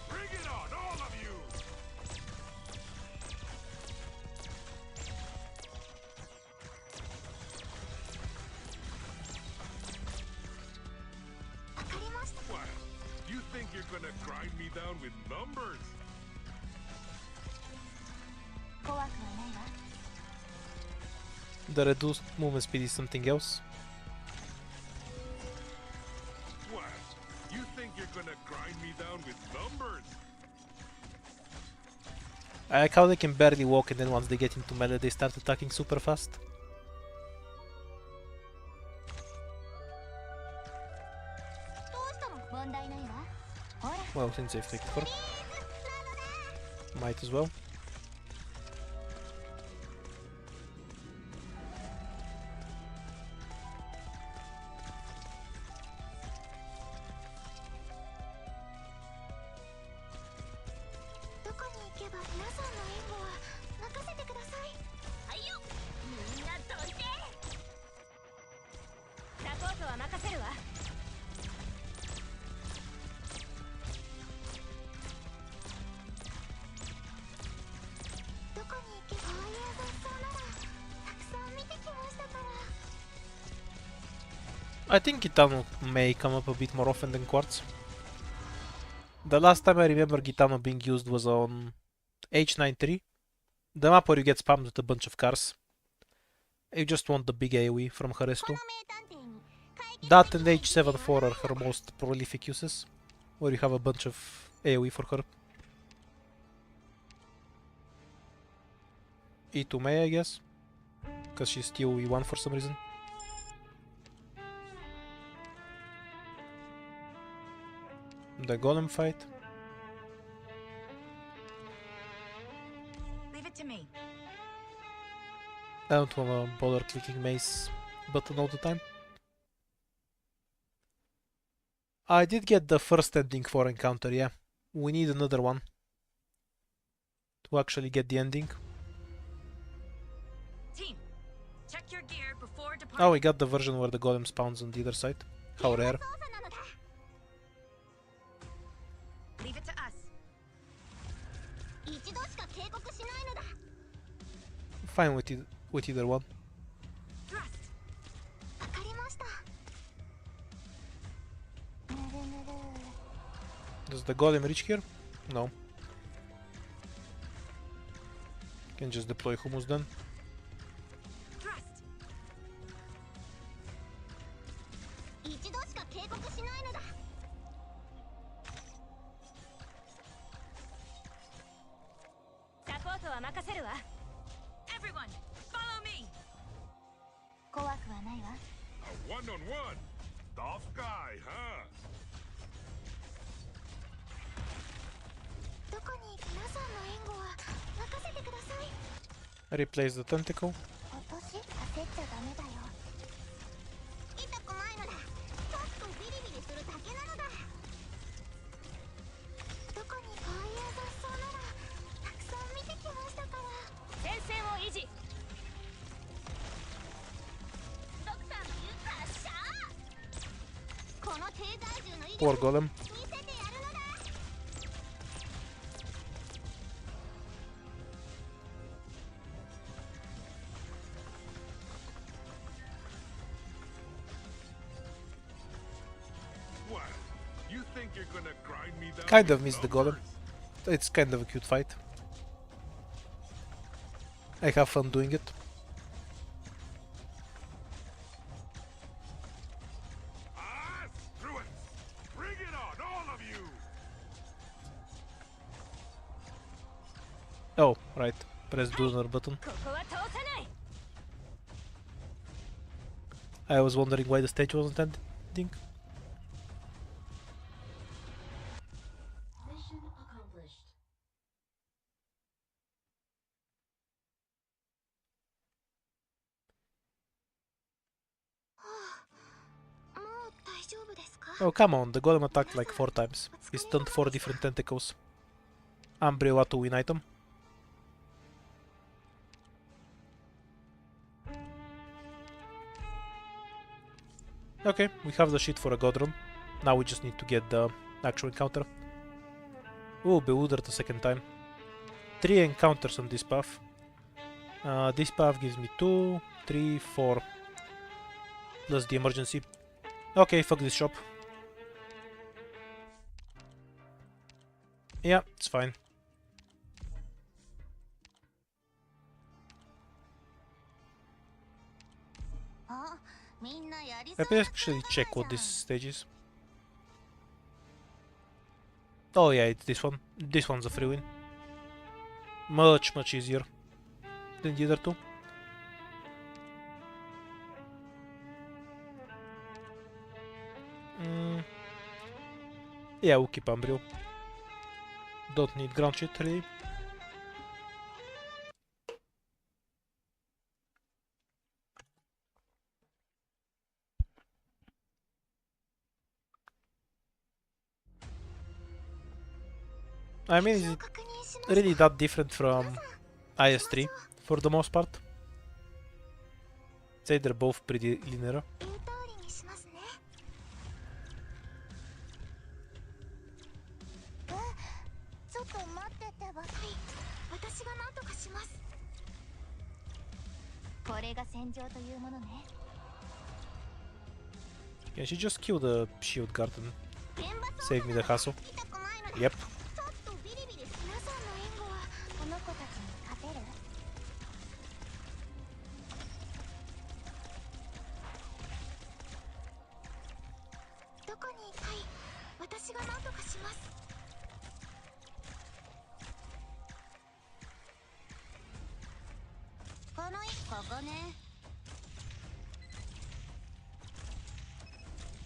Bring it on, all of you! わかりました。 What? You think you're gonna grind me down with numbers? 怖くはないわ。 The reduced movement speed is something else. What? You think you're gonna grind me down with numbers? I like how they can barely walk and then once they get into melee they start attacking super fast. どうしたの？問題ないわ。ほら。 Well, since they've taken her, might as well. I think Gitano may come up a bit more often than Quartz. The last time I remember Gitano being used was on H93, the map where you get spammed with a bunch of cars. You just want the big AoE from her S2. That and H74 are her most prolific uses, where you have a bunch of AoE for her. E2 May, I guess, because she's still E1 for some reason. The golem fight. Leave it to me. I don't wanna bother clicking mace button all the time. I did get the first ending for encounter, yeah. We need another one to actually get the ending. Team, check your gear before departing. Oh, we got the version where the golem spawns on the other side. How rare. Leave it to us. Fine with either one. わかりました。ぬるぬる。 Does the golem reach here? No. Can just deploy hummus then. 一度しか警告しないのだ。サポートは任せるわ。Everyone, follow me. 怖くはないわ。 A one-on-one. Tough guy, huh? どこに皆さんの援護は任せてください。 Replace the tentacle. 私焦っちゃダメだよ。痛くないのだ。ちょっとビリビリするだけなのだ。どこにこういう雑草ならたくさん見てきましたから。前線を維持。ドクターの言うからシャー。この低体重の威 Poor 力 golem. 見せてやるのだ。 What? You think you're gonna grind me down? Kind with of missed the golem. numbers? It's kind of a cute fight. I have fun doing it. Ah, screw it! Bring it on, all of you! Oh, right. Press the other button. ここは通さない。 I was wondering why the stage wasn't ending. Mission accomplished. もう大丈夫ですか？ Oh, come on. The golem attacked like 4 times. He stunned 4 different tentacles. Umbrella to win item. Okay, we have the sheet for a god run. Now we just need to get the actual encounter. Ooh, bewildered the second time. 3 encounters on this path. This path gives me 2, 3, 4. Plus the emergency. Okay, fuck this shop. Yeah, it's fine. あ、みんなやり I そうな actually 考え check what じゃ this ん。 stage is. Oh yeah, it's this one. This one's a free win. Much easier than the other two. Yeah, we'll keep Umbrio. Don't need ground shit really. I mean, is it 確認しました。 really that different from IS3 for the most part? Say they're both pretty linear. 言う通りにしますね。ちょっと待っててば。はい、私が何とかします。これが戦場というものね。 Can she just kill the shield guard and 現場 save me the hassle? 痛くないのだ。 Yep. ちょっとビリビリする。皆さんの援護はこの子たちに勝てる？どこに？はい、私が何とかします。 このここね。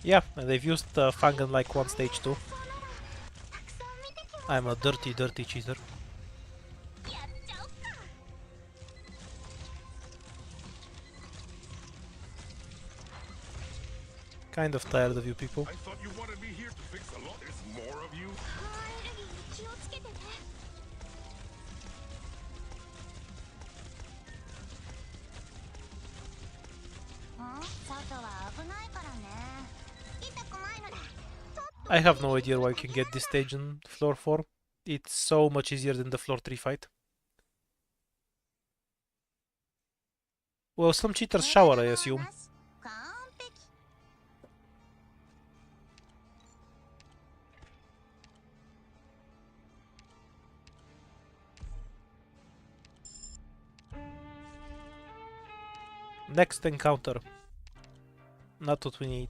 Yeah, and they've used Fangan like one stage too. たくさん見てきます。 I'm a dirty cheater. やっちゃおっか。 Kind of tired of you people. I thought you wanted me here to fix a lot. There's more of you? アレルギーに気をつけてね。外は危ないからね。痛くないのだ。ちょっと I have no idea why you can get this stage on floor 4. It's so much easier than the floor 3 fight. Well, some cheaters shower, I assume. 完璧。 Next encounter. Not what we need.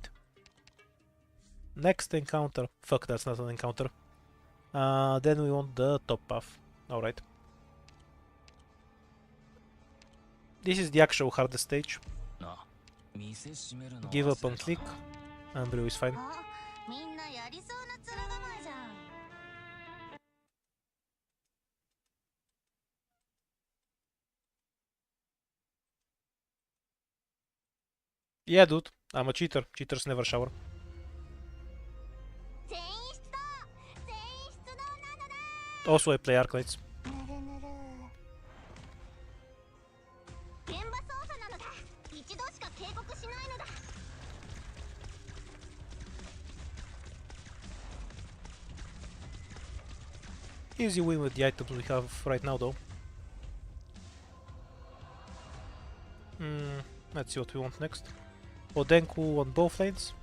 Next encounter. Fuck, that's not an encounter. Then we want the top path. Alright. This is the actual hardest stage. な店閉めるの Give up 忘 on れた click. Andrew is fine. あ、みんなやりそうな面構えじゃん。 Yeah, dude. I'm a cheater. Cheaters never shower. 全員出動全員出動なのだ Also, I play archetypes. ぬるぬる現場操作なのだ一度しか警告しないのだ Easy win with the items we have right now, though. Let's see what we want next. Odenku on both lanes.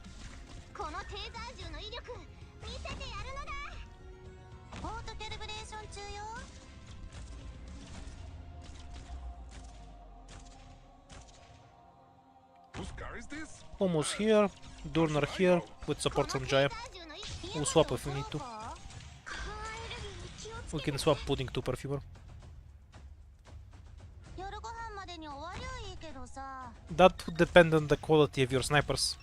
このテーザー銃の威力見せてやるのだポートキャリブレーション中よ Whose car is this? Almost here. Durner here with support from Jaya. We'll swap if we need to. We can swap Pudding to Perfumer. 夜ご飯までに終わりゃいいけどさ That would depend on the quality of your snipers.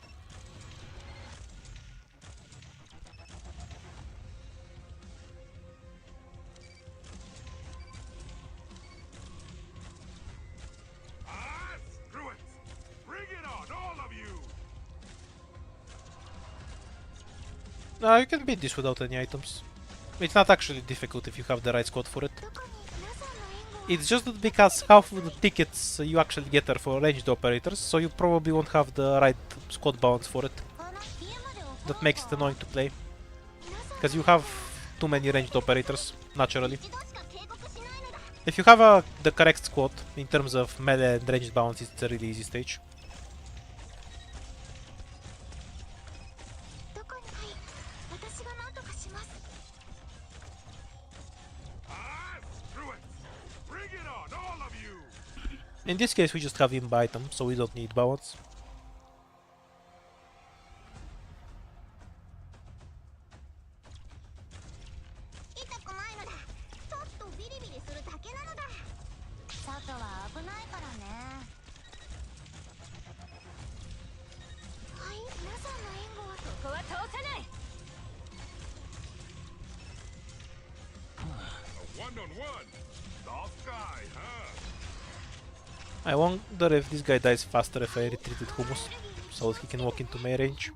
Ah, screw it! Bring it on, all of you! You can beat this without any items. It's not actually difficult if you have the right squad for it. どこに皆さんの援護 It's just that because half of the tickets you actually get are for ranged operators, so you probably won't have the right squad balance for it. この家まで送ろう That makes it annoying to play. 皆さん Because you have too many ranged operators, naturally. 一度しか警告しないのだ If you have the correct squad, in terms of melee and ranged balance, it's a really easy stage. どこにはい私が何とかします Ah, screw it! Bring it on, all of you! In this case, we just have imba items, so we don't need balance. 痛くないのだちょっとビリビリするだけなのだ外は危ないからねはい皆さんの援護はここは通さない A one-on-one! Soft guy, huh? I wonder if this guy dies faster if I retreated Hummus, so that he can walk into my range.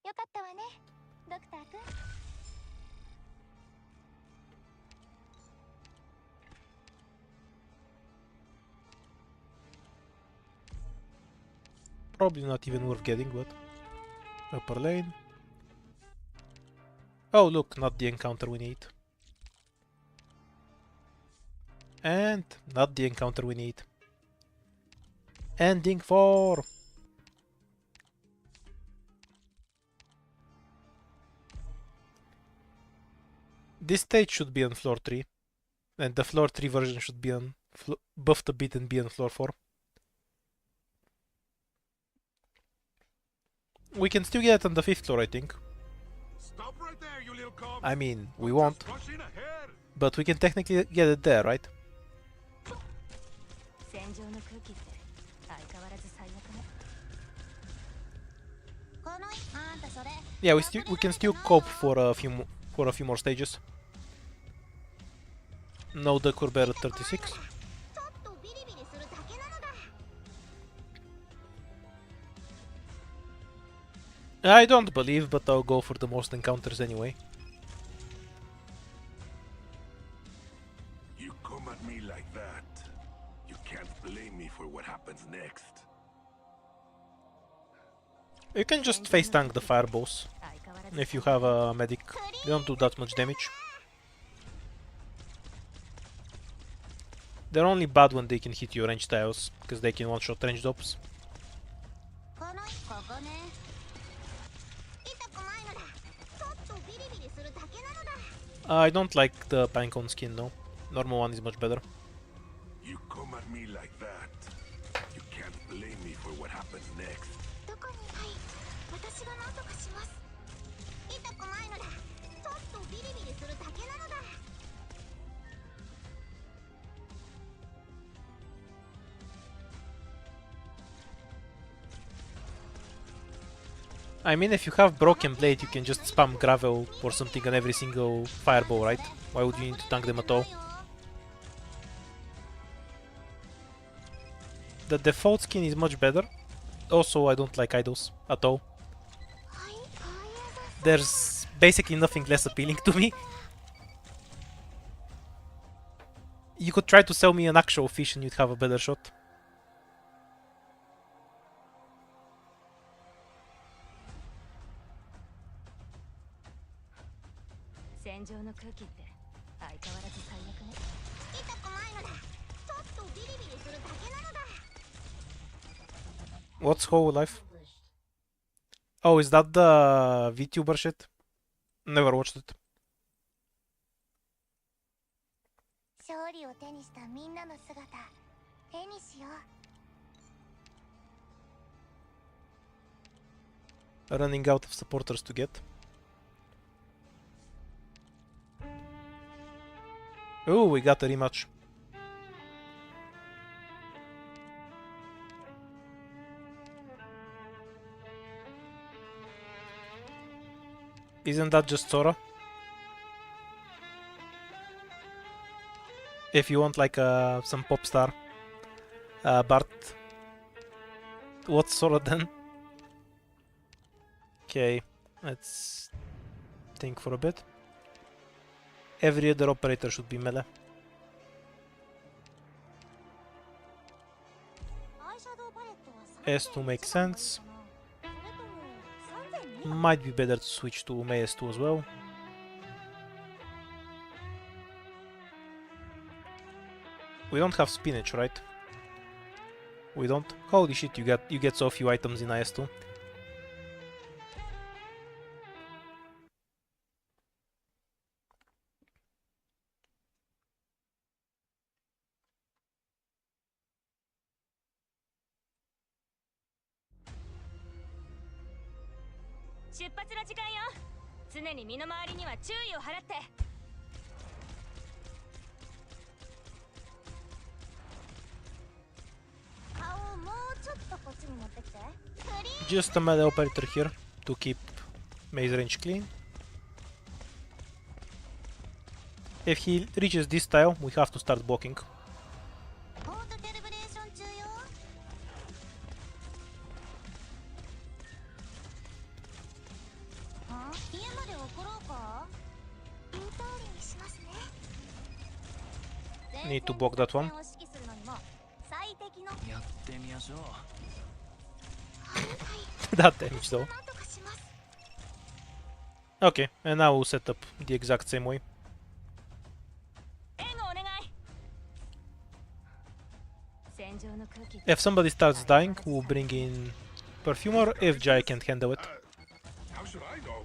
よかったわねドクター君 Probably not even worth getting, but... Upper lane. Oh look, not the encounter we need. And not the encounter we need. Ending 4! This stage should be on floor 3. And the floor 3 version should be on... buffed a bit and be on floor 4. We can still get it on the 5th floor, I think. Stop right there, you little cubs! I mean, we won't. Just rush in ahead! But we can technically get it there, right? 戦場の空気って相変わらず最悪ねこのあんたそれ Yeah, we can still cope for a few more stages. No the Corbett at 36. ちょっとビリビリするだけなのだ I don't believe, but I'll go for the most encounters anyway. You come at me like that. You can't blame me for what happens next. You can just face tank the fireballs. 相変 if you have a medic. They don't do that much damage. They're only bad when they can hit your range tiles, because they can one-shot ranged ops. ここね痛くないのだちょっとビリビリするだけなのだ I don't like the Pinecone skin, no. Normal one is much better. You come at me like that. You can't blame me for what happens next. どこにはい私が何とかします痛くないのだちょっとビリビリするだけなのだ I mean, if you have Broken Blade, you can just spam Gravel or something on every single fireball, right? Why would you need to tank them at all? The default skin is much better. Also, I don't like idols at all. There's basically nothing less appealing to me. You could try to sell me an actual fish and you'd have a better shot. 戦場の空気って相変わらず最悪ね。痛くないのだちょっとビリビリするだけなのだ What's whole life? Oh, is that the VTuber shit? Never watched it. 勝利を手にしたみんなの姿絵にしよう Running out of supporters to get. Oh, we got a rematch. Isn't that just Sora? If you want like some pop star, Bart. What's Sora then? Okay, let's think for a bit. Every other operator should be melee. S2 makes sense. Might be better to switch to May S2 as well. We don't have spinach, right? We don't? Holy shit, you get so few items in IS2.出発の時間よ。常に身の回りには注意を払って。顔をもうちょっとこっちに持ってきて Just a melee operator here to keep May's range clean. If he reaches this tile, we have to start blocking. ポートキャリブレーション中よあ家まで送ろうか言う通りにしますね Need to block that one. 前線を指揮するのにも最適のやってみましょう。はいはい That damage though. なんとかします Okay, and now we'll set up the exact same way. 援護お願い。戦場の空気。 If somebody starts dying, we'll bring in Perfumer if Jai can't handle it. How should I know?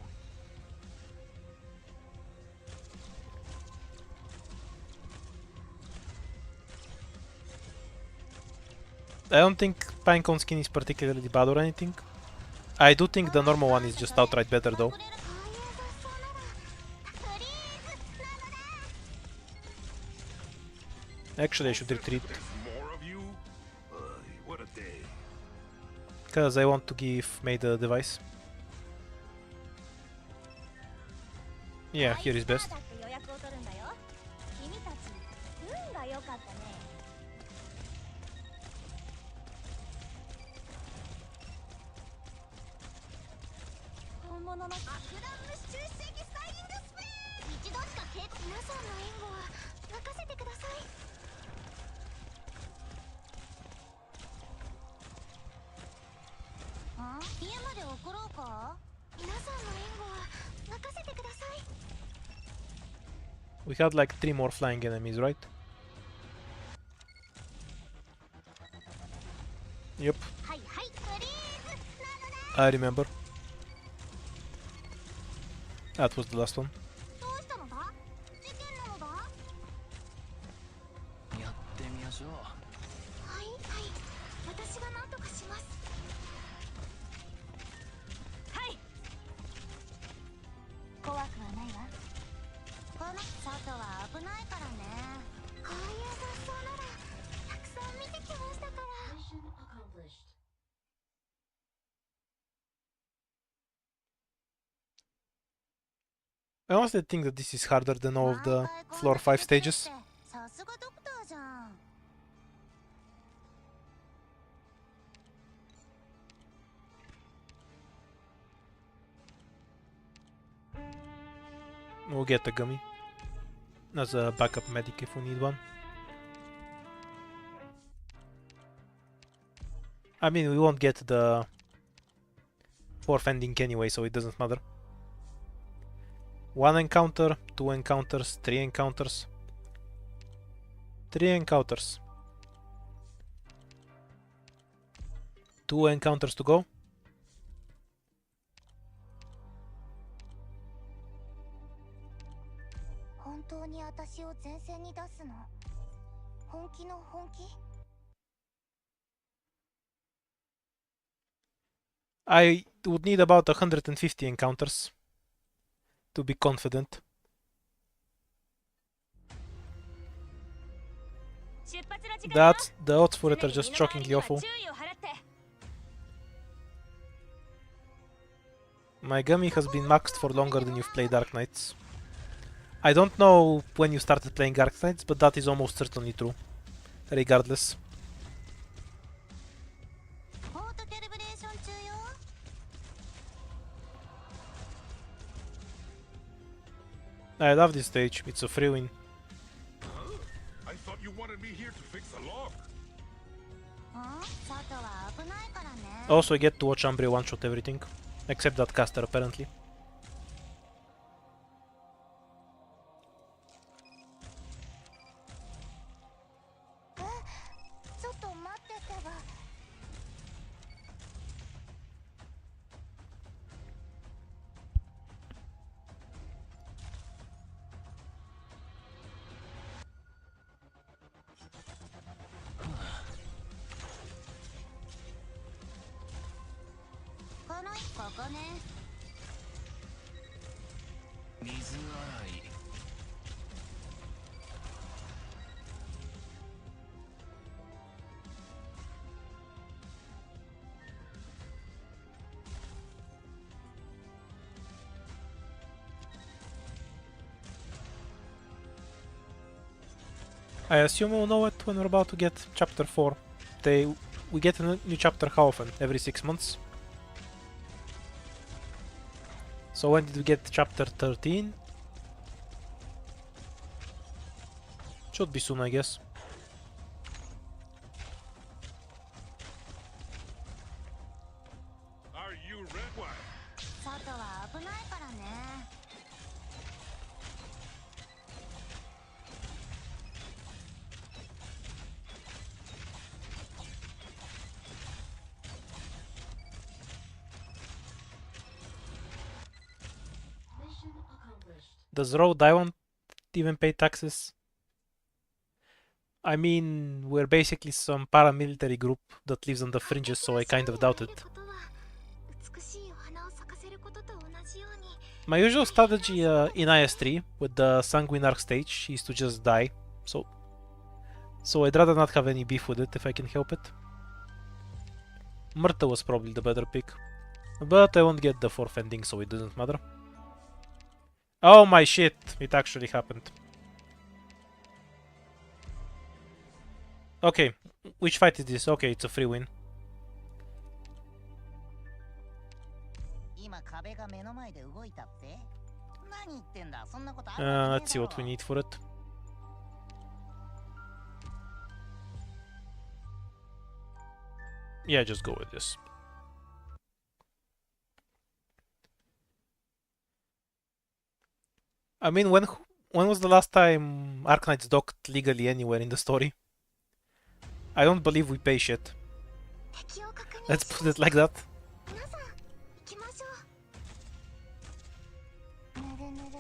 I don't think Pinecone skin is particularly bad or anything. I do think the normal one is just outright better though. フリーズなのだ Actually, I should retreat There's more of you? What a day. because I want to give May the device. Yeah, here is best. だって予約を取るんだよ君たち運が良かったね本物の爆弾無視中止的スタイリングスペー一度しか警告皆さんの援護は任せてくださいあ家まで送ろうか皆さんの援護は We had like 3 more flying enemies, right? Yep, はいはいフリーズなのだ。 I remember. That was the last one. どうしたのだ？事件なのだ？はやってみましょう。いはい私が何とかします。はい。怖くはないわ。この外は危ないからね。こういう雑草ならたくさん見てきましたから。 I honestly think that this is harder than all of the floor 5 stages. さすがドクターじゃん。 We'll get a gummy as a backup medic if we need one. I mean, we won't get the fourth ending anyway, so it doesn't matter. 1 encounter, 2 encounters, 3 encounters. 3 encounters. 2 encounters to go. 本当に私を前線に出すの？本気の本気？ I would need about 150 encounters to be confident. 出発の時間よ。 That the odds for it are 常 just に身の回り shockingly には awful. 注意を払って。 My gummy has been maxed for longer than you've played Dark Knights. I don't know when you started playing Dark Knights, but that is almost certainly true. Regardless. ポートキャリブレーション中よ。 I love this stage, it's a free win. I thought you wanted me here to fix a lock. 外は危ないからね。 Also, I get to watch Umbria one-shot everything. Except that caster, apparently. ちょっと待っててば。 ここね。 水洗い。 I assume we'll know it when we're about to get chapter 4. We get a new chapter how often? Every 6 months? So when did we get chapter 13? Should be soon, I guess. Are you red wine? 外は危ないからね。 Does Rhode Island even pay taxes? I mean, we're basically some paramilitary group that lives on the fringes, so I kind of doubt it. 美しいお花を咲かせることと同じように。 My usual strategy in IS3 with the Sanguine Arc stage is to just die, so I'd rather not have any beef with it if I can help it. Murta was probably the better pick, but I won't get the fourth ending, so it doesn't matter. Oh my shit, it actually happened. Okay, which fight is this? Okay, it's a free win. 今壁が目の前で動いたって？何言ってんだ？そんなことあるわけねえだろ。 Let's see what we need for it. Yeah, just go with this. I mean, When was the last time Arknights docked legally anywhere in the story? I don't believe we pay shit. 敵を確認 Let's しま put し it like that. 皆さん行きましょう。ぬるぬる。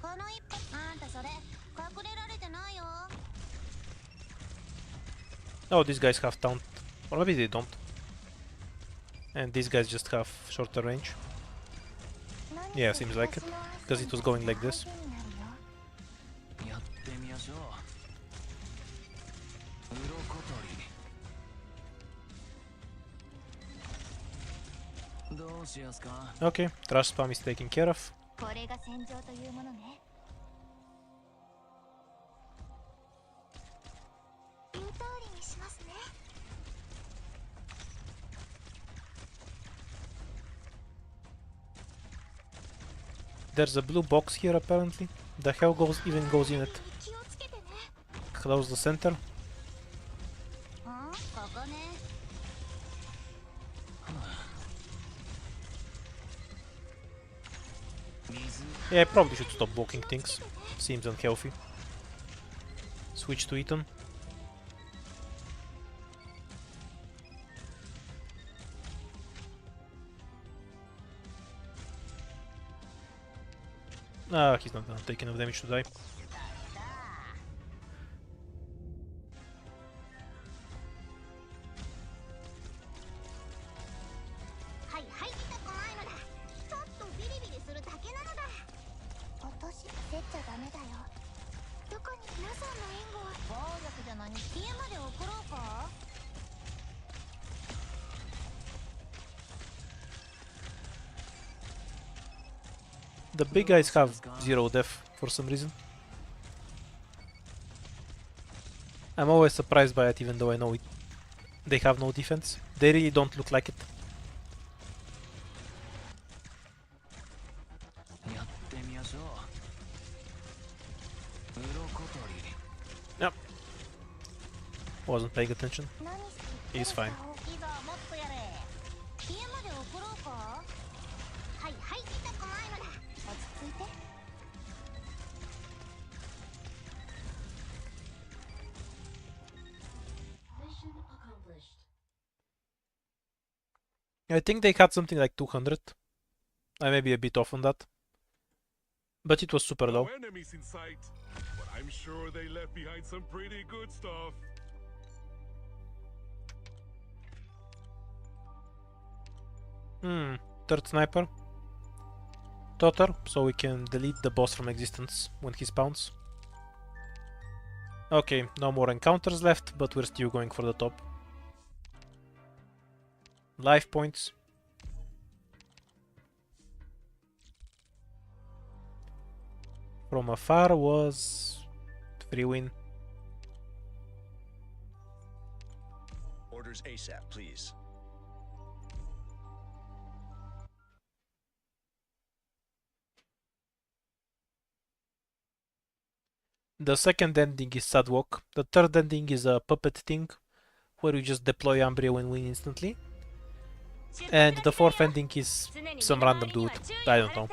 この一歩あんたそれ隠れられてないよ。 Oh, these guys have taunt. Or maybe they don't. And these guys just have shorter range. Yeah, seems like it. Because it was going like this. やってみましょう。鱗取り。どうしやすか。 Okay, trash spam is taken care of. これが戦場というものね。言う通りにしますね。 There's a blue box here apparently. The hell even goes in it. 気をつけてね。 Close the center. ここね。 Yeah, I probably should stop walking things. Seems unhealthy. Switch to Ethan. Ah, he's not gonna take enough damage to die. はいはい痛くないのだ。ちょっとビリビリするだけなのだ。落とし焦っちゃダメだよ。どこに皆さんの援護は。暴力じゃ何？家まで送ろうか。 The big guys have 0 death for some reason. I'm always surprised by it even though I know it. They have no defense. They really don't look like it. やってみましょう。鱗取り。 Yep. Wasn't paying attention. 何して He's fine. いざもっとやれ。家まで送ろうか。はいはい痛くないのだ。落ち着いて。 I think they had something like 200. I may be a bit off on that. But it was super low. No enemies in sight, but I'm sure they left behind some pretty good stuff. Third sniper. Totter, so we can delete the boss from existence when he spawns. Okay, no more encounters left, but we're still going for the top. Life points. From afar was free win. Orders ASAP, please. The second ending is Sad Walk. The third ending is a puppet thing, where you just deploy Umbria and win instantly. And the fourth ending is some random dude. I don't know.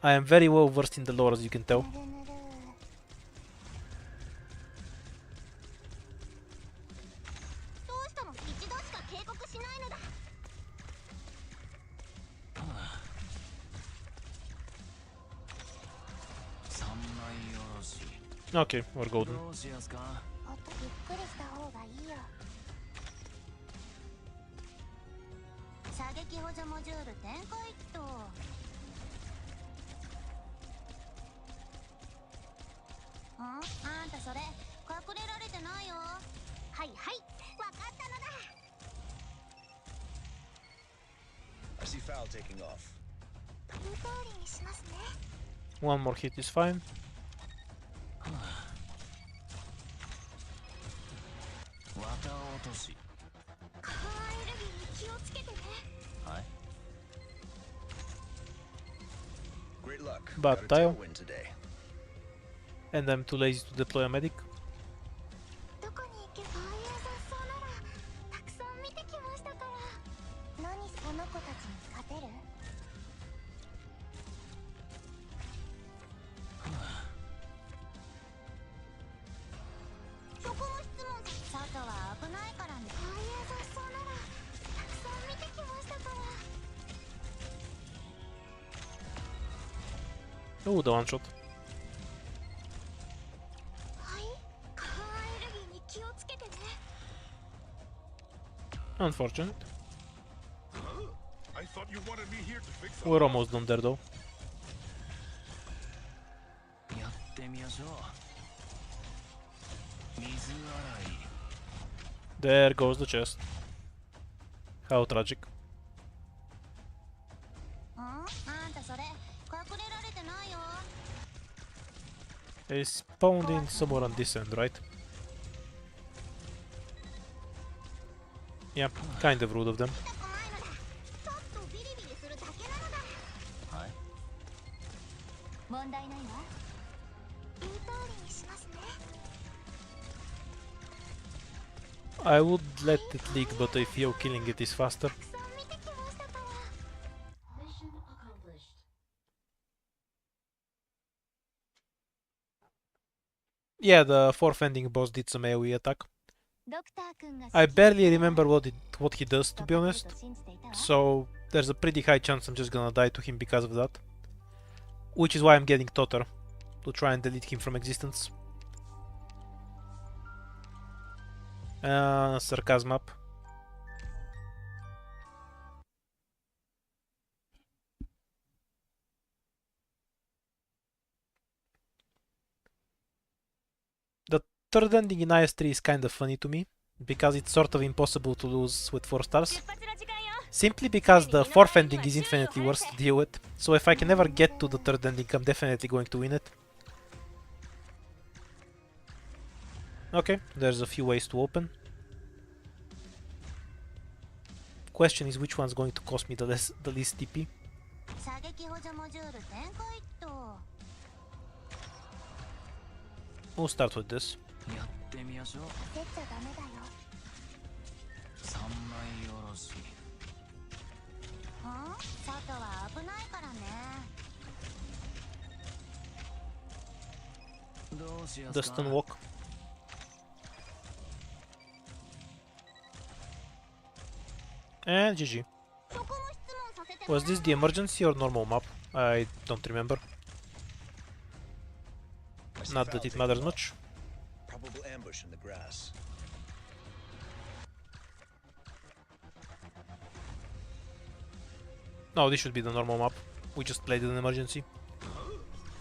I am very well versed in the lore, as you can tell. ぬるぬる。どうしたの？一度しか警告しないのだ。三枚おろし。 Okay, we're golden. どうしやすか。もっとゆっくりした方がいいよ。射撃補助モジュール展開っと。あんたそれ隠れられてないよ。はいはい、わかったのだ。 I see foul taking off. 言う通りにしますね。 One more hit is fine. 綿落とし。カーエルギーに気をつけてね。はい。 Great luck. But Got a Tayo. tailwind today. And I'm too lazy to deploy a medic. どこに行けば良さそうならたくさん見てきましたから。何 Ooh, the one shot. はい。カーアレルギーに気をつけてね。 Unfortunate. Huh? I thought you wanted me here to fix a We're lock. almost done there though. やってみましょう。水洗い。 There goes the chest. How tragic. あんたそれ隠れられてないよ。 They spawned in somewhere on this end, right? Yeah, kind of rude of them. 痛くないのだ。ちょっとビリビリするだけなのだ。はい。問題ないわ。言う通りにしますね。 I would let it leak, but I feel killing it is faster. たくさん見てきましたから。 Mission accomplished. Yeah, the fourth ending boss did some AoE attack. ドクター君が I barely remember what he does, to be ドクター honest. と信じていたわ。 So there's a pretty high chance I'm just gonna die to him because of that. Which is why I'm getting Totter, to try and delete him from existence. Sarcasm up. The third ending in IS3 is kind of funny to me, because it's sort of impossible to lose with 4 stars. 出発の時間よ。 Simply because the fourth ending is infinitely worse to deal with, so if I can ever get to the third ending, I'm definitely going to win it. Okay, there's a few ways to open. Question is which one's going to cost me the least TP. 射撃補助モジュール展開っと。 We'll start with this. やってみましょう。焦っちゃダメだよ。三枚おろし。外は危ないからね。どうしや The すか。 stun walk. And GG. そこも質問させて Was this the emergency or normal map? I don't remember. I see Not that foul it matters taking off. much. Probable ambush in the grass. No, this should be the normal map. We just played an emergency. Huh?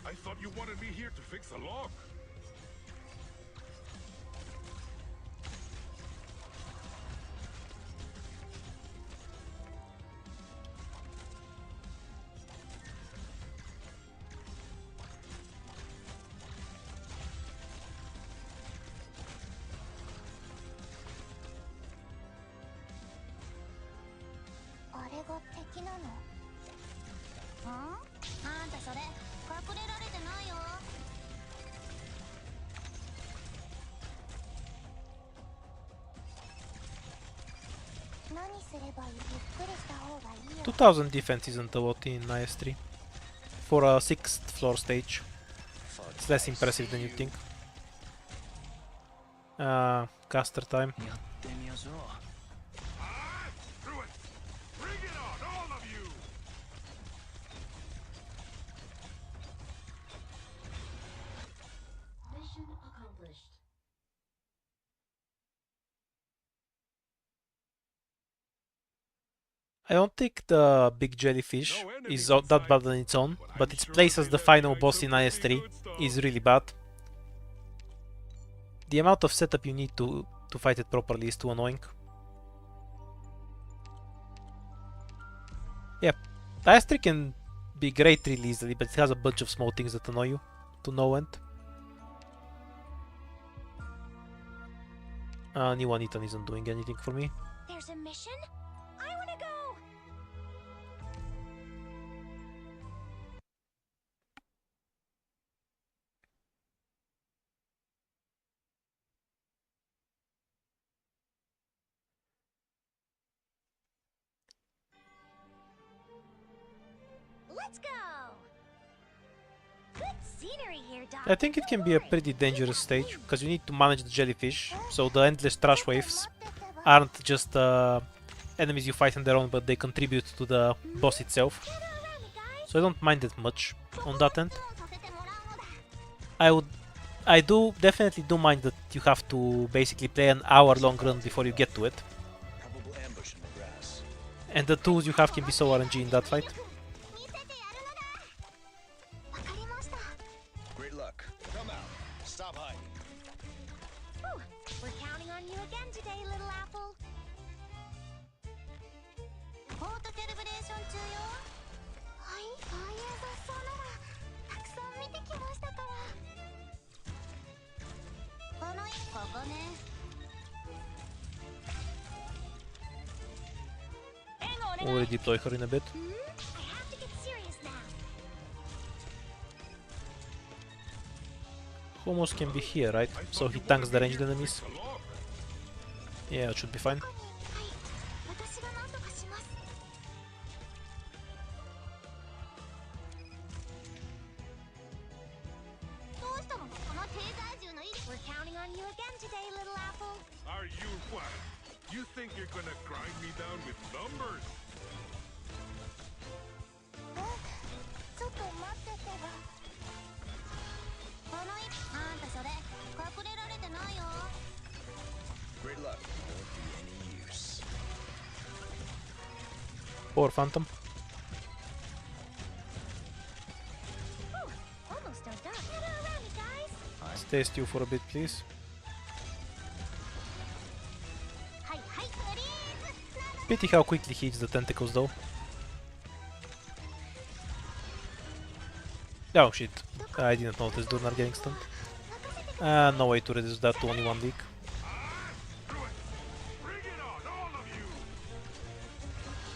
I thought you wanted me here to fix a lock.あれが敵なの。あんたそれ隠れられてないよ。何すればいい？ゆっくりした方がいいよ。 2000 defense isn't a lot in IS3. For a 6th floor stage. Fun It's less times. impressive than you think. Caster time. やってみましょう。 Through it. Bring it on, all of you. Mission accomplished. I don't think the big jellyfish is that bad on its own, but its place as the final boss in IS3 is really bad. The amount of setup you need to fight it properly is too annoying. Yeah, IS3 can be great really easily, but it has a bunch of small things that annoy you to no end. New Anitan isn't doing anything for me. There's a mission? I wanna go! Let's go! Good scenery here, Doc. I think it can be a pretty dangerous stage, because you need to manage the jellyfish, so the endless trash waves aren't just enemies you fight on their own, but they contribute to the boss itself. So I don't mind it much on that end. I do definitely do mind that you have to basically play an hour-long run before you get to it, Probable ambush in the grass. and the tools you have can be so RNG in that fight. 見せてやるのだ。わかりました。 Great luck. Come out. Stop hiding. We're counting on you again today, little apple. フォートセレブレーション中よ。はい、ああいう雑草ならたくさん見てきましたから。この一ここね。援護お願い。 We'll deploy her in a bit. I have to get serious now. Homos can be here, right? So he tanks the ranged enemies. Yeah, it should be fine. はい、私が何とかします。どうしたの？この低体重の威力。We're counting on you again today, little apple. Are you what? You think you're gonna grind me down with numbers? ちょっと待っててば。この一あんたそれ隠れられてないよ。 Great luck. Won't be any use. Poor Phantom. Almost done. Gather around me, guys. Stay still for a bit, please. はいはい、フリーズ。 Pity how quickly he hits the tentacles though. Oh shit, I didn't notice Durnar getting stunned. No way to reduce that to only 1 week. Do it! Bring it on, all of you!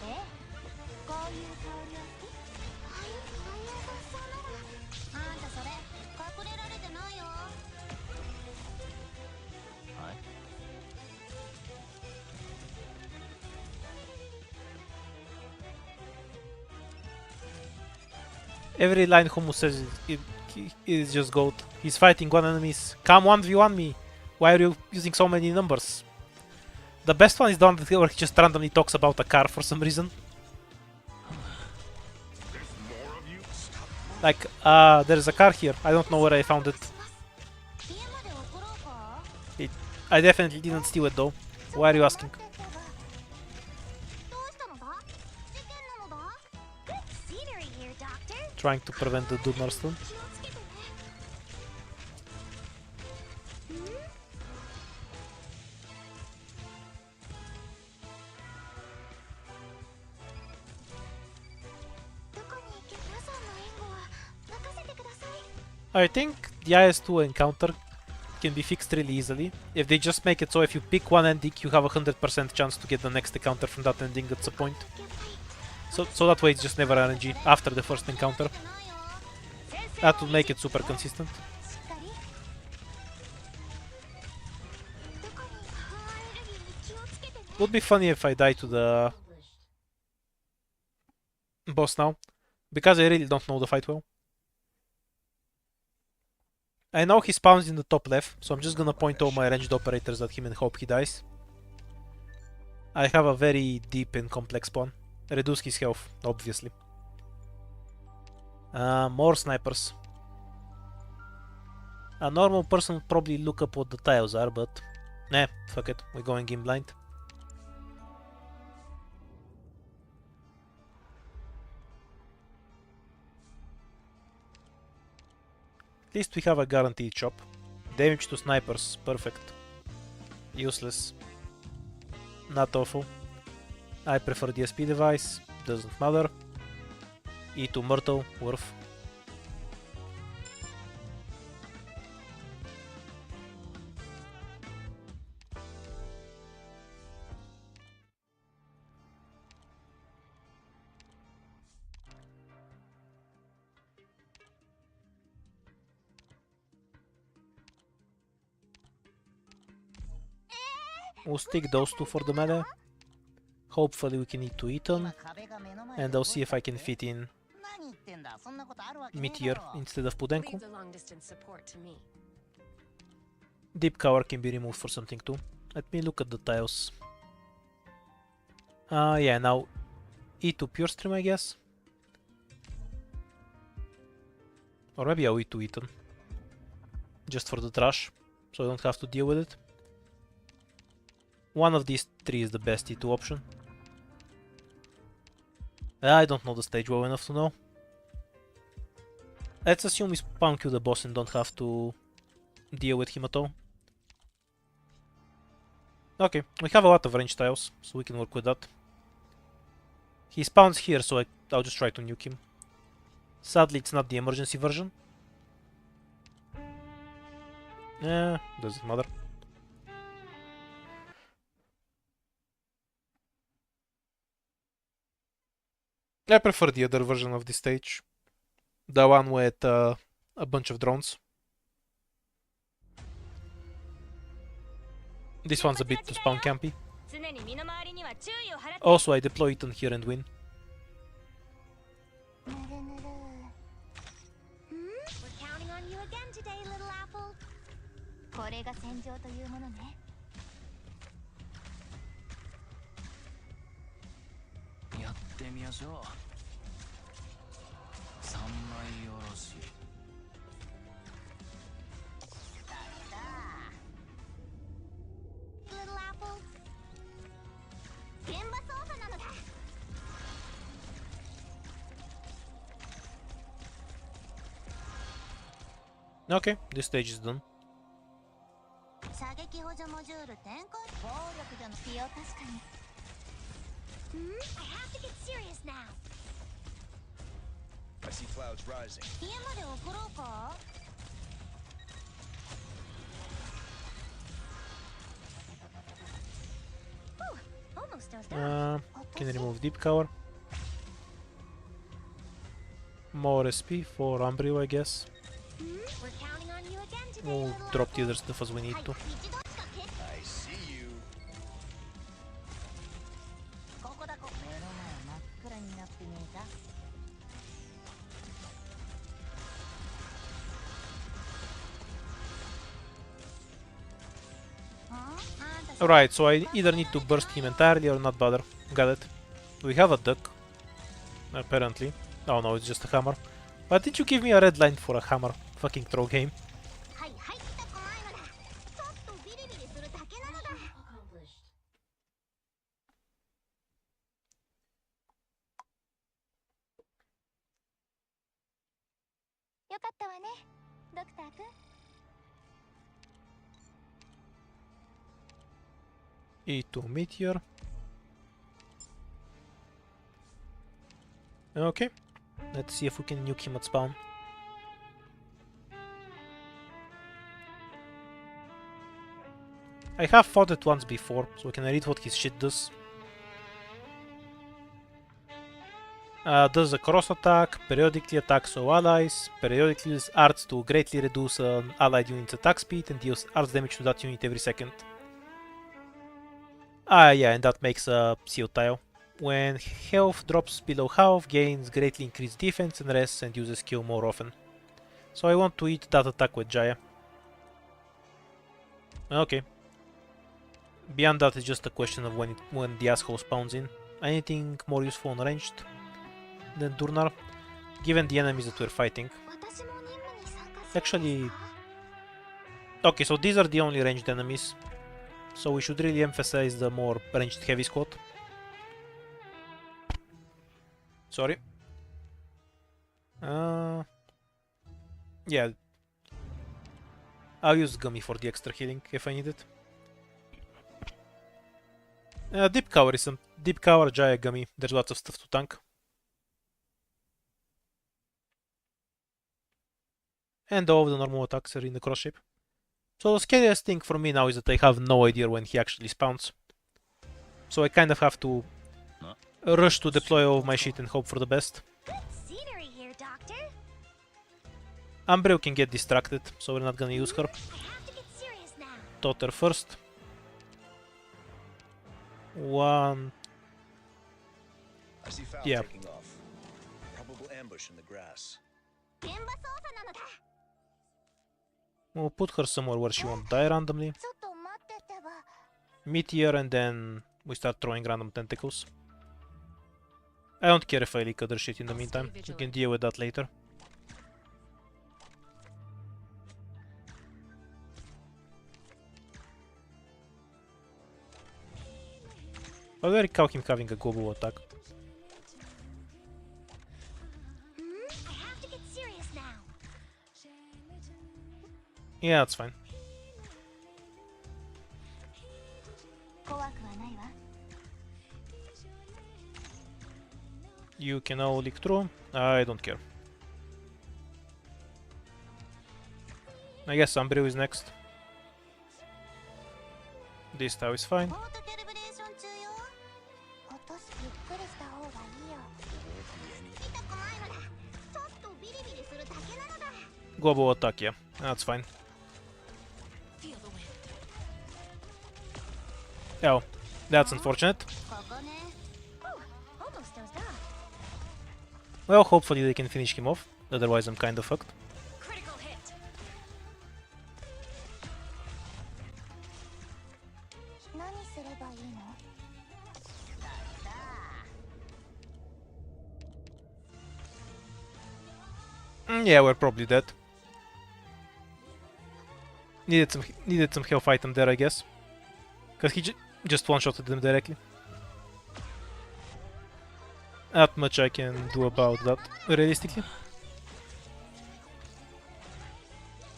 え？こういう香りは好き？はい、ああいう雑草なら。あんたそれ隠れられてないよ。はい。 Every line Humus says is just goat. He's fighting one enemies. Come 1v1 me. Why are you using so many numbers? The best one is the one where he just randomly talks about a car for some reason. There's more of you? Stop. Like, there's a car here. I don't know where I found it. 家まで送ろうか？ I definitely didn't steal it though. Why are you asking? どうしたのだ？事件なのだ？ Good scenery here, Doctor. Trying to prevent the Durnar stun. 気をつけてね。どこに行け皆さんの援護は任せてください。 I think the IS-2 encounter can be fixed really easily. If they just make it so if you pick one ending, you have a 100% chance to get the next encounter from that ending at some point. So that way it's just never RNG after the first encounter. That would make it super consistent. しっかり。どこにハワイエルギーに気をつけてね。 Would be funny if I die to the boss now, because I really don't know the fight well. I know he spawns in the top left, so I'm just gonna point all my ranged operators at him and hope he dies. I have a very deep and complex spawn. Reduce his health, obviously. More snipers. A normal person would probably look up what the tiles are, but nah, fuck it, we're going in blind. At least we have a guaranteed chop. Damage to snipers, perfect. Useless. Not awful. I prefer the SP device, doesn't matter. E2 Myrtle, worth. We'll stick those two for the melee. Hopefully we can eat to Ethan. 壁が目の前で And I'll see if I can fit in 何言ってんだそんなことあるわけねえだ Meteor ろ instead of Pudenko. Leave the long distance support to me. Deep cover can be removed for something too. Let me look at the tiles. Yeah, now E2 Pure Stream, I guess. Or maybe I'll E2 Ethan. just for the trash, so I don't have to deal with it. One of these three is the best T2 option. I don't know the stage well enough to know. Let's assume we spawn kill the boss and don't have to deal with him at all. Okay, we have a lot of range tiles, so we can work with that. He spawns here, so I'll just try to nuke him. Sadly, it's not the emergency version. Doesn't matter. I prefer the other version of this stage. The one with a bunch of drones. This one's a bit too spawn campy. Also, I deploy it on here and win. We're counting on you again today, little apple. これが戦場というものね。やってみましょう。三枚おろし。Little apple. 現場操作なのだ。Okay, this stage is done. 射撃補助モジュール展開。暴力じゃなくてよ、確かに。I have to get serious now. I see clouds rising. 家まで送ろうか。Almost does that. Can remove deep cover. More SP for Umbrio, I guess. We're counting on you again today, We'll little drop apple. the other stuff as we need to. 一度しか蹴っ I see you. ここだこ目の前真っ暗になってねえか。Alright, so I either need to burst him entirely or not bother. Got it. We have a duck. Apparently. Oh no, it's just a hammer. Why did you give me a red line for a hammer? Fucking throw game. はいはい痛くないのだ。ちょっとビリビリするだけなのだ。よかったわね、ドクター君。E2 meteor. Okay. Let's see if we can nuke him at spawn. I have fought it once before, so we can read what his shit does. Does a cross attack, periodically attacks all allies, periodically uses arts to greatly reduce an allied unit's attack speed and deals arts damage to that unit every second. Yeah, and that makes a seal tile. When health drops below half, gains greatly increased defense and rests and uses skill more often. So I want to eat that attack with Jaya. Okay. Beyond that, it's just a question of when the asshole spawns in. Anything more useful on ranged than Durnar, given the enemies that we're fighting? 私も任務に参加する。 Actually... Okay, so these are the only ranged enemies. So we should really emphasize the more ranged heavy squad. Sorry. Yeah. I'll use Gummy for the extra healing if I need it. Deep cover isn't. Deep cover, Jaya, Gummy. There's lots of stuff to tank. And all of the normal attacks are in the cross shape. So the scariest thing for me now is that I have no idea when he actually spawns. So I kind of have to rush to deploy all of my shit and hope for the best. Good scenery here, Doctor. Umbrio can get distracted, so we're not gonna use her. I have to get serious now. Daughter first. One. I see foul Yeah. taking off. Probable ambush in the grass. 現場操作なのだ。 We'll put her somewhere where she won't die randomly. ちょっと待ってってば。 Meteor, and then we start throwing random tentacles. I don't care if I leak other shit in the meantime. We can deal with that later. I don't recall him having a global attack. I have to get serious now. Yeah, that's fine. 怖くはないわ。 You can now leak through. I don't care. I guess Umbrew is next. This tower is fine. ポートキャリブレーション中よ。落としゆっくりした方がいいよ。痛くないのだ。ちょっとビリビリするだけなのだ。 Global attack, yeah. That's fine. Feel the wind. Oh, that's unfortunate. ここね。Almost does that. Well, hopefully they can finish him off. Otherwise I'm kinda fucked. Critical hit. 何すればいいの？ Yeah, we're probably dead. Needed some health item there, I guess. Cause he just one-shotted them directly. Not much I can do about that, realistically.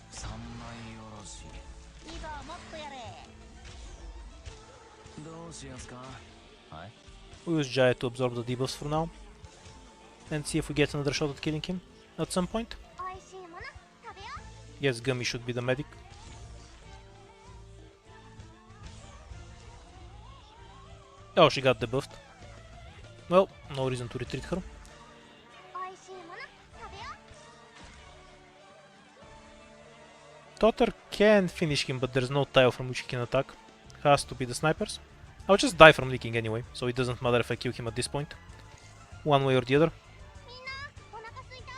三枚おろし。いいぞもっとやれ。どうしやすか。はい。 We'll use Jaya to absorb the debuffs for now. And see if we get another shot at killing him at some point. おいしいもの食べよう。 Yes, Gummy should be the medic. Oh, she got debuffed. Well, no reason to retreat her. おいしいもの食べよう。 Totter can finish him, but there's no tile from which he can attack. Has to be the snipers. I'll just die from leaking anyway, so it doesn't matter if I kill him at this point. One way or the other. みんなお腹すいた？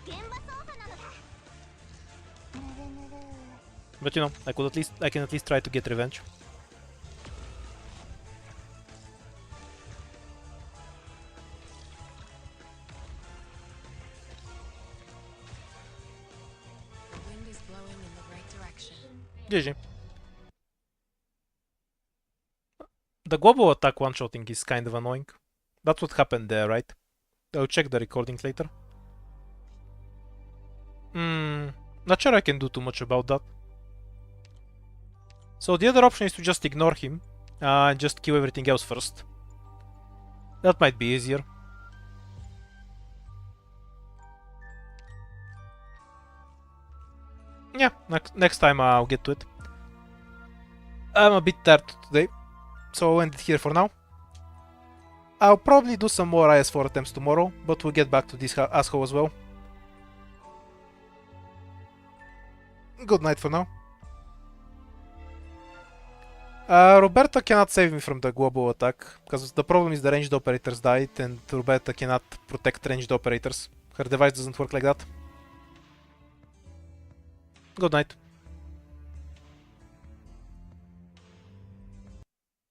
現場操作なのだ。ぬるぬる。 But you know, I can at least try to get revenge. The wind is blowing in the right direction. GG. The global attack one-shotting is kind of annoying. That's what happened there, right? I'll check the recording later. Not sure I can do too much about that. So the other option is to just ignore him and just kill everything else first. That might be easier. Yeah, next time I'll get to it. I'm a bit tired today, so I'll end it here for now. I'll probably do some more IS4 attempts tomorrow, but we'll get back to this asshole as well. Good night for now. Roberta cannot save me from the global attack, because the problem is the ranged operators died, and Roberta cannot protect ranged operators. Her device doesn't work like that. Good night.